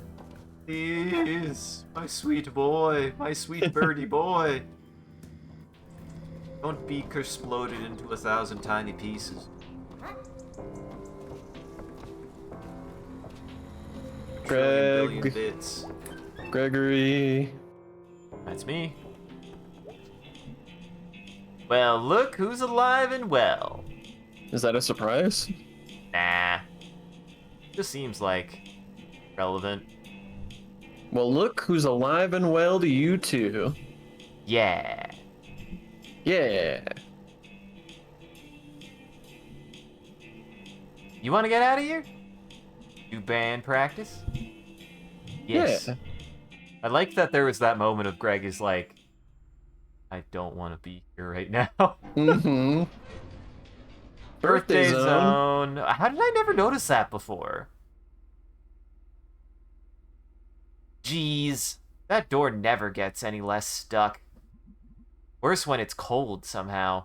A: Please, my sweet boy, my sweet birdie boy. Don't be exploded into 1,000 tiny pieces. Trillion billion bits.
B: Gregory.
A: That's me. Well, look who's alive and well.
B: Is that a surprise?
A: Nah. Just seems like relevant.
B: Well, look who's alive and well to you two.
A: Yeah.
B: Yeah.
A: You want to get out of here? Do band practice? Yes.
B: Yeah.
A: I like that there was that moment of Greg is like, I don't want to be here right now.
B: Mm-hmm. Birthday zone.
A: How did I never notice that before? Jeez. That door never gets any less stuck. Worse when it's cold somehow.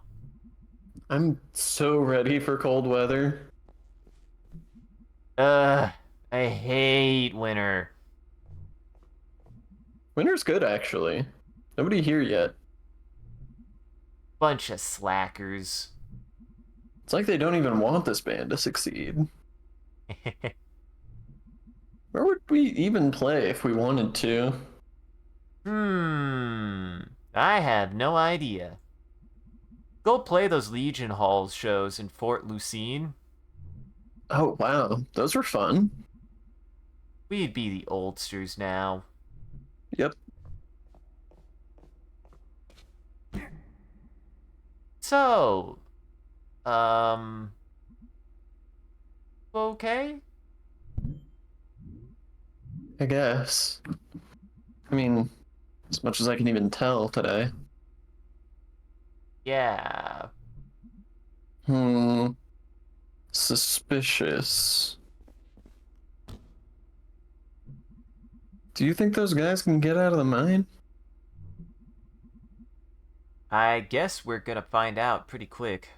B: I'm so ready for cold weather.
A: I hate winter.
B: Winter's good, actually. Nobody here yet.
A: Bunch of slackers.
B: It's like they don't even want this band to succeed. Where would we even play if we wanted to?
A: I have no idea. Go play those Legion Halls shows in Fort Lucine.
B: Oh, wow. Those were fun.
A: We'd be the oldsters now.
B: Yep.
A: So, okay?
B: I guess. I mean, as much as I can even tell today.
A: Yeah.
B: Suspicious. Do you think those guys can get out of the mine?
A: I guess we're gonna find out pretty quick.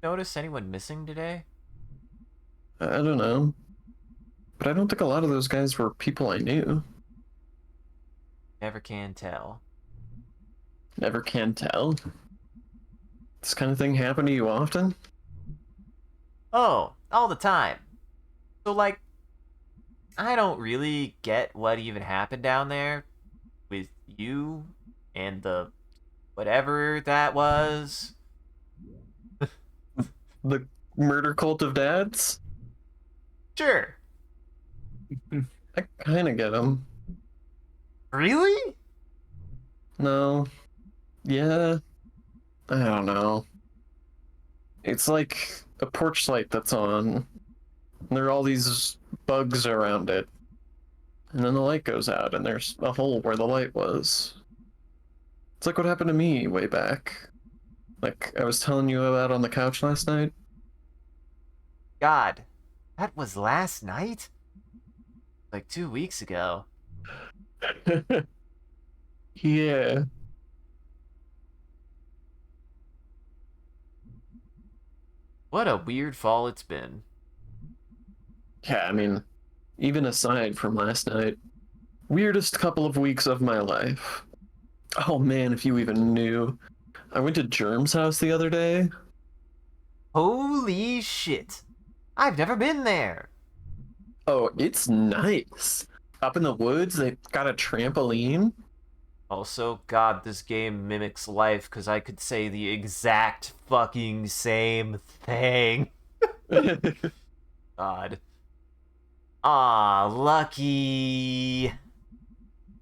A: Notice anyone missing today?
B: I don't know. But I don't think a lot of those guys were people I knew.
A: Never can tell.
B: Never can tell. This kind of thing happen to you often?
A: Oh, all the time. So, like, I don't really get what even happened down there with you and the whatever that was.
B: The murder cult of dads?
A: Sure.
B: I kind of get them.
A: Really?
B: No. Yeah. I don't know. It's like a porch light that's on. And there are all these bugs around it. And then the light goes out and there's a hole where the light was. It's like what happened to me way back. Like I was telling you about on the couch last night.
A: God, that was last night? Like 2 weeks ago.
B: Yeah.
A: What a weird fall it's been.
B: Yeah, I mean, even aside from last night, weirdest couple of weeks of my life. Oh man, if you even knew. I went to Germ's house the other day.
A: Holy shit. I've never been there.
B: Oh, it's nice. Up in the woods, they've got a trampoline.
A: Also, God, this game mimics life because I could say the exact fucking same thing. God. Ah, lucky.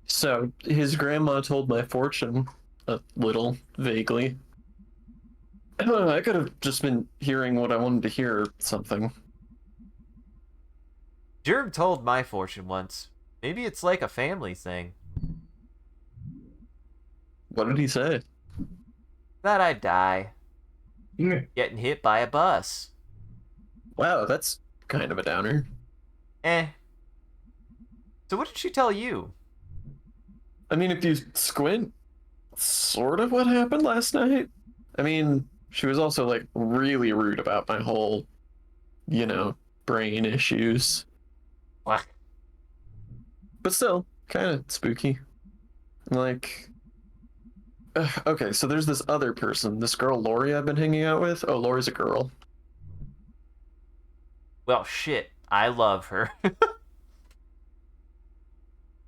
B: So, his grandma told my fortune, a little, vaguely. I could have just been hearing what I wanted to hear or something.
A: Germ told my fortune once. Maybe it's like a family thing.
B: What did he say?
A: That I'd die. Getting hit by a bus.
B: Wow, that's kind of a downer.
A: Eh. So what did she tell you?
B: I mean, if you squint, sort of what happened last night. I mean, she was also like really rude about my whole, brain issues.
A: What?
B: But still, kind of spooky. Like, okay, so there's this other person, this girl Lori I've been hanging out with. Oh, Lori's a girl.
A: Well, shit. I love her.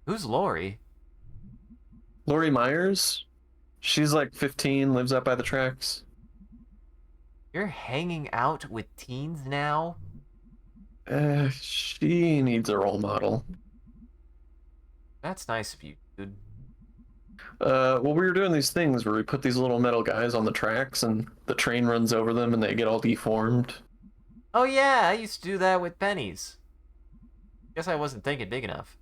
A: Who's Lori?
B: Lori Myers. She's like 15, lives out by the tracks.
A: You're hanging out with teens now?
B: She needs a role model.
A: That's nice of you, dude.
B: Well, we were doing these things where we put these little metal guys on the tracks and the train runs over them and they get all deformed.
A: Oh yeah, I used to do that with pennies. Guess I wasn't thinking big enough.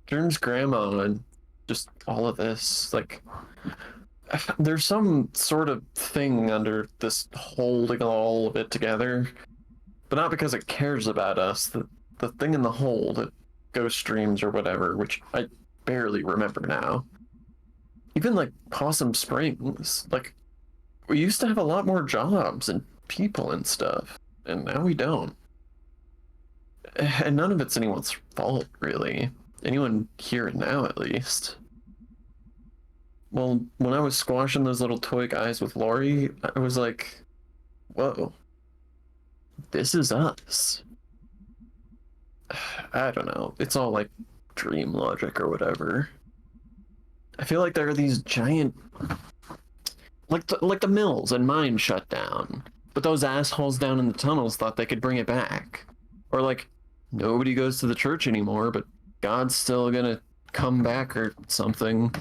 B: Germ's grandma and just all of this, like, there's some sort of thing under this holding all of it together, but not because it cares about us. The thing in the hole, that ghost streams or whatever, which I barely remember now. Even like Possum Springs, like, we used to have a lot more jobs and people and stuff, and now we don't. And none of it's anyone's fault, really. Anyone here and now, at least. Well, when I was squashing those little toy guys with Lori, I was like, whoa, this is us. I don't know. It's all like dream logic or whatever. I feel like there are these giant, like the mills and mines shut down, but those assholes down in the tunnels thought they could bring it back. Or like, nobody goes to the church anymore, but God's still gonna come back or something.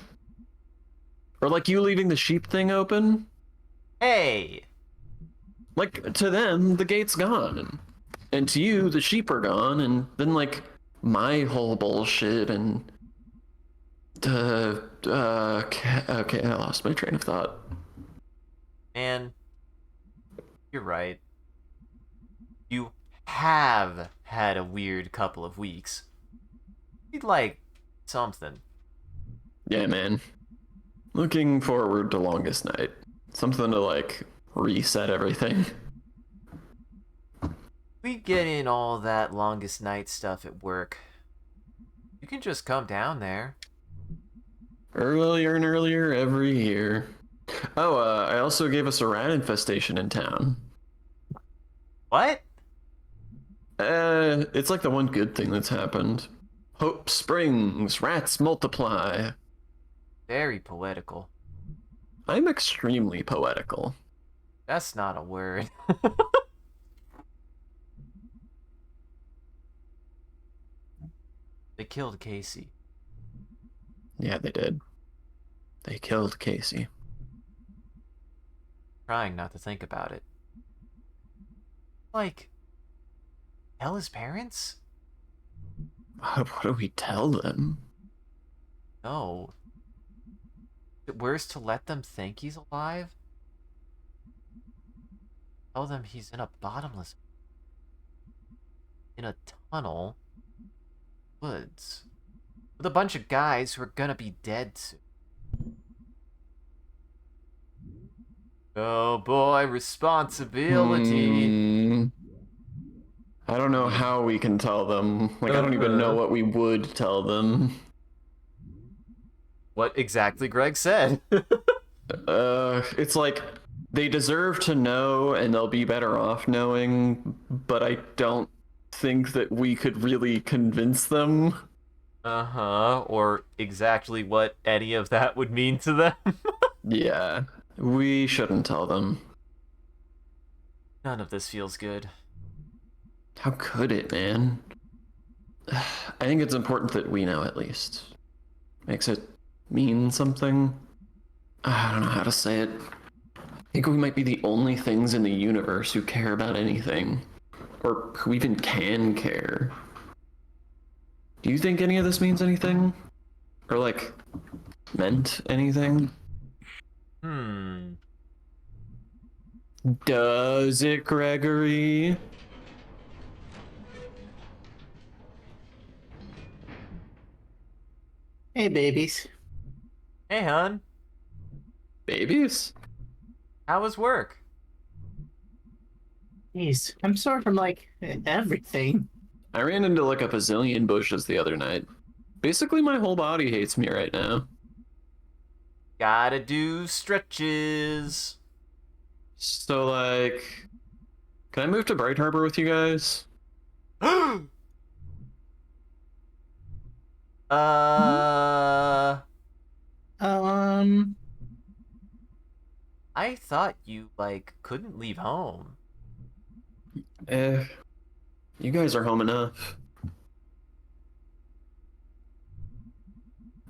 B: Or like you leaving the sheep thing open.
A: Hey!
B: Like, to them, the gate's gone. And to you, the sheep are gone, and then like my whole bullshit and okay, I lost my train of thought.
A: Man, you're right. You have had a weird couple of weeks. You'd like something.
B: Yeah, man. Looking forward to longest night. Something to like reset everything.
A: We get in all that longest night stuff at work. You can just come down there.
B: Earlier and earlier every year. Oh, I also gave us a rat infestation in town.
A: What?
B: It's like the one good thing that's happened. Hope springs, rats multiply.
A: Very poetical.
B: I'm extremely poetical.
A: That's not a word. They killed Casey.
B: Yeah, they did. They killed Casey.
A: Trying not to think about it. Like, tell his parents?
B: What do we tell them?
A: No. Is it worse to let them think he's alive? Tell them he's in a bottomless... in a tunnel... woods. With a bunch of guys who are gonna be dead soon. Oh boy, responsibility.
B: I don't know how we can tell them. Like, I don't even know what we would tell them.
A: What exactly Greg said.
B: It's like, they deserve to know and they'll be better off knowing, but I don't think that we could really convince them.
A: Uh-huh, or exactly what any of that would mean to them.
B: Yeah, we shouldn't tell them.
A: None of this feels good.
B: How could it, man? I think it's important that we know, at least. Makes it mean something. I don't know how to say it. I think we might be the only things in the universe who care about anything. Or who even can care. Do you think any of this means anything? Or, like, meant anything? Does it, Gregory?
C: Hey, babies.
A: Hey, hon.
B: Babies?
A: How was work?
C: Jeez, I'm sore from like everything.
B: I ran into like a bazillion bushes the other night. Basically, my whole body hates me right now.
A: Gotta do stretches.
B: So, like, can I move to Bright Harbor with you guys?
A: uh,
C: Um,
A: I thought you like couldn't leave home.
B: Eh, you guys are home enough.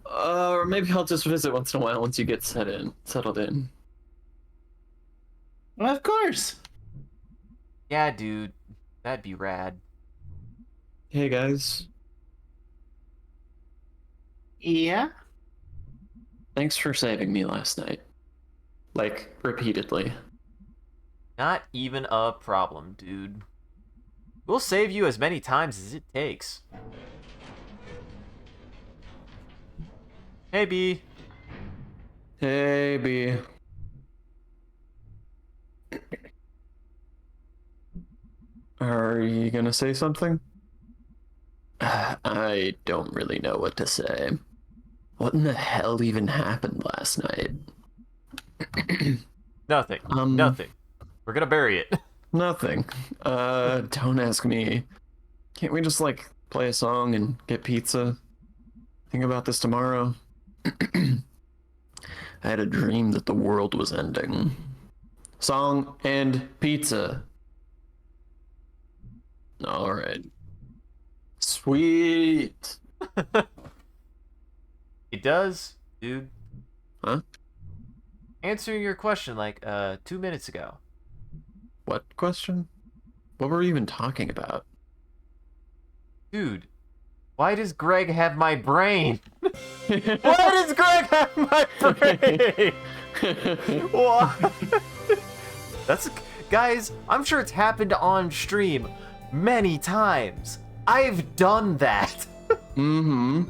B: Or maybe I'll just visit once in a while once you get settled in.
C: of course.
A: Yeah, dude, that'd be rad.
B: Hey guys,
C: Yeah.
B: thanks for saving me last night. Like, repeatedly.
A: Not even a problem, dude. We'll save you as many times as it takes. Hey, B.
B: Hey, B. Are you gonna say something? I don't really know what to say. What in the hell even happened last night?
A: Nothing.
B: Um,
A: Nothing. We're gonna bury it.
B: Nothing. Don't ask me. Can't we just, like, play a song and get pizza? Think about this tomorrow. I had a dream that the world was ending. Song and pizza. Alright. Sweet.
A: It does, dude.
B: Huh?
A: Answering your question like 2 minutes ago.
B: What question? What were we even talking about?
A: Dude, why does Greg have my brain? Why does Greg have my brain? Why? That's guys, I'm sure it's happened on stream many times. I've done that.
B: Mm-hmm.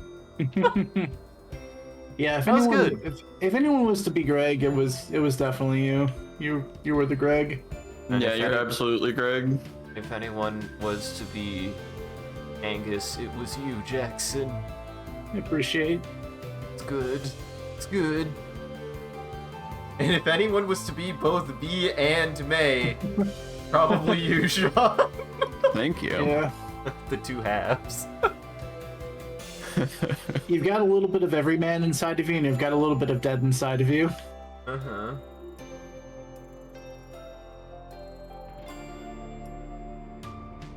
C: Yeah, if
A: That was
C: anyone,
A: good.
C: if anyone was to be Greg, it was definitely you. You were the Greg.
A: And
B: Yeah,
A: if
B: you're
A: any-
B: absolutely Greg.
A: If anyone was to be Angus, it was you, Jackson.
C: I appreciate.
A: It's good. It's good. And if anyone was to be both B and May, probably you, Sean.
B: Thank you.
C: Yeah,
A: The two halves.
C: you've got a little bit of every man inside of you, and you've got a little bit of dead inside of you.
A: Uh-huh.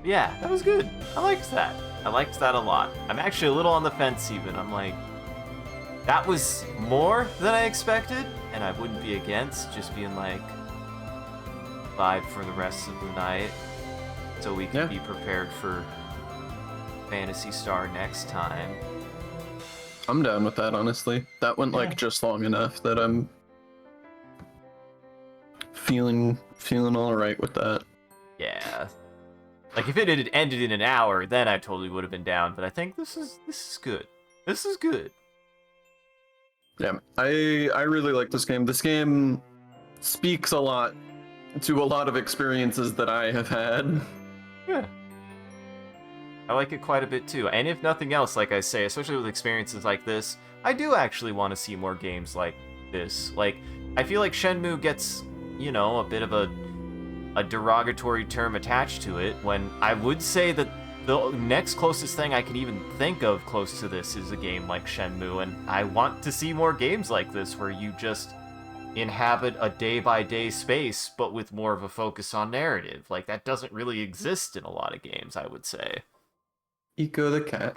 A: Yeah, that was good. I liked that. I liked that a lot. I'm actually a little on the fence even. I'm like, that was more than I expected, and I wouldn't be against just being like vibe for the rest of the night so we can
B: Yeah.
A: be prepared for Fantasy Star next time.
B: I'm down with that, honestly. That went like
C: Yeah.
B: just long enough that I'm feeling all right with that.
A: Yeah. Like if it had ended in an hour, then I totally would have been down, but I think this is good. This is good.
B: Yeah, I really like this game. This game speaks a lot to a lot of experiences that I have had.
A: Yeah. I like it quite a bit too. And if nothing else, like I say, especially with experiences like this, I do actually want to see more games like this. Like, I feel like Shenmue gets, you know, a bit of a derogatory term attached to it, when I would say that the next closest thing I can even think of close to this is a game like Shenmue, and I want to see more games like this where you just inhabit a day-by-day space, but with more of a focus on narrative. Like, that doesn't really exist in a lot of games, I would say.
B: Eco the cat.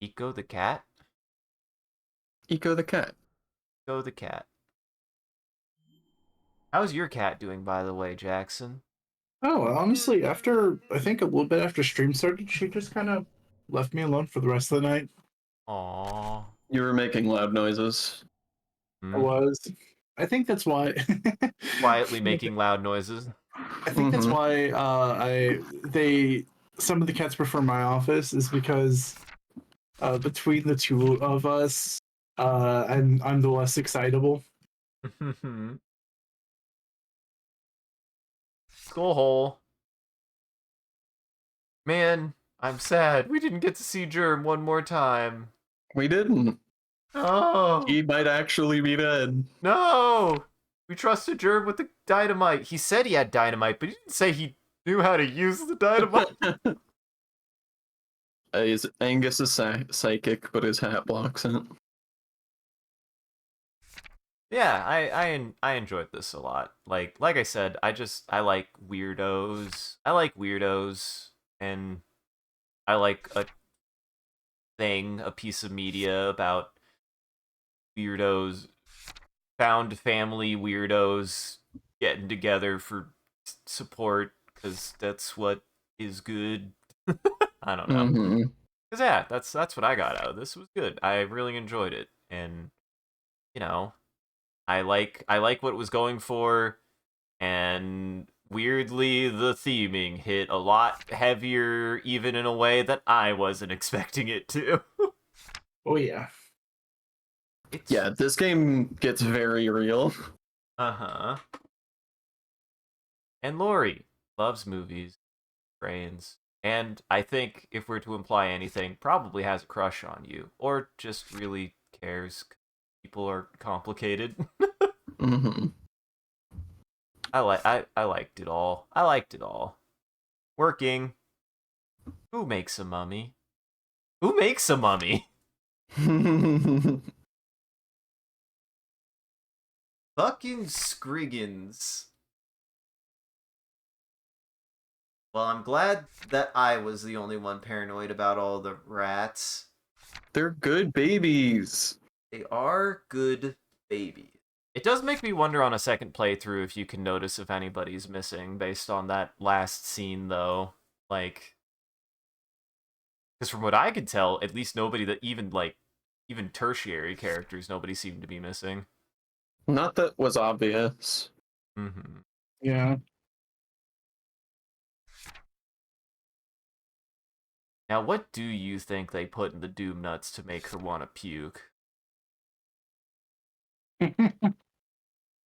A: Eco the cat?
B: Eco the cat.
A: Eco the cat. How's your cat doing, by the way, Jackson?
C: Oh, honestly, after I think a little bit after stream started, she just kind of left me alone for the rest of the night.
A: Aww.
B: You were making loud noises.
C: I was. I think that's why.
A: Quietly making loud noises.
C: I think that's
B: Mhm.
C: why some of the cats prefer my office is because between the two of us, I'm the less excitable.
A: Skull hole. Man, I'm sad. We didn't get to see Germ one more time.
B: We didn't.
A: Oh
B: He might actually be dead.
A: no! We trusted Germ with the dynamite. He said he had dynamite, but he didn't say he knew how to use the dynamite.
B: Angus is psychic, but his hat blocks it.
A: Yeah, I enjoyed this a lot. Like I said, I like weirdos. I like weirdos, and I like a piece of media about weirdos, found family weirdos getting together for support, because that's what is good. I don't know.
B: Mm-hmm.
A: Cause yeah, that's what I got out of this. It was good. I really enjoyed it, and you know, I like what it was going for, and weirdly, the theming hit a lot heavier, even in a way that I wasn't expecting it to.
C: Oh yeah.
B: Yeah, this game gets very real.
A: Uh-huh. And Lori loves movies, brains, and I think if we're to imply anything, probably has a crush on you, or just really cares. People are complicated.
B: Mm-hmm.
A: I liked it all. I liked it all. Working. Who makes a mummy? Who makes a mummy? Fucking Scriggins. Well, I'm glad that I was the only one paranoid about all the rats.
B: They're good babies.
A: They are good babies. It does make me wonder on a second playthrough if you can notice if anybody's missing based on that last scene, though. Like, because from what I could tell, at least nobody that even tertiary characters, nobody seemed to be missing.
B: Not that was obvious.
A: Mm-hmm.
C: Yeah.
A: Now, what do you think they put in the Doom Nuts to make her want to puke?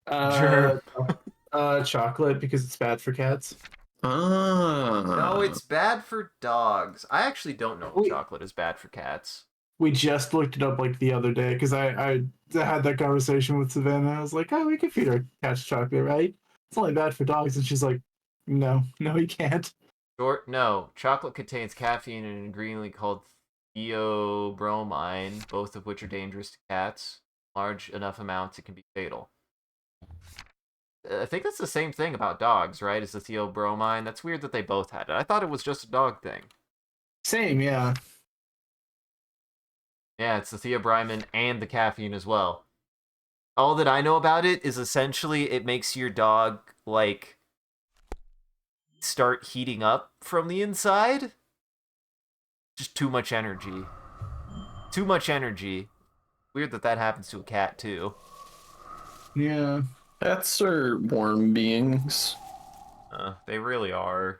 C: uh, chocolate because it's bad for cats.
A: No, it's bad for dogs. I actually don't know if
C: Wait.
A: chocolate is bad for cats.
C: We just looked it up like the other day because I had that conversation with Savannah. I was like, oh, we can feed our cats chocolate, right? It's only bad for dogs. And she's like, no, you can't.
A: No, chocolate contains caffeine and an ingredient called theobromine, both of which are dangerous to cats. Large enough amounts, it can be fatal. I think that's the same thing about dogs, right? Is the theobromine? That's weird that they both had it. I thought it was just a dog thing.
C: Same, yeah.
A: Yeah, it's the theobromine and the caffeine as well. All that I know about it is essentially it makes your dog, like, start heating up from the inside. Just too much energy. Too much energy. Weird that happens to a cat, too.
C: Yeah.
B: Cats are warm beings.
A: They really are.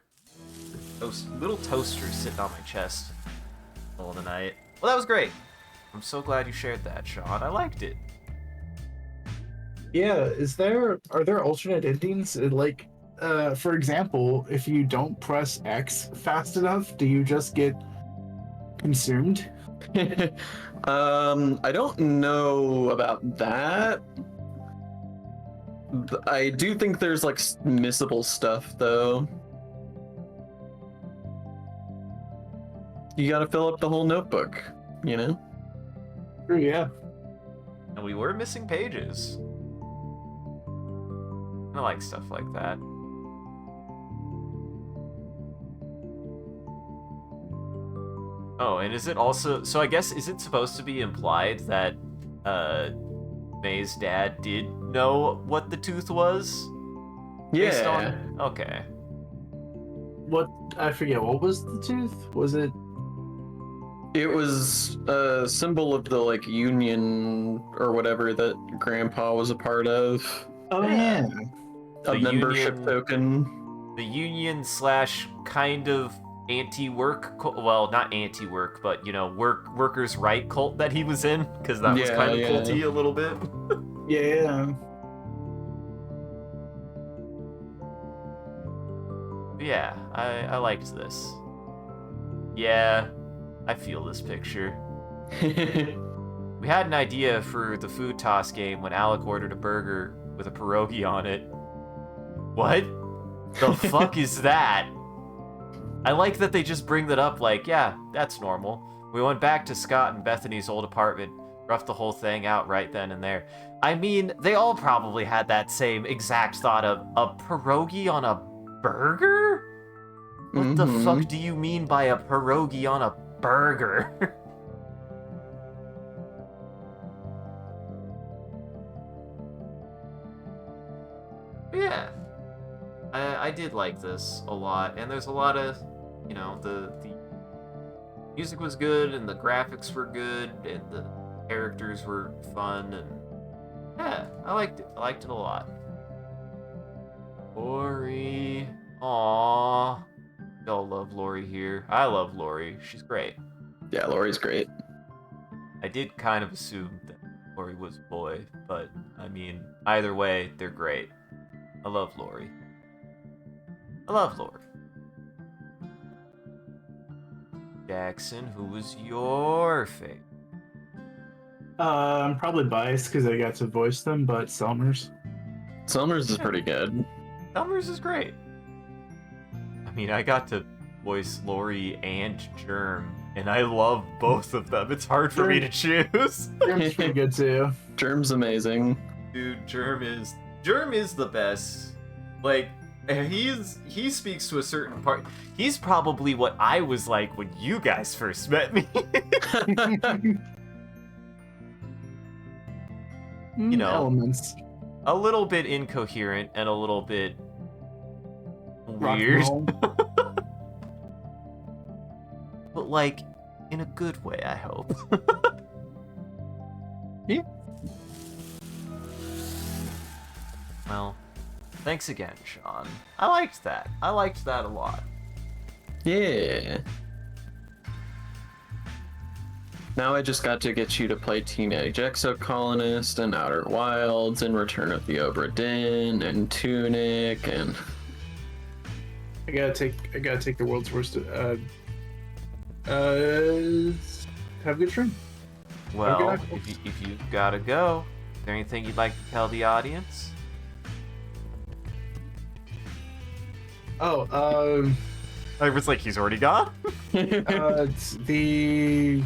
A: Little toasters sitting on my chest in the middle of the night. Well, that was great. I'm so glad you shared that, Sean. I liked it.
C: Yeah, are there alternate endings? Like, for example, if you don't press X fast enough, do you just get consumed?
B: I don't know about that. I do think there's like missable stuff though. You gotta fill up the whole notebook, you know?
C: True, yeah.
A: And we were missing pages. I like stuff like that. Oh, and is it also... So I guess, is it supposed to be implied that May's dad did know what the tooth was? Based
B: Yeah.
A: on... Okay.
C: What, I forget, what was the tooth? Was it...
B: It was a symbol of the like union or whatever that Grandpa was a part of.
C: Oh, yeah.
B: A
A: The
B: membership
A: union-
B: token.
A: The union / kind of anti-work... Well, not anti-work, but, you know, workers' right cult that he was in, because that was
B: Yeah,
A: kind of
B: yeah.
A: culty a little bit. Yeah, I liked this. Yeah, I feel this picture. We had an idea for the food toss game when Alec ordered a burger with a pierogi on it. What the fuck is that? I like that they just bring that up like, yeah, that's normal. We went back to Scott and Bethany's old apartment, roughed the whole thing out right then and there. I mean, they all probably had that same exact thought of a pierogi on a burger? What the fuck do you mean by a pierogi on a burger? Yeah, I did like this a lot, and there's a lot of, you know, the music was good, and the graphics were good, and the characters were fun, and yeah, I liked it. I liked it a lot. Lori, aww, y'all love Lori here. I love Lori. She's great.
B: Yeah, Lori's great.
A: I did kind of assume that Lori was a boy, but I mean, either way, they're great. I love Lori. I love Lori. Jackson, who was your favorite?
C: I'm probably biased because I got to voice them, but Selmers.
B: Summers is pretty good.
A: Summers is great. I mean, I got to voice Lori and Germ, and I love both of them. It's hard for me to choose.
C: Germ's pretty good too.
B: Germ's amazing.
A: Dude, Germ is the best. Like, he speaks to a certain part. He's probably what I was like when you guys first met me. You know,
C: Elements.
A: a little bit incoherent and a little bit weird. But like, in a good way, I hope.
B: Yeah.
A: Well, thanks again, Sean. I liked that. I liked that a lot.
B: Yeah. Now I just got to get you to play Teenage Exocolonist and Outer Wilds and Return of the Obra Dinn and Tunic and
C: I gotta take the world's worst. Have a good stream.
A: Well,
C: Okay.
A: if you gotta go, is there anything you'd like to tell the audience?
C: Oh,
A: I was like, he's already gone?
C: it's the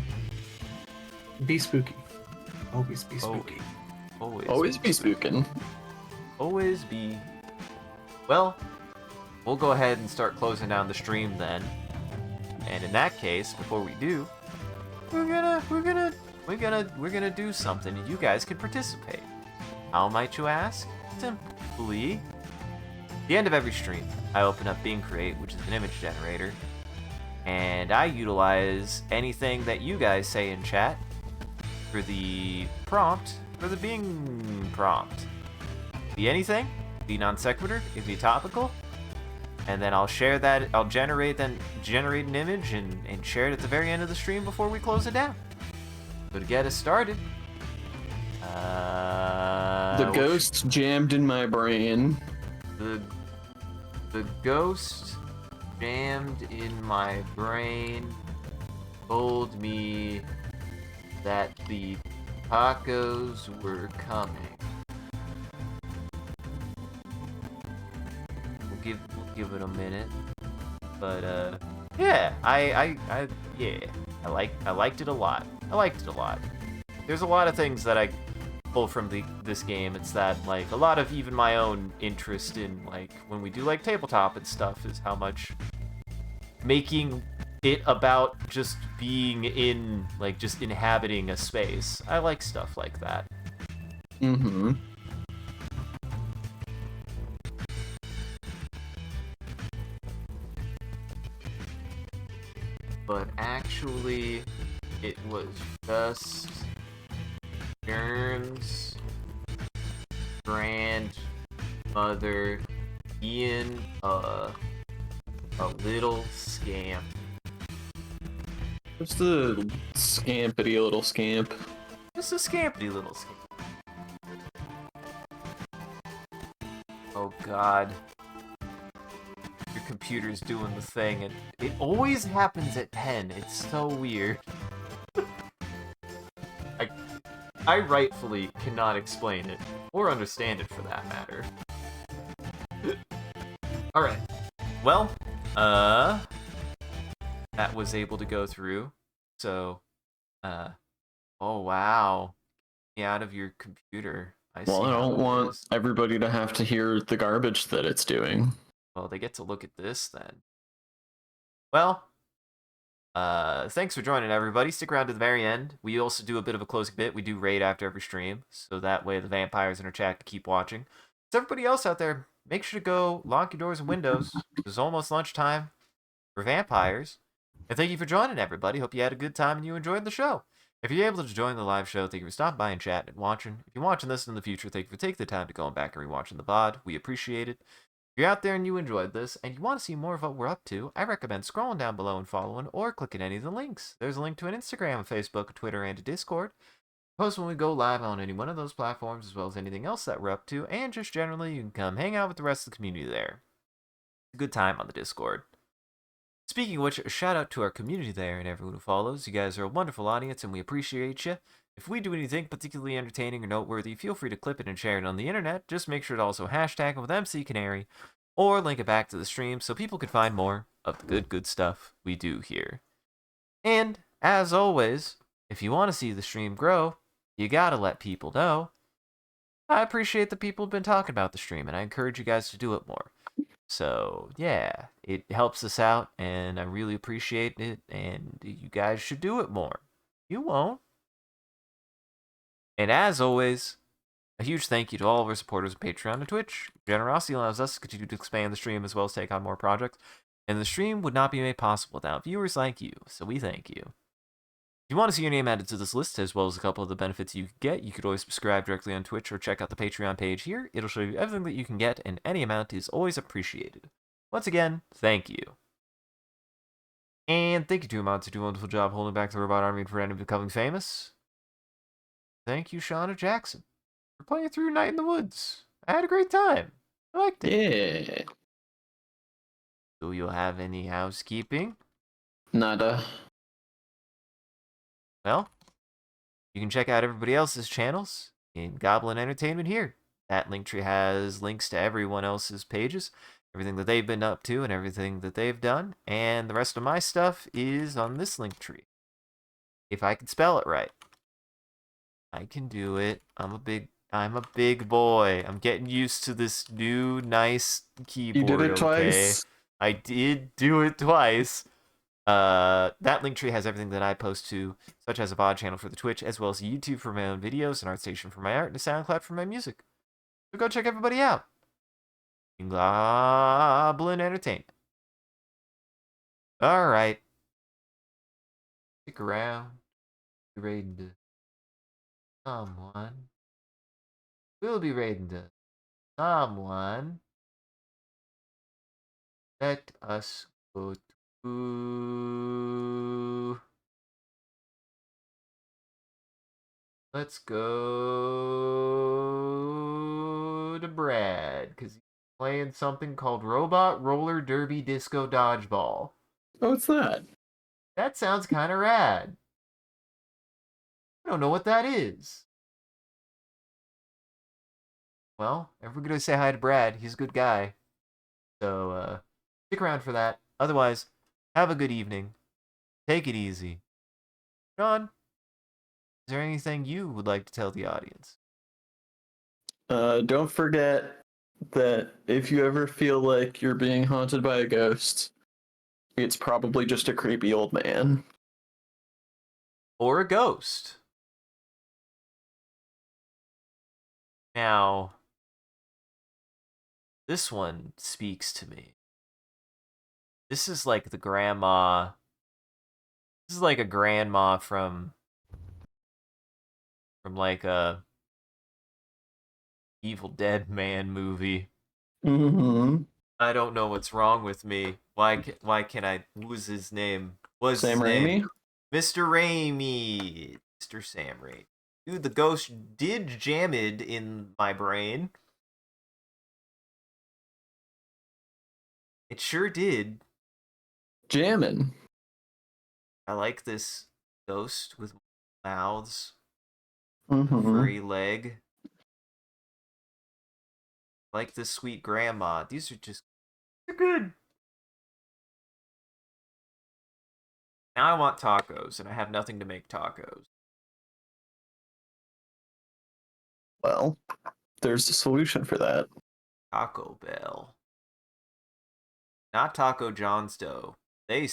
C: be spooky. Always be spooky.
B: always be spooking.
A: Always be. Well, we'll go ahead and start closing down the stream then. And in that case, before we do, we're gonna do something, and you guys can participate. How might you ask? Simply, at the end of every stream, I open up Bing Create, which is an image generator, and I utilize anything that you guys say in chat for the prompt, for the Bing prompt. Be anything, be non sequitur, it be topical, and then I'll share that. I'll generate an image and share it at the very end of the stream before we close it down. So to get us started,
B: The ghost jammed in my brain.
A: the ghost jammed in my brain told me that the tacos were coming. We'll give it a minute, but yeah, I liked it a lot. I liked it a lot. There's a lot of things that I pull from this game. It's that, like, a lot of even my own interest in, like, when we do like tabletop and stuff is how much making it about just being in, like, just inhabiting a space. I like stuff like that.
B: Mm-hmm.
A: But actually, it was just Germ's grandmother being a little scamp.
B: Just a scampity little scamp.
A: Just a scampity little scamp. Oh god. your computer's doing the thing, and it always happens at 10. It's so weird. I rightfully cannot explain it, or understand it for that matter. Alright. Well, that was able to go through. So, oh wow. Get out of your computer. I see.
B: Well, I
A: how
B: don't
A: it
B: want
A: is.
B: everybody to have to hear the garbage that it's doing.
A: Well, they get to look at this then. Well, thanks for joining, everybody. Stick around to the very end. We also do a bit of a closing bit. We do raid after every stream, so that way the vampires in our chat can keep watching. So everybody else out there, make sure to go lock your doors and windows. It's almost lunchtime for vampires. And thank you for joining, everybody. Hope you had a good time and you enjoyed the show. If you're able to join the live show, thank you for stopping by and chatting and watching. If you're watching this in the future, thank you for taking the time to go back and rewatching the VOD. We appreciate it. If you're out there and you enjoyed this, and you want to see more of what we're up to, I recommend scrolling down below and following, or clicking any of the links. There's a link to an Instagram, a Facebook, a Twitter, and a Discord. Post when we go live on any one of those platforms, as well as anything else that we're up to, and just generally, you can come hang out with the rest of the community there. It's a good time on the Discord. Speaking of which, a shout out to our community there and everyone who follows. You guys are a wonderful audience, and we appreciate you. If we do anything particularly entertaining or noteworthy, feel free to clip it and share it on the internet. Just make sure to also hashtag it with MCCanary, or link it back to the stream so people can find more of the good stuff we do here. And, as always, if you want to see the stream grow, you gotta let people know. I appreciate the people who've been talking about the stream, and I encourage you guys to do it more. So, yeah, it helps us out, and I really appreciate it, and you guys should do it more. You won't. And as always, a huge thank you to all of our supporters on Patreon and Twitch. Generosity allows us to continue to expand the stream as well as take on more projects, and the stream would not be made possible without viewers like you, so we thank you. If you want to see your name added to this list, as well as a couple of the benefits you could get, you could always subscribe directly on Twitch or check out the Patreon page here. It'll show you everything that you can get, and any amount is always appreciated. Once again, thank you. And thank you to Amount to do a wonderful job holding back the robot army and preventing becoming famous. Thank you, Shauna Jackson, for playing through Night in the Woods. I had a great time. I liked it.
B: Yeah.
A: Do you have any housekeeping?
B: Nada.
A: Well, you can check out everybody else's channels in Goblin Entertainment here. That Linktree has links to everyone else's pages, everything that they've been up to and everything that they've done, and the rest of my stuff is on this Linktree. If I can spell it right. I can do it. I'm a big boy. I'm getting used to this new nice keyboard.
B: You did it
A: okay?
B: twice.
A: I did do it twice. That Linktree has everything that I post to, such as a VOD channel for the Twitch, as well as a YouTube for my own videos, an ArtStation for my art, and a SoundCloud for my music. So go check everybody out. Goblin Entertainment. Alright. Stick around. Be raiding to someone. We'll be raiding to someone. Let us go to... Let's go to Brad, because he's playing something called Robot Roller Derby Disco Dodgeball.
B: Oh, what's that?
A: That sounds kind of rad. I don't know what that is. Well, everybody say hi to Brad. He's a good guy. So, stick around for that. Otherwise, have a good evening. Take it easy. John, is there anything you would like to tell the audience?
B: Don't forget that if you ever feel like you're being haunted by a ghost, it's probably just a creepy old man.
A: Or a ghost. Now, this one speaks to me. This is like the grandma. This is like a grandma from like a Evil Dead Man movie.
B: Mm-hmm.
A: I don't know what's wrong with me. Why can I lose his name? What's
B: Sam
A: his name?
B: Raimi?
A: Mr. Raimi. Mr. Sam Raimi. Dude, the ghost did jam it in my brain. It sure did.
B: Jammin'.
A: I like this ghost with mouths,
B: Mm-hmm.
A: furry leg. I like this sweet grandma. These are just they're good. Now I want tacos, and I have nothing to make tacos.
B: Well, there's a solution for that.
A: Taco Bell. Not Taco John's dough. They